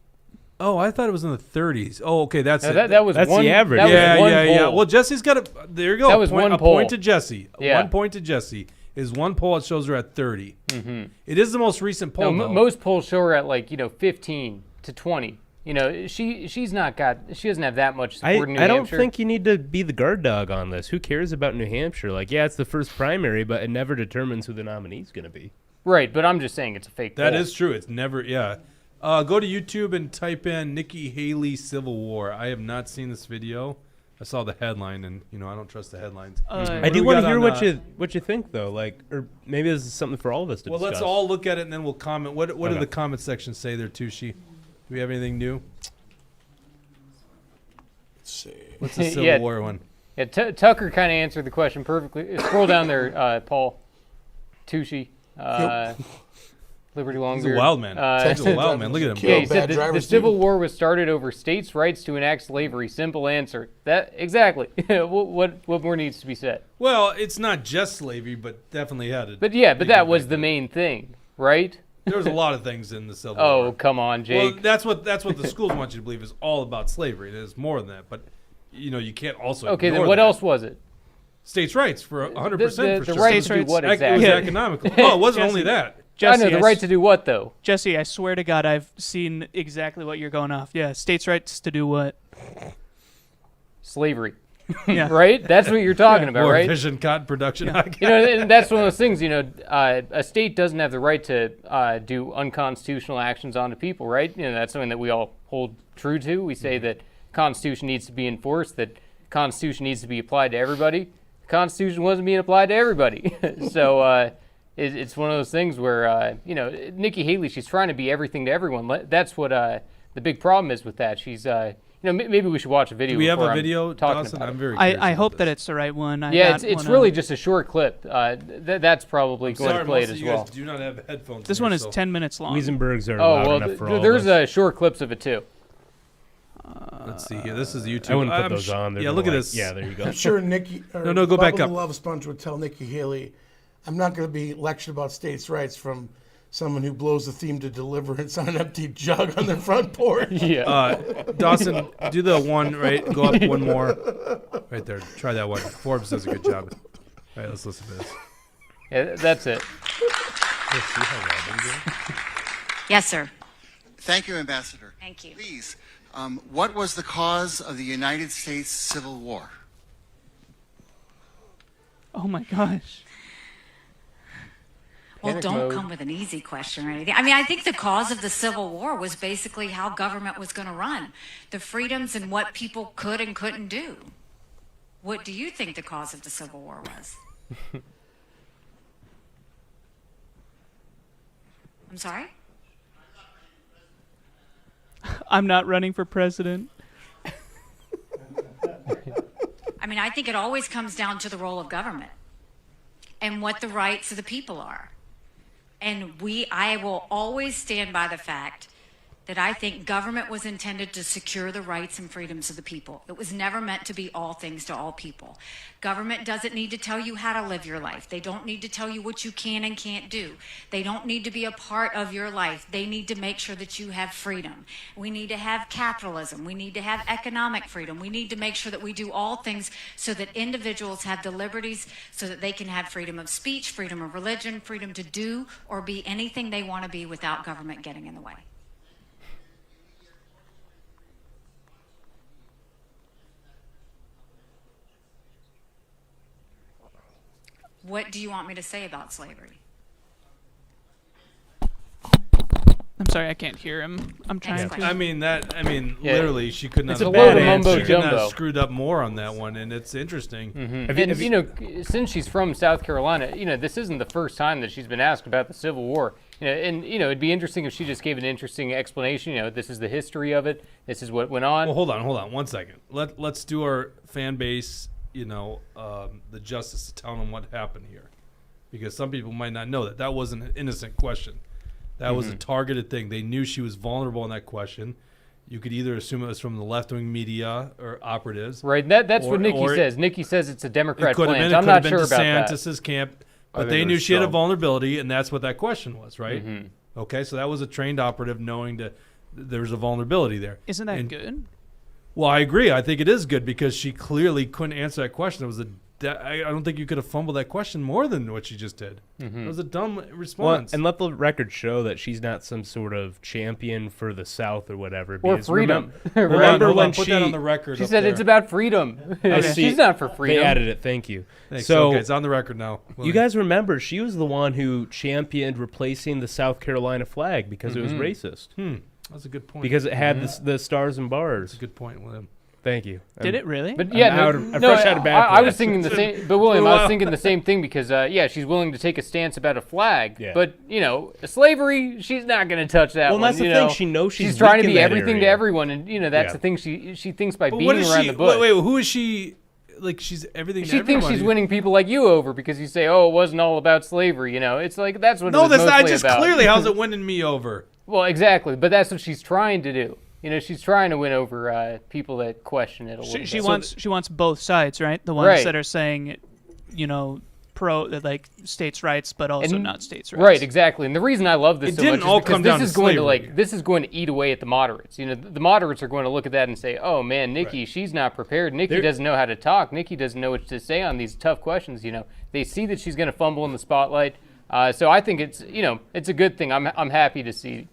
Oh, I thought it was in the 30s. Oh, okay, that's No, it. that was That's one, the average. That was yeah, one yeah. poll. Well, Jesse's got a. There you go. That was point, one a poll. point to Jesse. Yeah. 1 point to Jesse is one poll that shows her at 30. Mm-hmm. It is the most recent poll. No, though. most polls show her at like 15 to 20. You know, she doesn't have that much support in New I don't Hampshire. think you need to be the guard dog on this. Who cares about New Hampshire? Like, yeah, it's the first primary, but it never determines who the nominee's going to be. Right, but I'm just saying it's a fake That poll. is true. It's never. Yeah. Go to YouTube and type in Nikki Haley Civil War. I have not seen this video. I saw the headline, and I don't trust the headlines. I do we want to got hear on, what you think, though. Like, or maybe this is something for all of us to Well, discuss. let's all look at it and then we'll comment. What Okay. do the comment section say there, Tushi? Do we have anything new? Let's see. What's the Civil Yeah. War one? Yeah, Tucker kind of answered the question perfectly. Scroll down there, Paul. Tucci. Liberty Longbeard. He's a wild man. He's a wild man. Look at him. Yeah, he Bad said the drivers, Civil too. War was started over states' rights to enact slavery. Simple answer. That exactly. what more needs to be said? Well, it's not just slavery, but definitely had it. But yeah, but that was the main thing, right? There was a lot of things in the Civil War. Oh, come on, Jake. Well, that's what the schools want you to believe is all about slavery. It is more than that, but you can't also. Okay, ignore then what that. else was it? States' rights for 100% for The sure. right States' to do rights. what It was exactly? economical. Oh, it wasn't only that. Jesse, I know, the right to do what, though? Jesse, I swear to God, I've seen exactly what you're going off. Yeah, states' rights to do what? Slavery. Yeah. Right? That's what you're talking about, More right? efficient cotton production. You know, and that's one of those things, a state doesn't have the right to do unconstitutional actions onto people, right? You know, that's something that we all hold true to. We say that Constitution needs to be enforced, that Constitution needs to be applied to everybody. The Constitution wasn't being applied to everybody. So it's one of those things where, Nikki Haley, she's trying to be everything to everyone. That's what the big problem is with that. She's, maybe we should watch a video. Do we have before a I'm video, talking Dawson? about I'm it. very curious I about hope this. that it's the right one. Yeah, it's really just a short clip. That's probably going Sorry, to play most it of as you well. guys do not have headphones. This in one here, is so 10 minutes long. Wesenbergs are Oh, loud well, enough for all there's of us. short clips of it, too. Let's see here. This is YouTube. I wouldn't put I'm those on. They're Yeah, gonna look at like- this. Yeah, there you go. I'm sure Nikki. Or No, go back Bubba the up. Love Sponge would tell Nikki Haley, "I'm not going to be lectured about states' rights from someone who blows the theme to Deliverance on an empty jug on their front porch." Yeah. Dawson, do the one right. Go up one more. Right there. Try that one. Forbes does a good job. All right, let's listen to this. Yeah, that's it. Yes, sir. Thank you, Ambassador. Thank you. Please, what was the cause of the United States Civil War? Oh my gosh. Well, Panic don't mode. come with an easy question or anything. I mean, I think the cause of the Civil War was basically how government was going to run, the freedoms and what people could and couldn't do. What do you think the cause of the Civil War was? I'm sorry? I'm not running for president. I mean, I think it always comes down to the role of government and what the rights of the people are. And I will always stand by the fact that I think government was intended to secure the rights and freedoms of the people. It was never meant to be all things to all people. Government doesn't need to tell you how to live your life. They don't need to tell you what you can and can't do. They don't need to be a part of your life. They need to make sure that you have freedom. We need to have capitalism. We need to have economic freedom. We need to make sure that we do all things so that individuals have the liberties so that they can have freedom of speech, freedom of religion, freedom to do or be anything they want to be without government getting in the way. What do you want me to say about slavery? I'm sorry, I can't hear him. I'm trying Next to. I mean, Yeah. literally, she could not It's a have load of bad mumbo answer. She could not jumbo. have screwed up more on that one, and it's interesting. And since she's from South Carolina, this isn't the first time that she's been asked about the Civil War. It'd be interesting if she just gave an interesting explanation. This is the history of it. This is what went on. Well, hold on 1 second. Let's do our fan base, the justice to tell them what happened here, because some people might not know that wasn't an innocent question. That was a targeted thing. They knew she was vulnerable in that question. You could either assume it was from the left-wing media or operatives. Right. That's what Nikki says. Nikki says it's a Democrat plan. I'm not sure about that. DeSantis' camp, but they knew she had a vulnerability, and that's what that question was, right? Okay, so that was a trained operative knowing that there was a vulnerability there. Isn't that good? Well, I agree. I think it is good because she clearly couldn't answer that question. It was I don't think you could have fumbled that question more than what she just did. It was a dumb response. Well, and let the record show that she's not some sort of champion for the South or whatever. Or freedom. Remember when put that on the record. She said it's about freedom. She's not for freedom. They added it. Thank you. Thanks. So Okay, it's on the record now. You guys remember she was the one who championed replacing the South Carolina flag because it was racist. That's a good point. Because it had the stars and bars. That's a good point, William. Thank you. Did it really? But yeah, fresh out of bath I was thinking the same. But William, I was thinking the same thing because she's willing to take a stance about a flag. Yeah. But slavery, she's not going to touch that. Well, one, that's the thing. She knows she's trying weak to in be that everything to area. everyone, and that's the thing. She thinks by But beating what is around she? the bush. Wait, who is she? Like she's everything. She to thinks everybody. she's winning people like you over because you say, "Oh, it wasn't all about slavery." It's like that's what. No, it was that's not mostly just about. clearly. How's it winning me over? Well, exactly, but that's what she's trying to do. She's trying to win over people that question it a little bit. She wants both sides, right? The ones Right. that are saying, pro like states' rights, but also not states' rights. Right, exactly. And the reason I love this It so didn't much all is because come down this is to going to slavery. this is going to eat away at the moderates. The moderates are going to look at that and say, "Oh man, Nikki, she's not prepared. Nikki doesn't know how to talk. Nikki doesn't know what to say on these tough questions." They see that she's going to fumble in the spotlight. So I think it's it's a good thing. I'm happy to see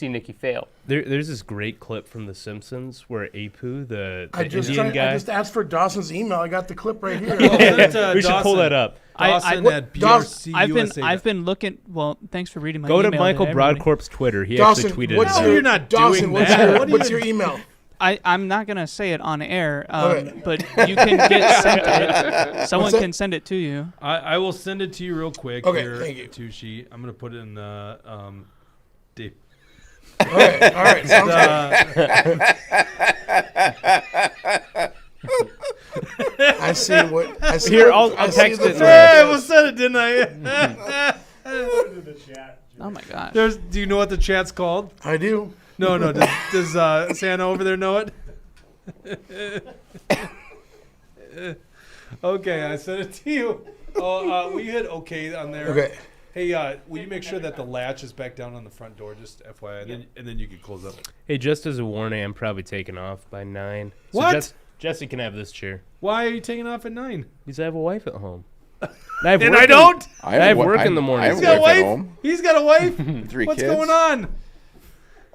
Nikki fail. There's this great clip from The Simpsons where Apu, the I Indian guy. I just asked for Dawson's email. I got the clip right here. We should pull that up. Dawson at BRC I've been looking. Well, thanks for reading my Go email. to Michael everybody. Broadcorp's Twitter. He Dawson, actually tweeted what's it. No, your, you're not Dawson, doing what's that. Your, What do what's you- your email? I'm not gonna say it on air, Okay. but you can get sent it. Someone that? can send it to you. I will send it to you real quick. Okay, here, thank you. Tushi. I'm gonna put it in the Dave. Okay, all right, sounds good. I see what I see. Here, what- I'll I see text the it. thread. Hey, I almost said it, didn't I? Oh my gosh. Do you know what the chat's called? I do. No. Does Santa over there know it? Okay, I sent it to you. Oh, we hit okay on there. Okay. Hey, will you make sure that the latch is back down on the front door, just FYI, and then you can close up. Hey, just as a warning, I'm probably taking off by 9. So What? Jesse can have this chair. Why are you taking off at 9? Because I have a wife at home. And I don't? I have work in the morning. He's got a wife. He's got a wife. 3 What's kids. going on?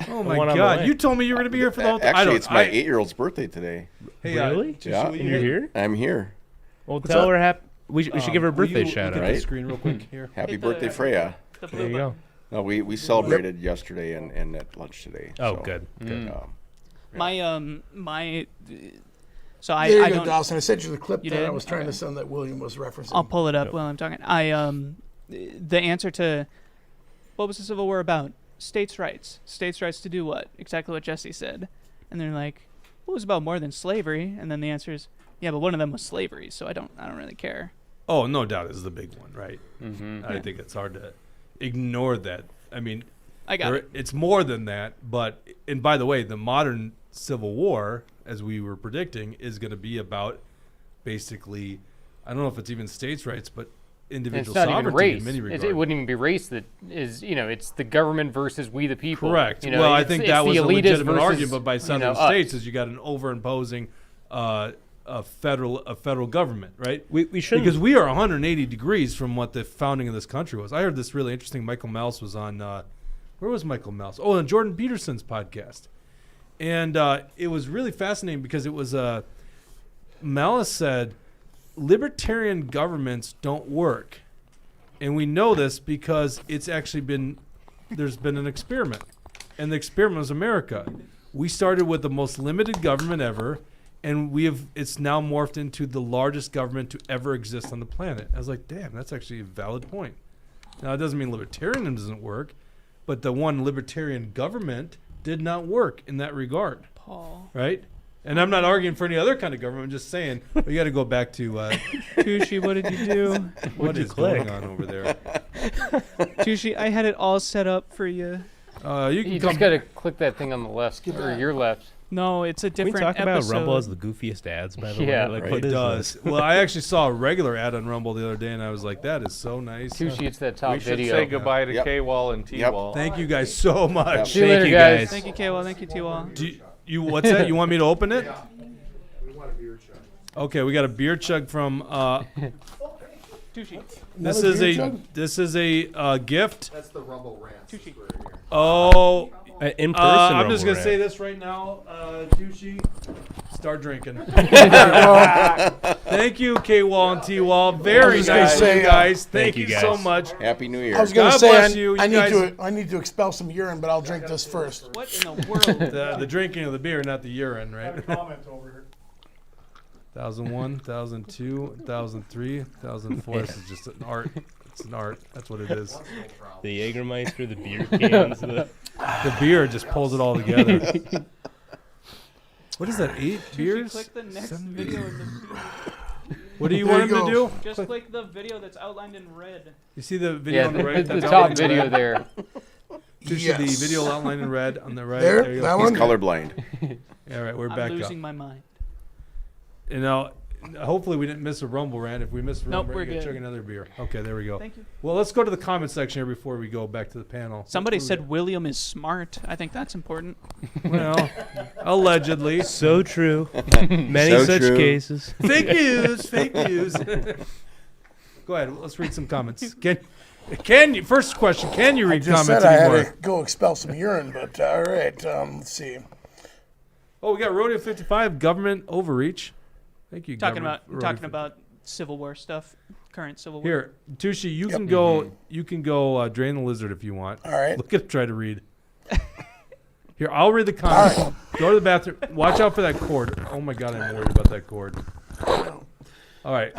Oh my one on the God! way. You told me you were going to be here for the whole time. Actually, it's my 8-year-old's birthday today. Hey, Really? Yeah. will And you're here? I'm here. Well, tell her we should give her a will birthday you shout look out. at the Right? screen real quick here. Happy Hit the- birthday, Freya. The blue There you go. No, we celebrated yesterday and at lunch today. Oh, so, good. Good. My so I There I you go, don't. Dawson. I sent you the clip You that I did? was trying to Okay. send that William was referencing. I'll pull it up while I'm talking. The answer to what was the Civil War about? States' rights. States' rights to do what? Exactly what Jesse said. And they're like, well, it was about more than slavery. And then the answer is, yeah, but one of them was slavery, so I don't really care. Oh, no doubt, this is the big one, right? Mm-hmm. I think it's hard to ignore that. I mean, I got it. it's more than that. But and by the way, the modern Civil War, as we were predicting, is going to be about basically, I don't know if it's even states' rights, but And individual it's not even sovereignty race. in many regards. It wouldn't even be race. That is, it's the government versus we the people. Correct. You know, well, I it's- think it's that the was a elitist legitimate versus, argument by southern us. states, is you got an overimposing a federal government, right? We shouldn't. Because we are 180 degrees from what the founding of this country was. I heard this really interesting. Michael Mouse was on. Where was Michael Mouse? Oh, on Jordan Peterson's podcast, and it was really fascinating because it was Malice said libertarian governments don't work, and we know this because it's actually there's been an experiment, and the experiment was America. We started with the most limited government ever. And it's now morphed into the largest government to ever exist on the planet. I was like, damn, that's actually a valid point. Now, it doesn't mean libertarianism doesn't work, but the one libertarian government did not work in that regard. Paul. Right? And I'm not arguing for any other kind of government. I'm just saying we got to go back to Tushy, what did you do? what is going on over there. Tushy, I had it all set up for you. You can You come. just got to click that thing on the left or your left. No, it's a Can we different talk about episode. Rumble as the goofiest ads, by the Yeah. way? Like, Right. what It is does. this? Well, I actually saw a regular ad on Rumble the other day, and I was like, that is so nice. Tushy, it's that top We should video. say goodbye to Yep. K-Wall and T-Wall. Thank you guys so much. See you Thank later, you, guys. guys. Thank you, K-Wall. Thank you, T-Wall. Do you what's that? You want me to open it? We want a beer chug. Okay, we got a beer chug from. Tushy. This Another is beer a chug? gift. That's the Rumble rant. Tushy. Oh, In person, I'm just Rumble gonna say rant. this right now, Tushy. Start drinking. Thank you, K Wall and T Wall. Very just gonna nice, say, you guys. thank Thank you you so guys. much. Happy New Year. I was going to God say bless you. You guys- I need to expel some urine, but I'll drink this first. What in the world? The drinking of the beer, not the urine, Got a right? comment over here. 1001, 1002, 1003, 1004. This is just an art. It's an art. That's what it is. The Jägermeister, the beer cans, the The beer just pulls it all together. What is that? 8 beers? Click the next 7 video. beers? In the, What do you There want you him to go. do? just click the video that's outlined in red. You see the video Yeah, on the right? the That's top outlined in video red? there. Tushy, Yes. the video outlined in red on the right. There, you that go. one? He's colorblind. All right, we're I'm back losing up. my mind. You know, hopefully we didn't miss a Rumble rant. If we missed a Nope, Rumble we're rant, you good. can chug another beer. Okay, there we go. Thank you. Well, let's go to the comment section here before we go back to the panel. Somebody What do we said William is smart. I think that's important. got? Well, allegedly. so true. Many So such true. cases. Fake news. Fake news. Go ahead. Let's read some comments. Can you? First question. Can you read Just comments said I had anymore? to go expel some urine, but all right. Let's see. Oh, we got Rodeo 55. Government overreach. Thank you. Talking government about Rodeo talking 55. about Civil War stuff, current Civil War. Here, Tushy, you can go. You can go drain the lizard if you want. All right. Look at try to read. Here, I'll read the comments. Go to the bathroom. Watch out for that cord. Oh my God, I'm worried about that cord. All right.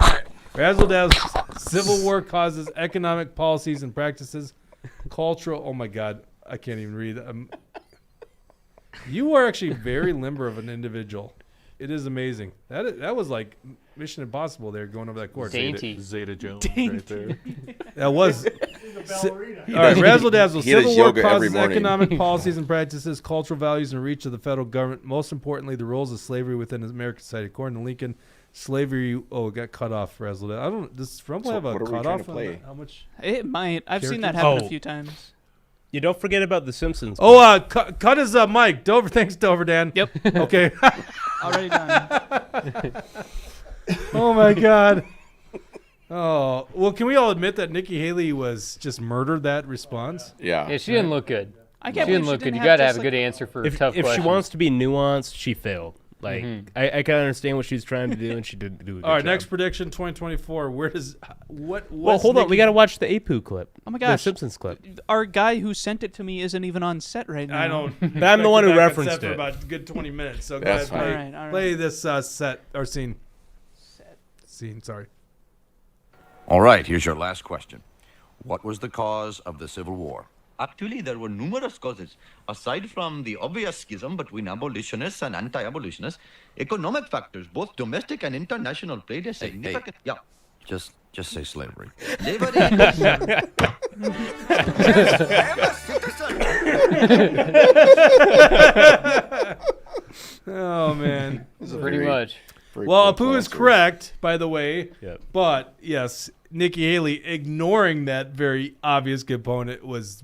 Razzle dazzle. Civil War causes economic policies and practices, cultural. Oh my God, I can't even read. You are actually very limber of an individual. It is amazing. That was like Mission Impossible there going over that cord. Dainty. Zeta Jones right there. That was. He's a ballerina. All right, razzle dazzle. He does Civil War yoga every causes morning. economic policies and practices, cultural values, and reach of the federal government. Most importantly, the roles of slavery within American society. According to Lincoln, slavery. Oh, it got cut off. Razzle dazzle. I don't. Does Rumble So have a what are we cut trying off? to play? On how much? It might. I've seen that Characters? happen Oh. a few times. You don't forget about The Simpsons. Oh, cut his mic. Dover. Thanks, Dover Dan. Yep. Okay. Already done. Oh my God. Oh well, can we all admit that Nikki Haley was just murdered that response? Yeah. Yeah, she didn't look good. I She can't didn't believe look she good. didn't You have got to just, have a like, good answer for If tough she questions. wants to be nuanced, she failed. Like I can understand what she's trying to do, and she didn't do a good All right, job. next prediction 2024. Where does what? Well, hold on. We got to watch the Apu clip. Oh my The gosh. Simpsons clip. Our guy who sent it to me isn't even on set right now. I don't. But I'm the one who back on referenced set for it. about a good 20 minutes. So That's guys, fine. All right. play this set or scene. Scene. Sorry. All right, here's your last question. What was the cause of the Civil War? Actually, there were numerous causes. Aside from the obvious schism between abolitionists and anti-abolitionists, economic factors, both domestic and international, played a significant... Yeah. Just say slavery. Slavery is... Oh man. Pretty much. Well, Apu is correct, by the way. Yep. But yes, Nikki Haley ignoring that very obvious component was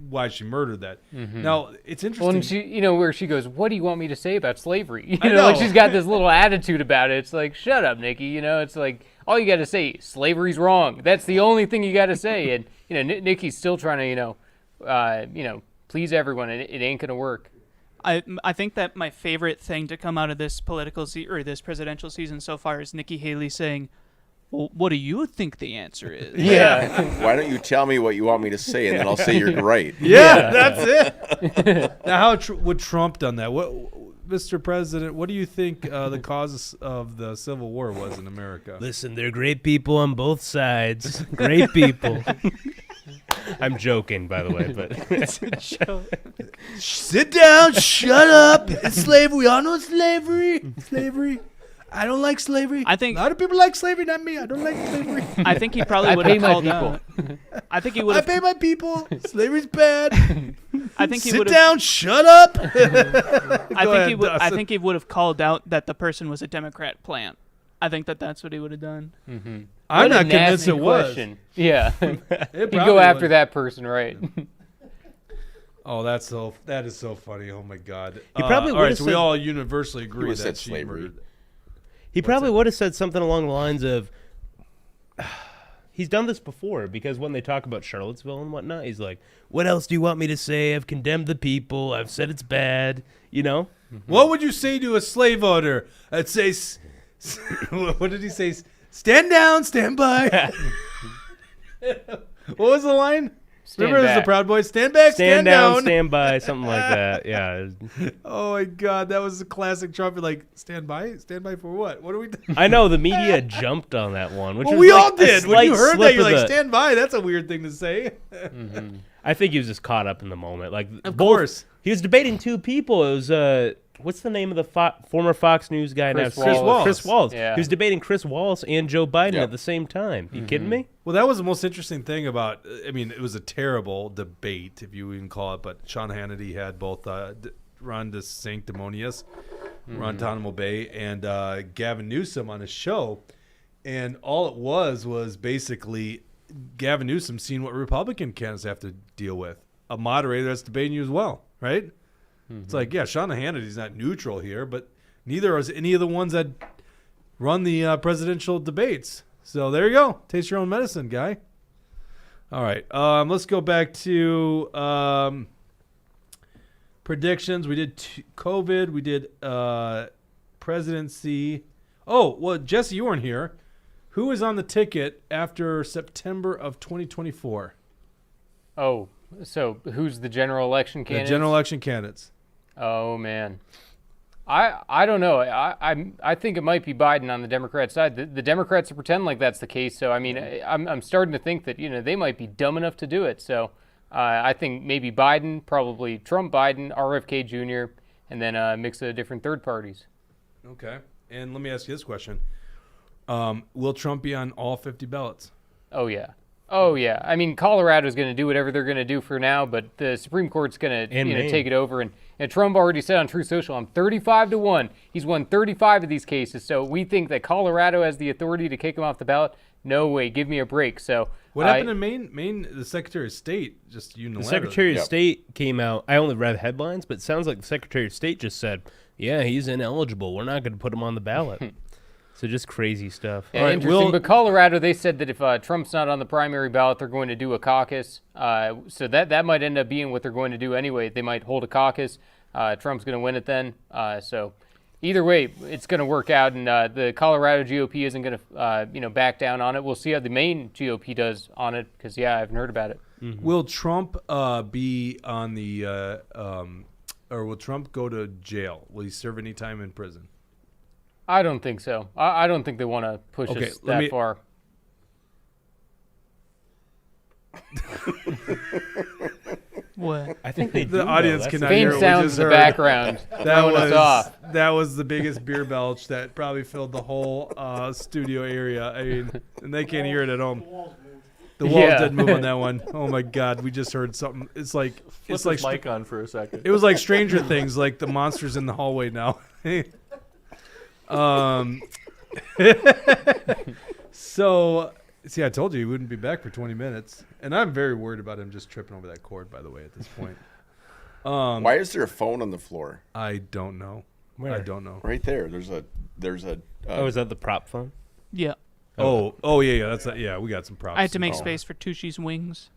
why she murdered that. Now it's interesting. Well, and she, where she goes, "What do you want me to say about slavery?" You I know, like know. she's got this little attitude about it. It's like, "Shut up, Nikki." It's like all you got to say, slavery's wrong. That's the only thing you got to say. And Nikki's still trying to, please everyone, and it ain't gonna work. I think that my favorite thing to come out of this this presidential season so far is Nikki Haley saying, "Well, what do you think the answer is?" Yeah. Why don't you tell me what you want me to say, and then I'll say you're right. Yeah, that's it. Now, how would Trump done that? What, Mr. President? What do you think the cause of the Civil War was in America? Listen, they're great people on both sides. Great people. I'm joking, by the way, but Sit down, shut up. It's slavery. We all know slavery. Slavery. I don't like slavery. I think a lot of people like slavery, not me. I don't like slavery. I think he probably would pay have my called people. out. I think he would I have. pay my people. Slavery's bad. I think he Sit would down, shut up. I think he would have called out that the person was a Democrat plant. I think that's what he would have done. I'm What a not convinced nasty it was. question. Yeah. It He'd probably go after was. that person, right? Oh, that is so funny. Oh my God. He probably all right. would've So we said- all universally agree would've that said she slavery. murdered. he probably would have said something along the lines of, he's done this before, because when they talk about Charlottesville and whatnot, he's like, what else do you want me to say? I've condemned the people. I've said it's bad, What would you say to a slave owner? I'd say, what did he say? Stand down, stand by. What was the line? Stand Remember, there's the back. Proud Boys. Stand back, Stand down, stand by, something like that. Yeah. Oh my God, that was a classic Trump. You're like, stand by? Stand by for what? What are we doing? I know the media jumped on that one. Which Well, was we like all a did. When you slight heard that, slip you're of like, the- stand by. That's a weird thing to say. I think he was just caught up in the moment. Like, Of course. He was debating two people. It was, what's the name of the former Fox News guy Chris now? Wallace. Chris Wallace. Yeah. He was debating Chris Wallace and Joe Biden Yep. at the same time. You kidding me? Well, that was the most interesting thing about. I mean, it was a terrible debate, if you even call it. But Sean Hannity had both Ron DeSanctimonious, Ron Tanamo Bay, and Gavin Newsom on his show, and all it was basically Gavin Newsom seeing what Republican candidates have to deal with. A moderator that's debating you as well, right? It's like, yeah, Sean Hannity's not neutral here, but neither is any of the ones that run the presidential debates. So there you go. Taste your own medicine, guy. All right. Let's go back to predictions. We did COVID. We did presidency. Oh, well, Jesse, you weren't here. Who is on the ticket after September of 2024? Oh, so who's the general election The candidate? general election candidates. Oh man, I don't know. I think it might be Biden on the Democrat side. The Democrats pretend like that's the case. So I mean, I'm starting to think that they might be dumb enough to do it. So I think maybe Biden, probably Trump, Biden, RFK Jr., and then a mix of different third parties. Okay. And let me ask you this question. Will Trump be on all 50 ballots? Oh yeah. Oh yeah. I mean, Colorado's going to do whatever they're going to do for now, but the Supreme Court's going to Maine. take it over. And Trump already said on Truth Social, I'm 35-1. He's won 35 of these cases. So we think that Colorado has the authority to kick him off the ballot. No way. Give me a break. So What happened in Maine? Maine, the Secretary of State just unilaterally. The Secretary of State came out. I only read headlines, but it sounds like the Secretary of State just said, yeah, he's ineligible. We're not going to put him on the ballot. So just crazy stuff. Yeah, interesting. But Colorado, they said that if Trump's not on the primary ballot, they're going to do a caucus. So that might end up being what they're going to do anyway. They might hold a caucus. Trump's going to win it then. So either way, it's going to work out. And the Colorado GOP isn't going to back down on it. We'll see how the Maine GOP does on it because, I haven't heard about it. Mm-hmm. Will Trump be on the or will Trump go to jail? Will he serve any time in prison? I don't think so. I don't think they want to push us that far. What? I think the audience cannot faint hear what sounds we just in the heard. background. That was the biggest beer belch that probably filled the whole studio area. I mean, and they can't hear it at home. The walls did move on that one. Oh my God, we just heard something. It's like mic on for a second. It was like Stranger Things, like the monsters in the hallway now. So, see, I told you he wouldn't be back for 20 minutes, and I'm very worried about him just tripping over that cord. By the way, at this point, why is there a phone on the floor? I don't know. Where? I don't know. Right there. There's a. Oh, is that the prop phone? Yeah. Oh yeah. That's yeah. We got some props. I had to make space for Tushy's wings.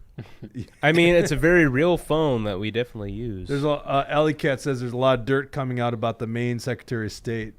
I mean, it's a very real phone that we definitely use. There's Alley Cat says there's a lot of dirt coming out about the Maine Secretary of State.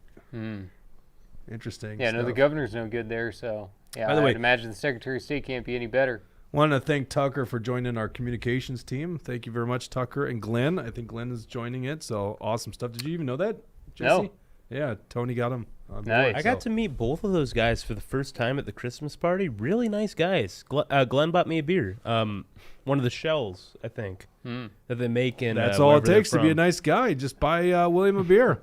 Interesting. Yeah, no, the governor's no good there, so By the way, I'd imagine the Secretary of State can't be any better. Want to thank Tucker for joining our communications team. Thank you very much, Tucker and Glenn. I think Glenn is joining it, so awesome stuff. Did you even know that, Jesse? No. Yeah, Tony got him. Nice. I got to meet both of those guys for the first time at the Christmas party. Really nice guys. Glenn bought me a beer. One of the shells, I think, that they make in. That's all it takes to be a nice guy. Just buy William a beer.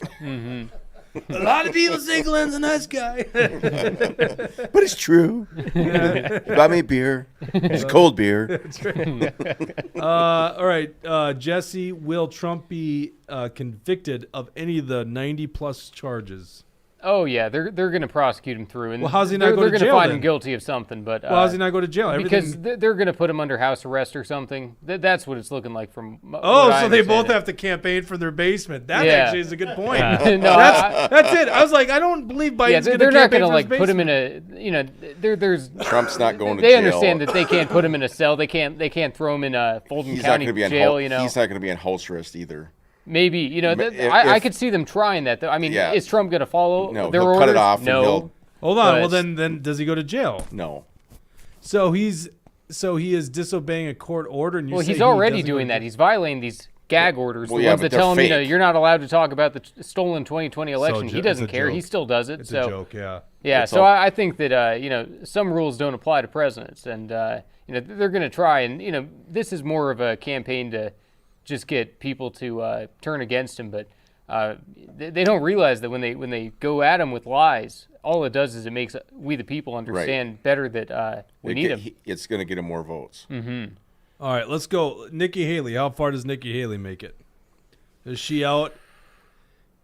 A lot of people say Glenn's a nice guy. But it's true. Buy me a beer. It's cold beer. That's right. All right. Jesse, will Trump be convicted of any of the 90-plus charges? Oh yeah, they're going to prosecute him through, and well, how's he not go to they're going to jail, find then? him guilty of something. But well, how's he not go to jail? Because they're going to put him under house arrest or something. That's what it's looking like from. Oh, so they both have to campaign from their basement. That actually is a good point. No, that's it. I was like, I don't believe Biden's going to campaign from his basement. They're not going to put him in a. There's Trump's not going to jail. jail. They understand that they can't put him in a cell. They can't throw him in a Fulton County jail. He's not going to be on house arrest either. Maybe, I could see them trying that, though. I mean, is Trump going to follow their orders? Cut it off. No. Hold on. Well, then does he go to jail? No. So he is disobeying a court order, and he's already doing that. He's violating these gag orders. The ones that tell him, you're not allowed to talk about the stolen 2020 election. He doesn't care. He still does it. It's a joke, yeah. Yeah. So I think that some rules don't apply to presidents, and they're going to try, and this is more of a campaign to just get people to turn against him, but they don't realize that when they go at him with lies, all it does is it makes we the people understand better that we need him. It's going to get him more votes. Mm-hmm. All right, let's go. Nikki Haley. How far does Nikki Haley make it? Is she out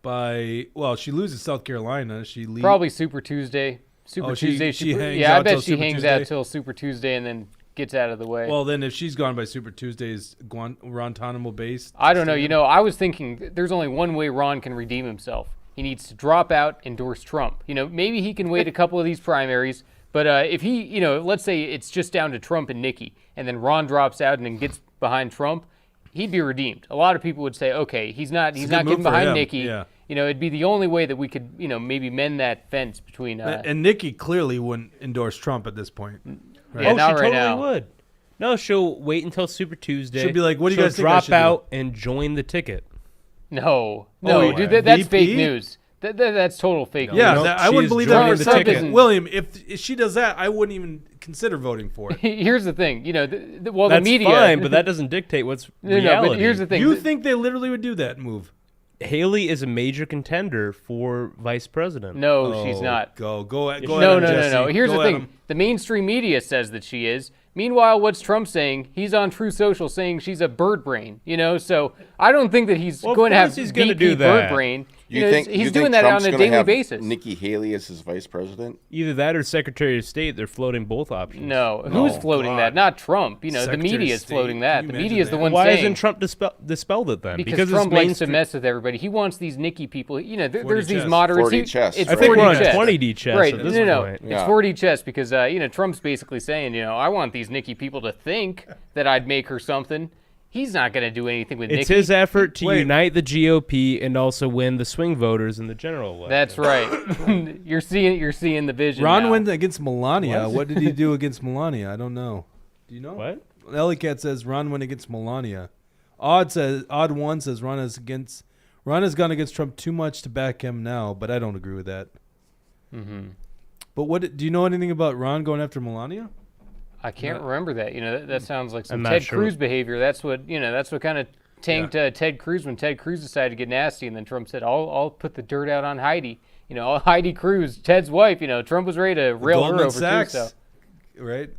by? Well, she loses South Carolina. She leaves probably Super Tuesday. Tuesday. She hangs yeah, out I bet till she Super hangs Tuesday. out till Super Tuesday and then gets out of the way. Well, then if she's gone by Super Tuesday, is Guantanamo based? I don't know. I was thinking there's only one way Ron can redeem himself. He needs to drop out, endorse Trump. Maybe he can wait a couple of these primaries, but if he, let's say it's just down to Trump and Nikki, and then Ron drops out and then gets behind Trump, he'd be redeemed. A lot of people would say, okay, he's not getting behind Nikki. Yeah. It'd be the only way that we could, maybe mend that fence between. And Nikki clearly wouldn't endorse Trump at this point. Right? Yeah, not she right totally now. would. No, she'll wait until Super Tuesday. She'll be like, "What do you guys think I drop should do?" out and join the ticket. No, dude, that's VP? fake news. That's total fake news. Yeah, I wouldn't believe that for a Trump second. William, if she does that, I wouldn't even consider voting for it. Here's the thing, the That's media. fine, but that doesn't dictate what's reality. No, but here's the thing. You think they literally would do that move? Haley is a major contender for vice president. No, she's not. Go ahead. No. Here's the thing. The mainstream media says that she is. Meanwhile, what's Trump saying? He's on True Social saying she's a bird brain. So I don't think that he's going to have he's gonna VP do that. bird brain. he's doing that Trump's on a gonna daily have basis. Nikki Haley as his vice president? Either that or Secretary of State. They're floating both options. No, who's floating that? Not Trump. The Secretary media of is State. floating that. Can The you media is the imagine one Why saying. hasn't Trump dispelled it then? Because Trump likes to mess with everybody. He wants these Nikki people. There's these chess. moderates. 4D chess, It's right? I think 4D we're on chess. 20D chess Right? at this No. point. It's 4D chess because Trump's basically saying, I want these Nikki people to think that I'd make her something. He's not going to do anything with It's Nikki. his effort to unite the GOP and also win the swing voters in the general election. That's right. You're seeing the vision. Ron now. went against Melania. What did he do against Melania? I don't know. Do you know? What? Ellicat says Ron went against Melania. Odd one says Ron has gone against Trump too much to back him now, but I don't agree with that. Mm-hmm. But do you know anything about Ron going after Melania? I can't remember that. That sounds like some I'm not Ted sure. Cruz behavior. That's what kind of tanked Ted Cruz when Ted Cruz decided to get nasty, and then Trump said, "I'll put the dirt out on Heidi." Heidi Cruz, Ted's wife. Trump was ready to rail her Goldman over Sachs, too. So. Right?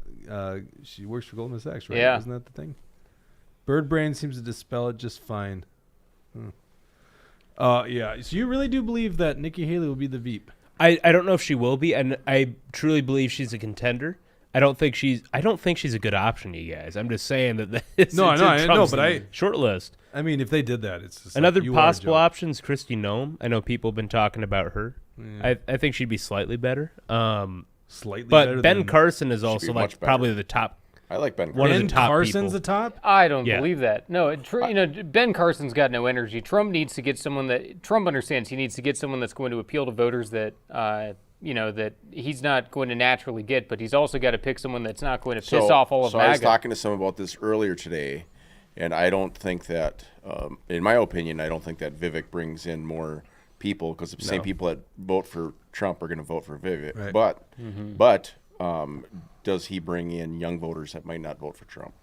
She works for Goldman Sachs, right? Yeah. Isn't that the thing? Bird brain seems to dispel it just fine. Yeah. So you really do believe that Nikki Haley will be the Veep? I don't know if she will be, and I truly believe she's a contender. I don't think she's a good option, you guys. I'm just saying that it's No, I know, in Trump's but short list. I mean, if they did that, it's just Another like, you are a possible joke. option is Kristi Noem. I know people have been talking about her. Yeah. I think she'd be slightly better. Slightly but better Ben than- Carson is Should also be like much better. probably the top. I like Ben Carson. One of Ben the top Carson's people. the top? I don't Yeah. believe that. No, Ben Carson's got no energy. Trump needs to get someone that Trump understands. He needs to get someone that's going to appeal to voters that that he's not going to naturally get. But he's also got to pick someone that's not going to piss off all of so MAGA. I was talking to someone about this earlier today, and I don't think that, in my opinion, I don't think that Vivek brings in more people because the same people that vote for Trump are going to vote for Vivek. Right. But does he bring in young voters that might not vote for Trump?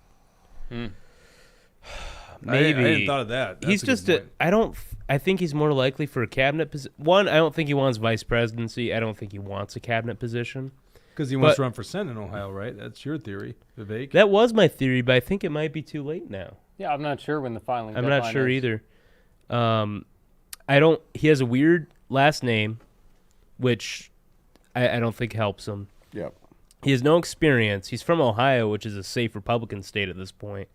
Maybe. I hadn't thought of that. He's That's a just good point. I think he's more likely for a cabinet position. One, I don't think he wants vice presidency. I don't think he wants a cabinet position. Because he wants to run for Senate in Ohio, right? That's your theory, Vivek. That was my theory, but I think it might be too late now. Yeah, I'm not sure when the filing. I'm not deadline sure is. either. He has a weird last name, which I don't think helps him. Yep. He has no experience. He's from Ohio, which is a safe Republican state at this point.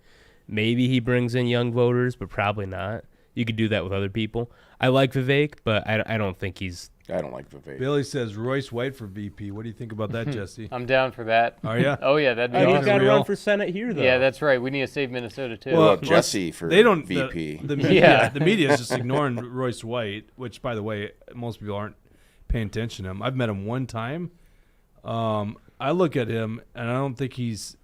Maybe he brings in young voters, but probably not. You could do that with other people. I like Vivek, but I don't think he's... I don't like Vivek. Billy says Royce White for VP. What do you think about that, Jesse? I'm down for that. Are you? Oh yeah, that'd be He's awesome. got to run for Senate here, though. Yeah, that's right. We need to save Minnesota too. Well, Jesse for they don't, VP. The media, the media is just ignoring Royce White, which, by the way, most people aren't paying attention to him. I've met him one time. I look at him, and I don't think he's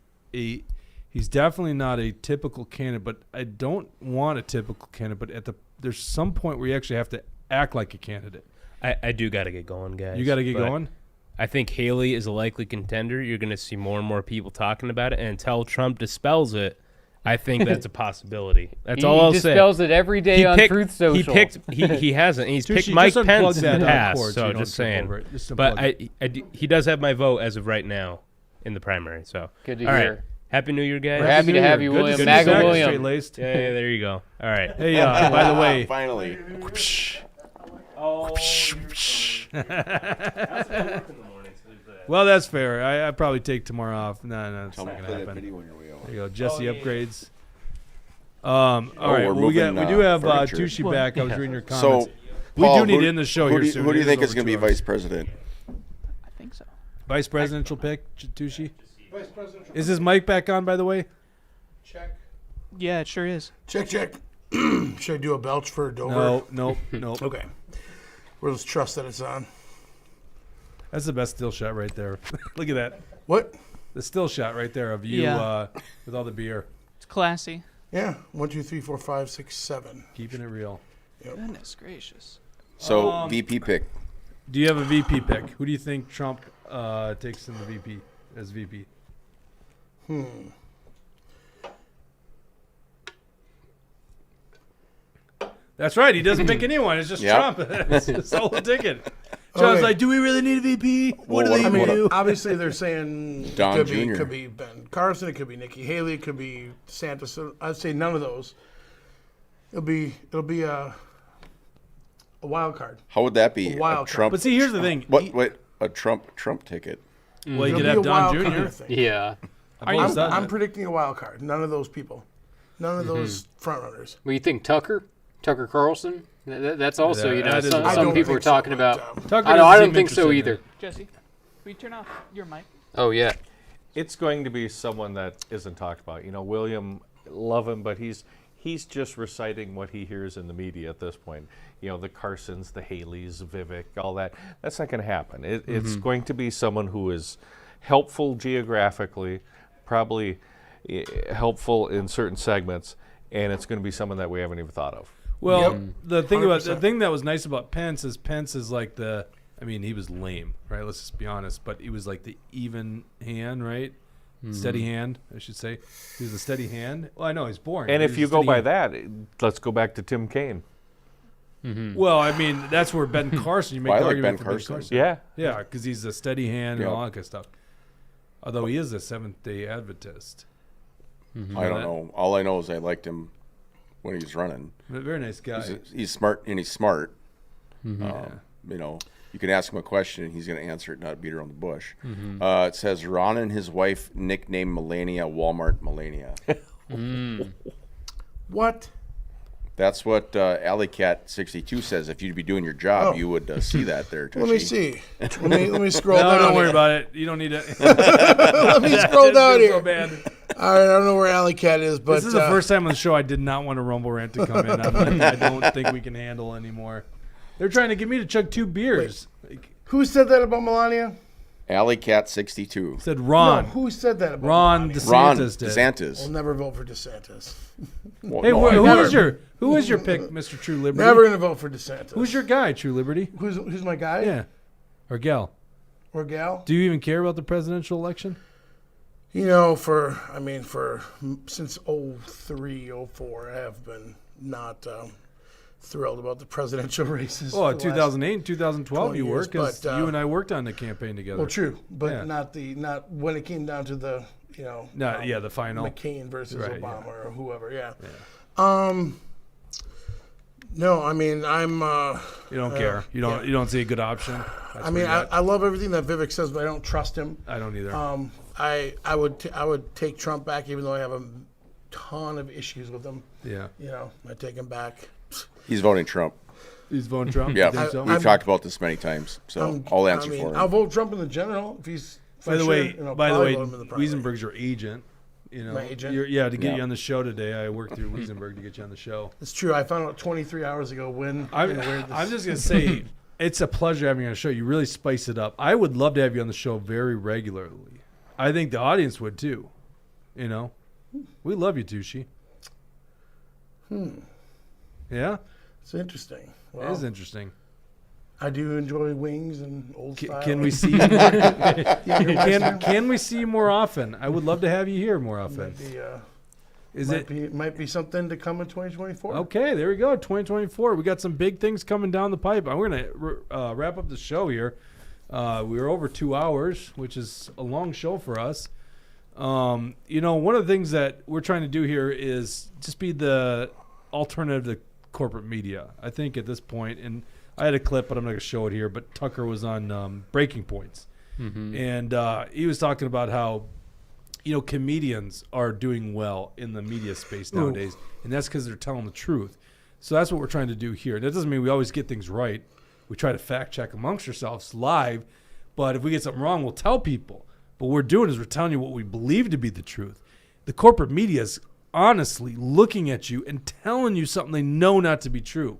definitely not a typical candidate, but I don't want a typical candidate. But there's some point where you actually have to act like a candidate. I do got to get going, guys. You got to get but going? I think Haley is a likely contender. You're going to see more and more people talking about it. And until Trump dispels it, I think that's a possibility. That's all I'll say. He dispels it every day on Truth Social. He hasn't. He's Tucci, picked Mike just Pence unplug in the that, past. cord So you don't just trip saying. over it. Just But unplug he does have my vote as of right now in the primary. So Good to all right. hear. Happy New Year, guys. We're happy to have you, Good to William. see you MAGA back, William. Straight-laced. Yeah, there you go. All right. Hey, by the way, Finally. Well, that's fair. I probably take tomorrow off. No, it's Tell not me to gonna play that happen. video when you're way out. There you go, Jesse upgrades. All right, we're well, we moving, do have furniture. Tucci back. I was reading your So, comments. we Paul, do need who- to end the show who here do you- soon. Who do you It think over is going to be 2 hours. vice president? I think so. Vice presidential pick, Tucci? Vice presidential. Is his mic back on, by the way? Check. Yeah, it sure is. Check. Should I do a belch for Dover? No. Okay. We'll just trust that it's on. That's the best still shot right there. Look at that. What? The still shot right there of you Yeah. with all the beer. It's classy. Yeah. 1, 2, 3, 4, 5, 6, 7. Keeping it real. Goodness gracious. So, VP pick. Do you have a VP pick? Who do you think Trump takes in the VP as VP? That's right. He doesn't pick anyone. It's just Yep. Trump. It's a solo ticket. John's Okay. like, do we really need a VP? What do Well, they I mean, do? obviously they're saying Don it Jr.. could be Ben Carson, it could be Nikki Haley, it could be DeSantis. I'd say none of those. It'll be A wild card. How would that be? A wild Trump. But see, here's the thing. Wait, a Trump ticket. Well, you It'll could be have a Don wild Jr. card thing. Yeah. I'm predicting a wild card. None of those people. None of those front runners. Well, you think Tucker Carlson? That's also, Yeah, some don't people are think so, talking but, about. Tucker I doesn't don't seem think so interested in either. it. Jesse, will you turn off your mic? Oh yeah. It's going to be someone that isn't talked about. William, love him, but he's just reciting what he hears in the media at this point. The Carsons, the Haleys, Vivek, all that. That's not going to happen. It's going to be someone who is helpful geographically, probably helpful in certain segments, and it's going to be someone that we haven't even thought of. Well, the thing 100%. that was nice about Pence is like he was lame, right? Let's just be honest. But he was like the even hand, right? Steady hand, I should say. He was a steady hand. Well, I know he's boring. And He if was you a go steady by hand. that, let's go back to Tim Kaine. Well, that's where Ben Carson. You make Well, the I like argument Ben for Carson. Ben Carson. Yeah. Yeah, because he's a steady hand Yeah. and all that kind of stuff. Although he is a Seventh-day Adventist. I don't know. All I know is I liked him when he was running. But very nice guy. He's smart, and he's smart. You can ask him a question, and he's going to answer it, not beat around the bush. It says Ron and his wife nicknamed Melania Walmart Melania. What? That's what AlleyCat62 says. If you'd be doing your job, you would see that there. Let me see. Let me scroll No, down. don't worry here. about it. You don't need it. Let me scroll down So here. bad. All right, I don't know where Alley Cat is, but This is the first time on the show I did not want a Rumble rant to come in. I'm like, I don't think we can handle anymore. They're trying to get me to chug 2 beers. who said that about Melania? AlleyCat62. Said Ron. No, who said that about Ron Melania? DeSantis Ron did. DeSantis. I'll never vote for DeSantis. Well, Hey, no, I who never. is your pick, Mr. True Liberty? Never gonna vote for DeSantis. Who's your guy, True Liberty? Who's my guy? Yeah, or gal? Or gal? Do you even care about the presidential election? Since 03, 04, I have been not thrilled about the presidential races. Oh, for the last 2008, 2012, 20 you years, worked because but, you and I worked on the campaign together. Well, true, but Yeah. not when it came down to the the final McCain versus Right, Obama yeah. or whoever. Yeah. No, I'm. You don't care. You don't see a good option. That's where you're at. I love everything that Vivek says, but I don't trust him. I don't either. I would take Trump back, even though I have a ton of issues with him. Yeah. I take him back. He's voting Trump. He's voting Trump. Yeah, You think so? we've talked about this many times, so I'll answer for him. I'll vote Trump in the general if he's. By the way, vote him in the primary. Wesenberg's your agent. My agent? To get you on the show today, I worked through Wesenberg to get you on the show. It's true. I found out 23 hours ago when. I'm just gonna say, it's a pleasure having you on the show. You really spice it up. I would love to have you on the show very regularly. I think the audience would too. We love you, Tushi. Yeah, It's interesting. Well, it is interesting. I do enjoy wings and old style. Can we see? Can we see you more often? I would love to have you here more often. Might be something to come in 2024. Okay, there we go. 2024. We got some big things coming down the pipe. We're gonna wrap up the show here. We were over 2 hours, which is a long show for us. One of the things that we're trying to do here is just be the alternative to corporate media. I think at this point, and I had a clip, but I'm not going to show it here, but Tucker was on Breaking Points. And he was talking about how, comedians are doing well in the media space nowadays, and that's because they're telling the truth. So that's what we're trying to do here. That doesn't mean we always get things right. We try to fact check amongst ourselves live, but if we get something wrong, we'll tell people. But what we're doing is we're telling you what we believe to be the truth. The corporate media is honestly looking at you and telling you something they know not to be true.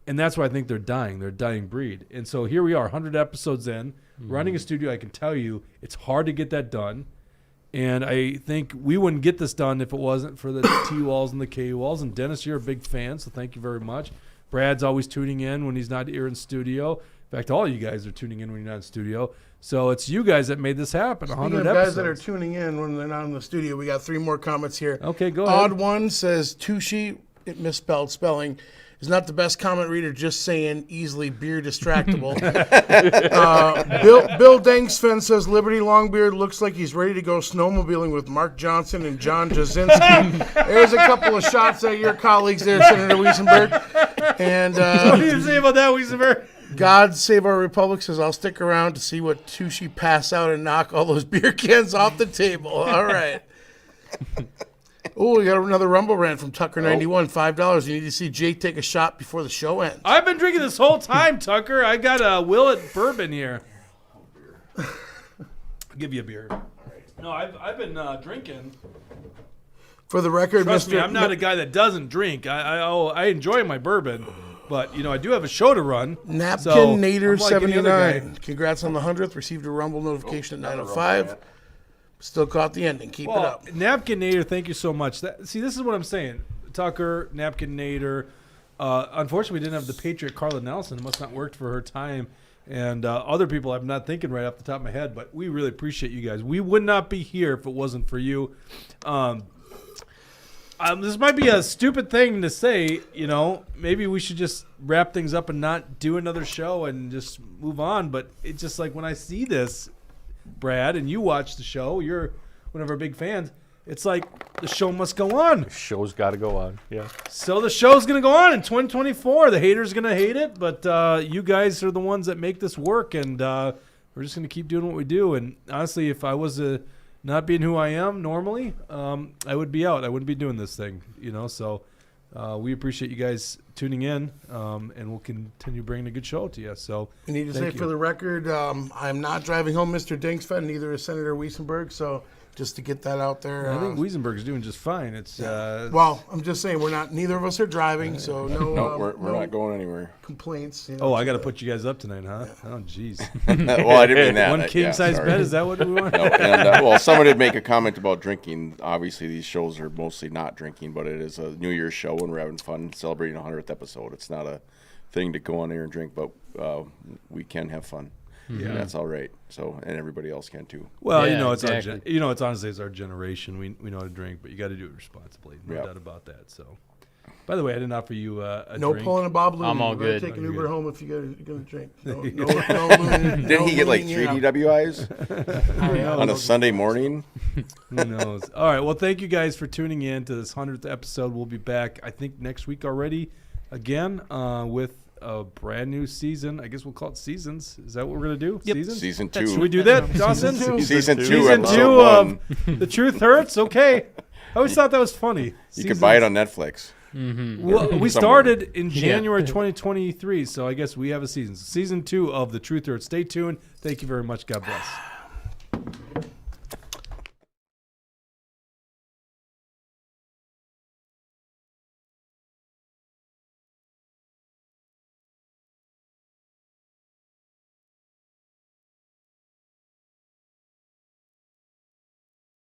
And that's why I think they're dying. They're a dying breed. And so here we are, 100 episodes in, running a studio. I can tell you it's hard to get that done. And I think we wouldn't get this done if it wasn't for the T-Walls and the K-Walls. And Dennis, you're a big fan, so thank you very much. Brad's always tuning in when he's not here in studio. In fact, all you guys are tuning in when you're not in studio. So it's you guys that made this happen, 100 Speaking of episodes. guys that are tuning in when they're not in the studio, we got 3 more comments here. Okay, go ahead. Odd one says Tushi, it misspelled spelling. is not the best comment reader, just saying, easily beer distractible. Bill Dangsfen says Liberty Longbeard looks like he's ready to go snowmobiling with Mark Johnson and John Jasinski. There's a couple of shots at your colleagues there, Senator Wesenberg. And what do you say about that, Wesenberg? God Save Our Republic says, I'll stick around to see what Tushy pass out and knock all those beer cans off the table. All right. Oh, we got another Rumble rant from Tucker91. $5. You need to see Jake take a shot before the show ends. I've been drinking this whole time, Tucker. I got a Willet bourbon here. I'll give you a beer. No, I've been drinking. For the record, Trust me, I'm not a guy that doesn't drink. I enjoy my bourbon, but I do have a show to run. Napkin Nader 79. Congrats on the 100th. Received a Rumble notification at 9:05. Still caught the ending. Keep it up. Napkin Nader, thank you so much. See, this is what I'm saying. Tucker, Napkin Nader. Unfortunately, we didn't have the Patriot Carla Nelson. It must not worked for her time. And other people I'm not thinking right off the top of my head, but we really appreciate you guys. We would not be here if it wasn't for you. This might be a stupid thing to say, maybe we should just wrap things up and not do another show and just move on. But it's just like when I see this, Brad, and you watch the show, you're one of our big fans. It's like the show must go on. The show's got to go on, yeah. So the show's going to go on in 2024. The haters going to hate it, but you guys are the ones that make this work, and we're just going to keep doing what we do. And honestly, if I was not being who I am normally, I would be out. I wouldn't be doing this thing, So we appreciate you guys tuning in, and we'll continue bringing a good show to you. So I need to say for the record, I'm not driving home Mr. Dingsfeld, neither is Senator Wesenberg. So just to get that out there. I think Wesenberg's doing just fine. It's well, I'm just saying neither of us are driving, so we're not going anywhere. Complaints. I got to put you guys up tonight, huh? Yeah. Oh, jeez. Well, I didn't mean that. One king size bed. Is that what we want? No, and, someone did make a comment about drinking. Obviously, these shows are mostly not drinking, but it is a New Year's show, and we're having fun celebrating the 100th episode. It's not a thing to go on there and drink, but we can have fun. Yeah, that's all right. So, and everybody else can too. Well, it's exactly. It's honestly it's our generation. We know how to drink, but you got to do it responsibly. No doubt about that. So, by the way, I didn't offer you a drink. Pulling a Bob Looney. I'm all good. Take an Uber home if you're going to drink. Didn't he get like 3 DWIs on a Sunday morning? Who knows? All right. Well, thank you guys for tuning in to this 100th episode. We'll be back, I think, next week already, again with a brand new season. I guess we'll call it seasons. Is that what we're going to do? Yep. Seasons? Season 2. Should we do that, Dawson? Season 2. Season 2 of The Truth Hurts? Okay. I always thought that was funny. You could buy it on Netflix. Mm-hmm. Well, we started in January 2023, so I guess we have a season. Season 2 of The Truth Hurts. Stay tuned. Thank you very much. God bless.